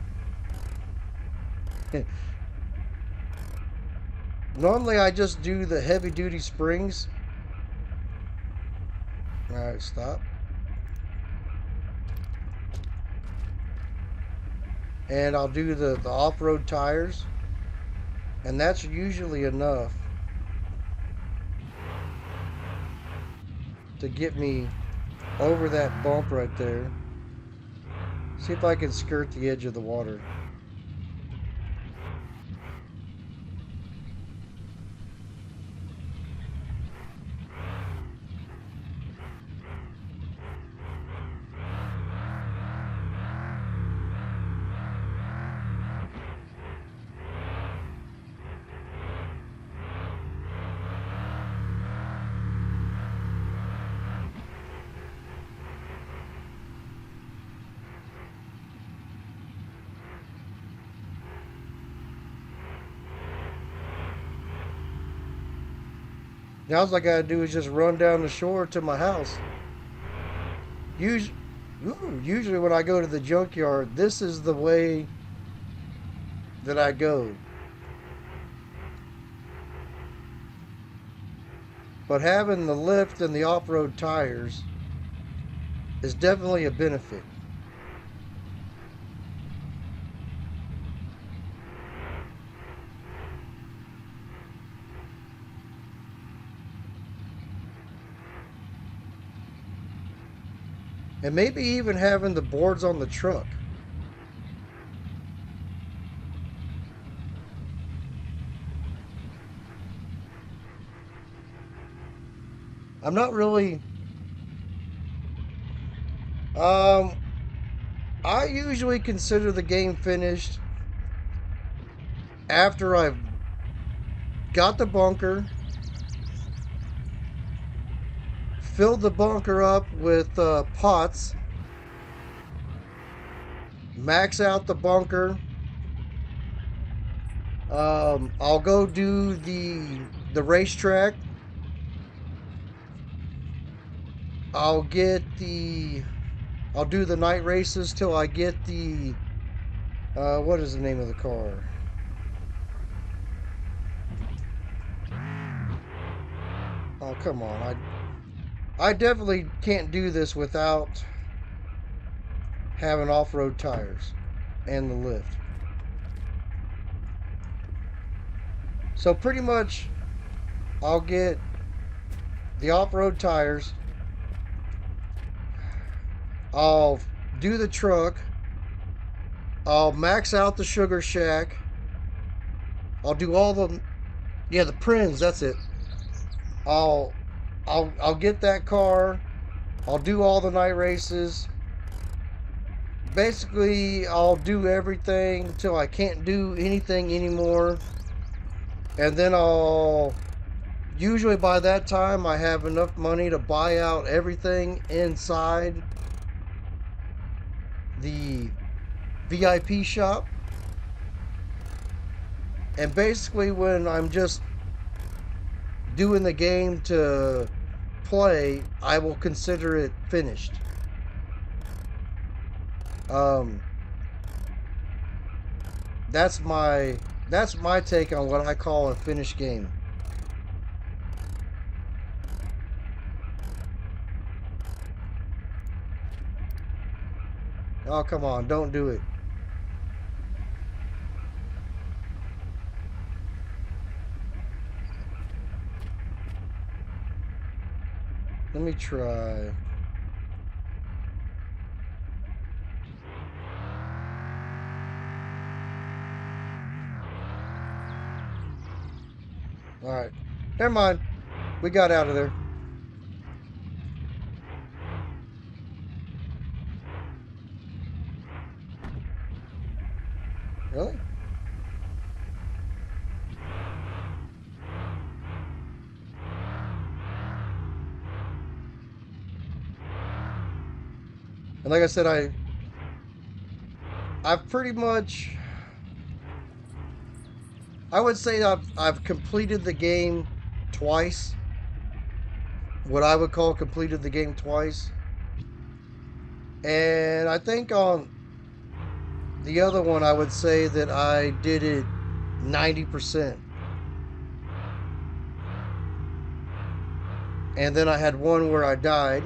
A: Normally I just do the heavy duty springs. Alright, stop. And I'll do the off-road tires. And that's usually enough. to get me over that bump right there. See if I can skirt the edge of the water. Now all I gotta do is just run down the shore to my house. Usually when I go to the junkyard, this is the way that I go. But having the lift and the off-road tires is definitely a benefit. And maybe even having the boards on the truck. I'm not really... I usually consider the game finished after I've got the bunker, filled the bunker up with pots, max out the bunker. I'll go do the racetrack. I'll do the night races till I get the what is the name of the car? Oh, come on. I definitely can't do this without having off-road tires and the lift. So pretty much I'll get the off-road tires. I'll do the truck. I'll max out the sugar shack. I'll do all the Prinz, that's it. I'll get that car. I'll do all the night races. Basically, I'll do everything till I can't do anything anymore. And then usually by that time I have enough money to buy out everything inside the VIP shop. And basically when I'm just doing the game to play, I will consider it finished. That's my take on what I call a finished game. Oh, come on, don't do it. Let me try. Alright. Never mind. We got out of there. Really? And like I said, I've pretty much, I would say I've completed the game twice. What I would call completed the game twice. And I think on the other one, I would say that I did it 90%. And then I had one where I died.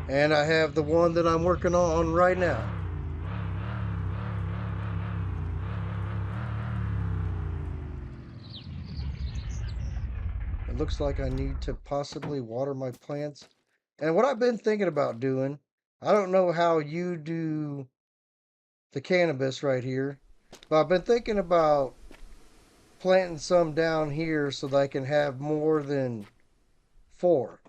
A: And I have the one that I'm working on right now. looks like I need to possibly water my plants. And what I've been thinking about doing, I don't know how you do the cannabis right here, but I've been thinking about planting some down here so that I can have more than 4.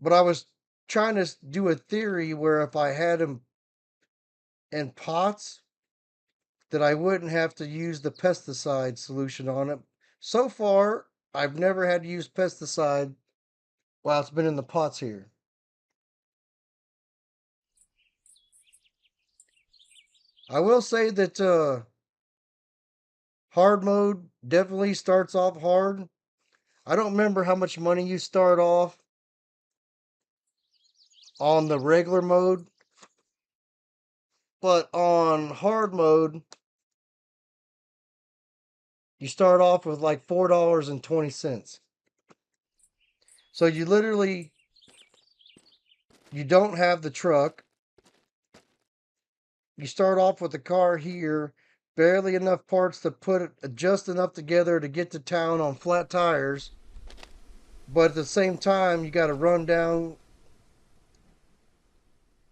A: But I was trying to do a theory where if I had them in pots, that I wouldn't have to use the pesticide solution on it. So far, I've never had to use pesticide while it's been in the pots here. I will say that hard mode definitely starts off hard. I don't remember how much money you start off on the regular mode, but on hard mode, you start off with like $4.20. So you literally you don't have the truck. You start off with the car here, barely enough parts to put it just enough together to get to town on flat tires. But at the same time, you got to run down,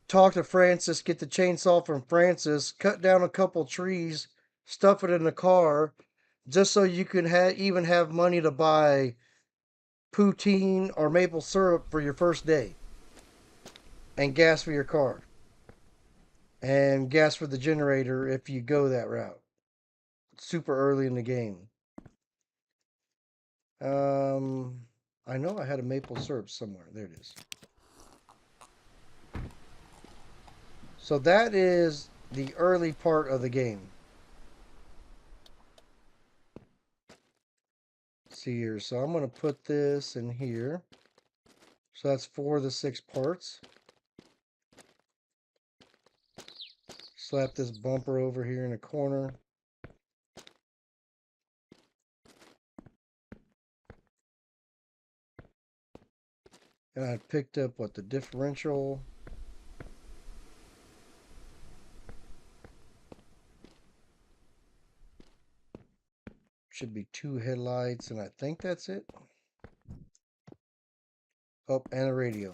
A: talk to Francis, get the chainsaw from Francis, cut down a couple trees, stuff it in the car, just so you can even have money to buy poutine or maple syrup for your first day, and gas for your car, and gas for the generator if you go that route. Super early in the game. I know I had a maple syrup somewhere. There it is. So that is the early part of the game. Let's see here. So I'm going to put this in here. So that's 4 of the 6 parts. Slap this bumper over here in the corner. And I picked up what the differential. Should be 2 headlights, and I think that's it. Oh, and a radio.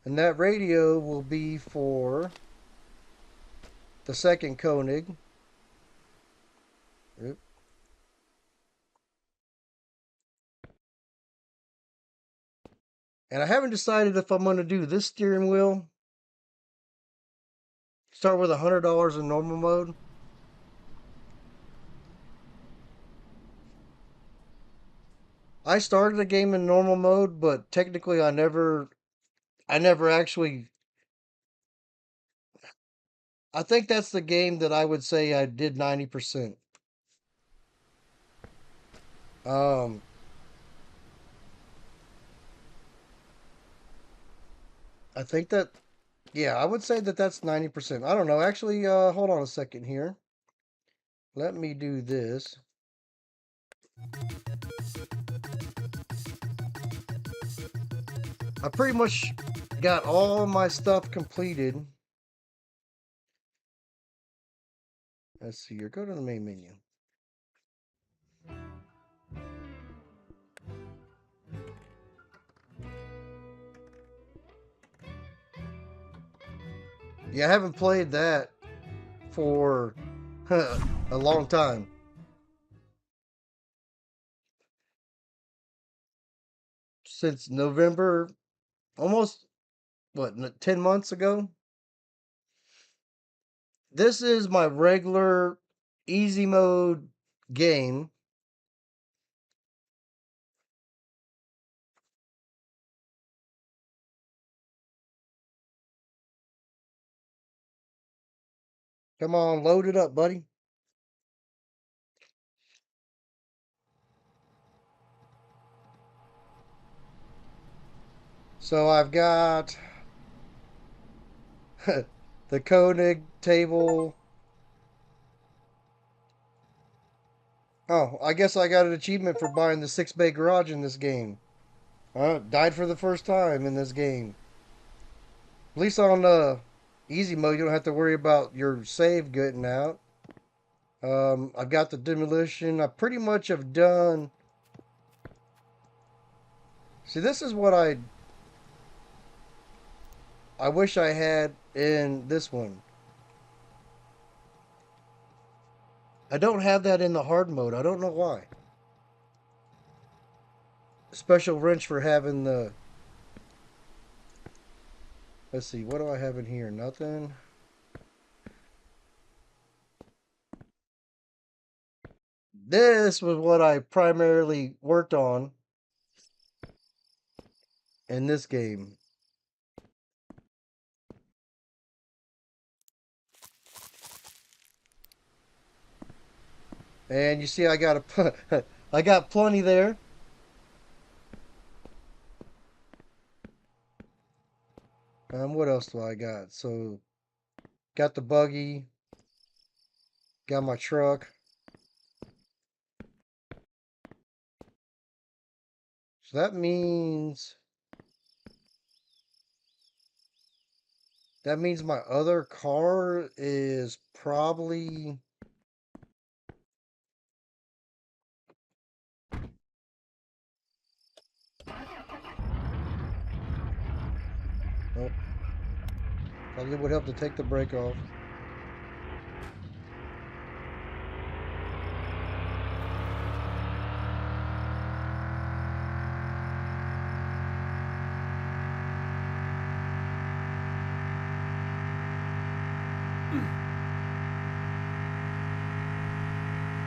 A: And that radio will be for the second Koenig. Oop. And I haven't decided if I'm going to do this steering wheel. Start with $100 in normal mode. I started the game in normal mode, but technically I never actually. I think that's the game that I would say I did 90%. Um, I think that, yeah, I would say that that's 90%. I don't know. Actually, hold on a second here. Let me do this. I pretty much got all my stuff completed. Let's see here. Go to the main menu. Yeah, I haven't played that for a long time. Since November, almost, what, 10 months ago? This is my regular easy mode game. Come on, load it up, buddy. So I've got the Koenig table. Oh, I guess I got an achievement for buying the 6-bay garage in this game. Died for the first time in this game. At least on easy mode, you don't have to worry about your save getting out. I've got the demolition. I pretty much have done. See, this is what I wish I had in this one. I don't have that in the hard mode. I don't know why. Special wrench for having the. Let's see, what do I have in here? Nothing. This was what I primarily worked on in this game. And you see I got a I got plenty there. What else do I got? So got the buggy, got my truck. So that means my other car is probably oh, probably would help to take the brake off.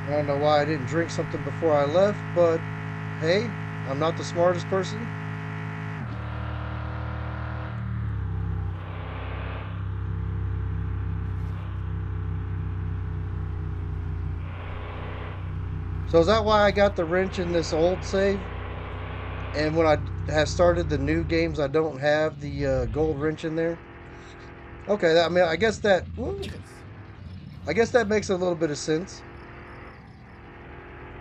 A: I don't know why I didn't drink something before I left, but hey, I'm not the smartest person. So is that why I got the wrench in this old save? And when I have started the new games, I don't have the gold wrench in there? Okay, I mean, I guess that makes a little bit of sense.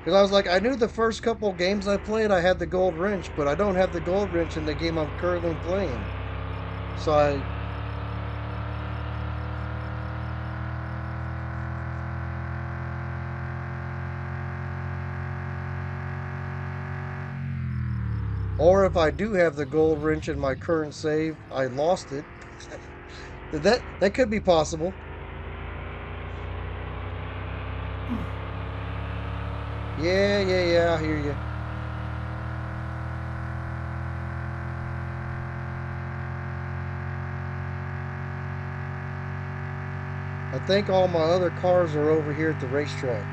A: Because I was like, I knew the first couple games I played, I had the gold wrench, but I don't have the gold wrench in the game I'm currently playing. So I... Or if I do have the gold wrench in my current save, I lost it. That could be possible. Yeah, I hear you. I think all my other cars are over here at the racetrack.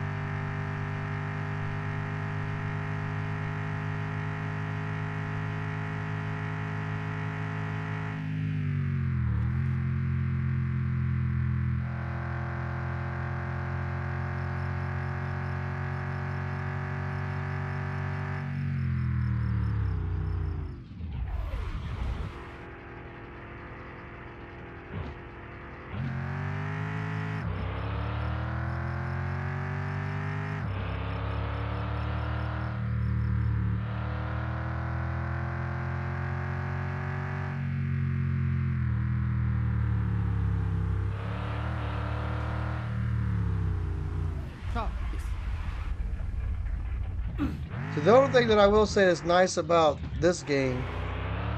A: So the only thing that I will say is nice about this game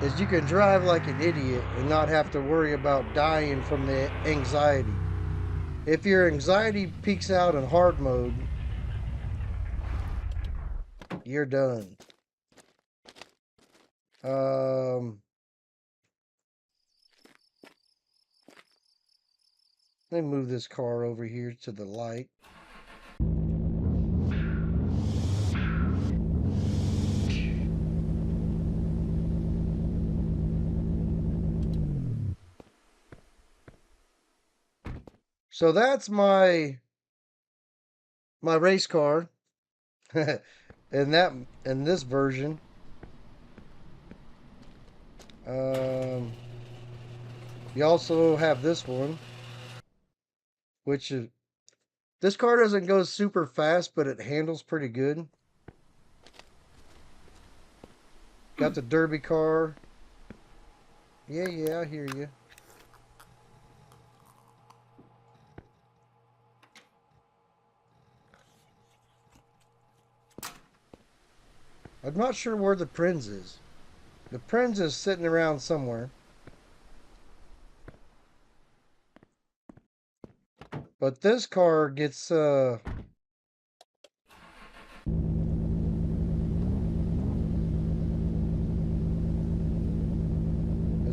A: is you can drive like an idiot and not have to worry about dying from the anxiety. If your anxiety peaks out in hard mode, you're done. Let me move this car over here to the light. So that's my race car. in this version. You also have this one, which is this car doesn't go super fast, but it handles pretty good. Got the derby car. Yeah, I hear you. I'm not sure where the Prinz is. The Prinz is sitting around somewhere. But this car gets, let's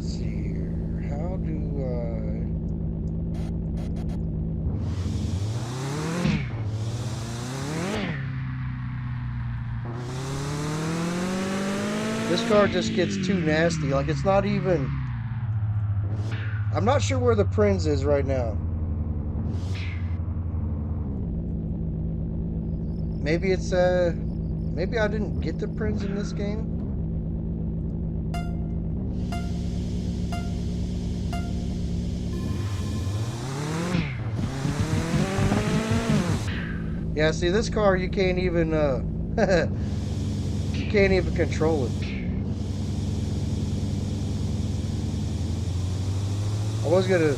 A: see here. How do I... This car just gets too nasty. Like, it's not even... I'm not sure where the Prinz is right now. Maybe it's, maybe I didn't get the Prinz in this game? Yeah, see, this car, you can't even, you can't even control it. I was gonna...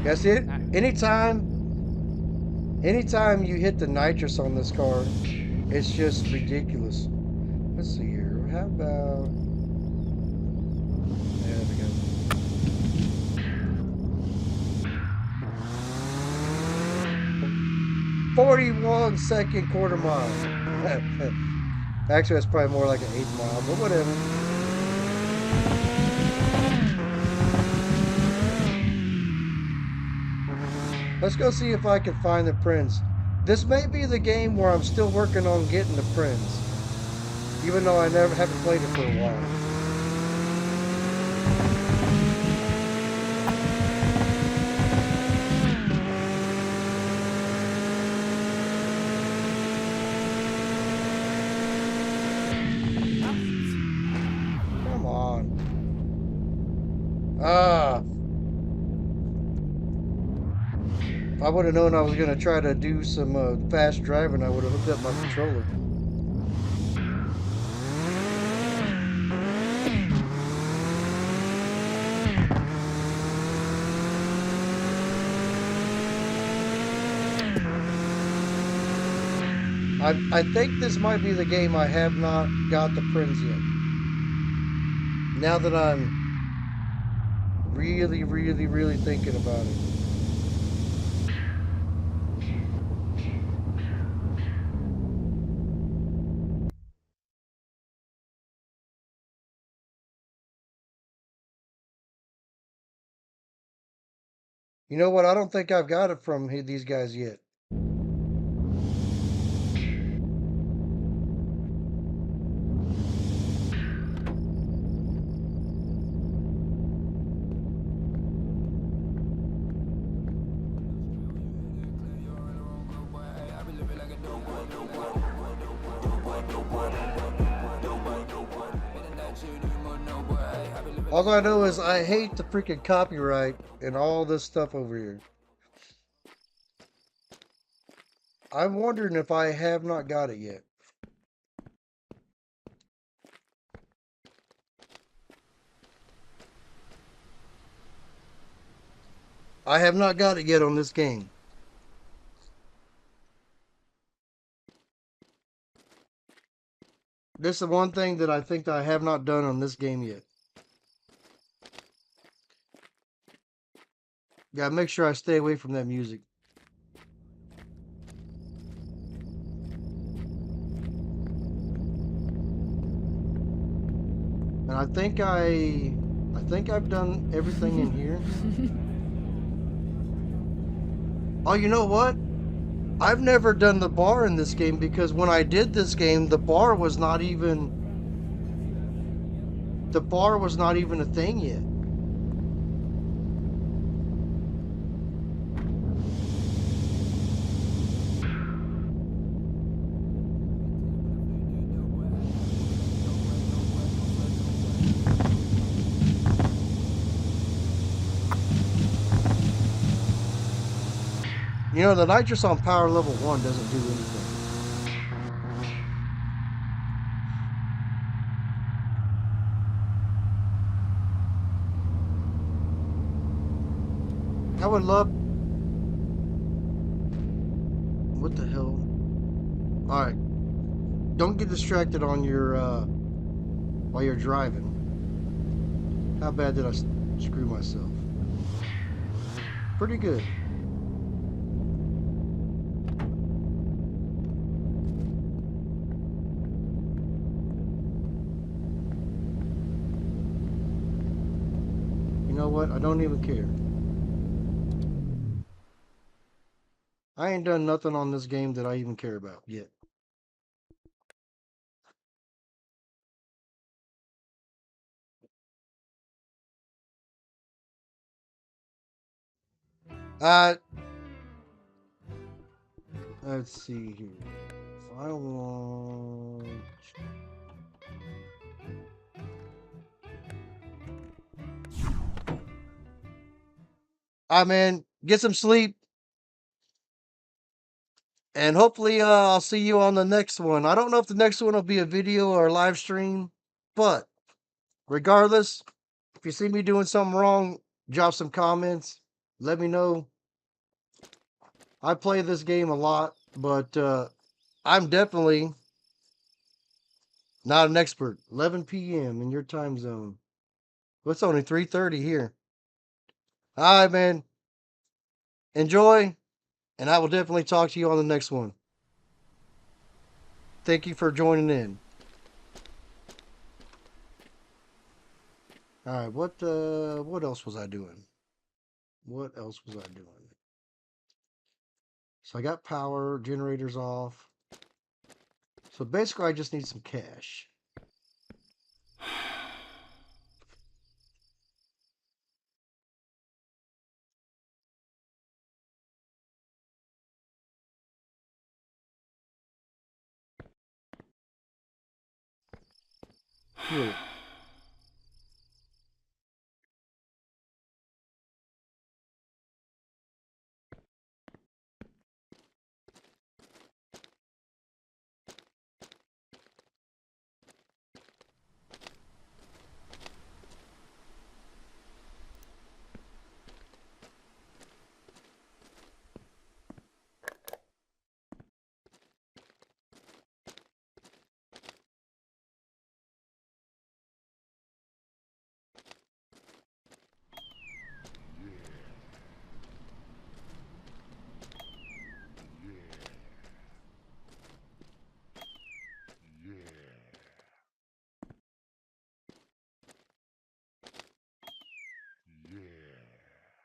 A: Yeah, see it? Anytime you hit the nitrous on this car, it's just ridiculous. Let's see here. How about... There we go. "41-second quarter mile." Actually, that's probably more like an 8 mile, but whatever. Let's go see if I can find the Prinz. This may be the game where I'm still working on getting the Prinz, even though I haven't played it for a while. Come on. Ah. If I would have known I was going to try to do some fast driving, I would have hooked up my controller. I think this might be the game I have not got the Prinz yet. Now that I'm really, really, really thinking about it. You know what? I don't think I've got it from these guys yet. All I know is I hate the freaking copyright and all this stuff over here. I'm wondering if I have not got it yet. I have not got it yet on this game. This is the one thing that I think that I have not done on this game yet. Gotta make sure I stay away from that music. And I think I've done everything in here. Oh, you know what? I've never done the bar in this game because when I did this game, the bar was not even a thing yet. You know, the nitrous on power level 1 doesn't do anything. I would love. What the hell? All right. Don't get distracted on your while you're driving. How bad did I screw myself? Pretty good. You know what? I don't even care. I ain't done nothing on this game that I even care about yet. Uh, let's see here. If I want. Man, get some sleep. And hopefully, I'll see you on the next one. I don't know if the next one will be a video or a live stream, but regardless, if you see me doing something wrong, drop some comments. Let me know. I play this game a lot, but I'm definitely not an expert. 11 p.m. in your time zone. Well, it's only 3:30 here. All right, man. Enjoy, and I will definitely talk to you on the next one. Thank you for joining in. All right, what else was I doing? What else was I doing? So I got power, generators off. So basically I just need some cash. Here.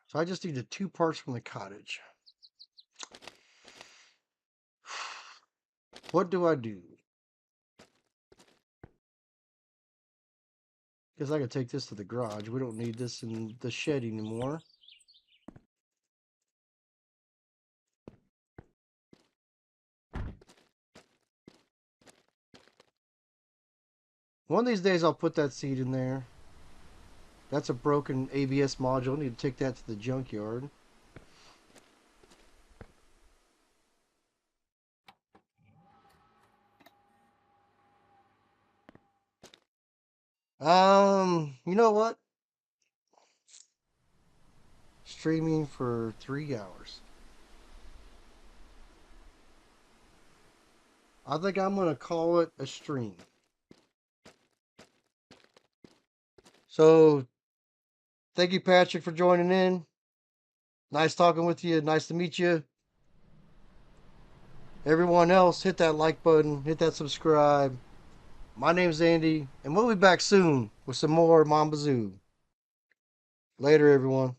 A: So I just needed 2 parts from the cottage. What do I do? Because I could take this to the garage. We don't need this in the shed anymore. One of these days I'll put that seed in there. That's a broken ABS module. I need to take that to the junkyard. You know what? Streaming for 3 hours. I think I'm going to call it a stream. So, thank you, Patrick, for joining in. Nice talking with you. Nice to meet you. Everyone else, hit that like button. Hit that subscribe. My name's Andy, and we'll be back soon with some more Mon Bazou. Later, everyone.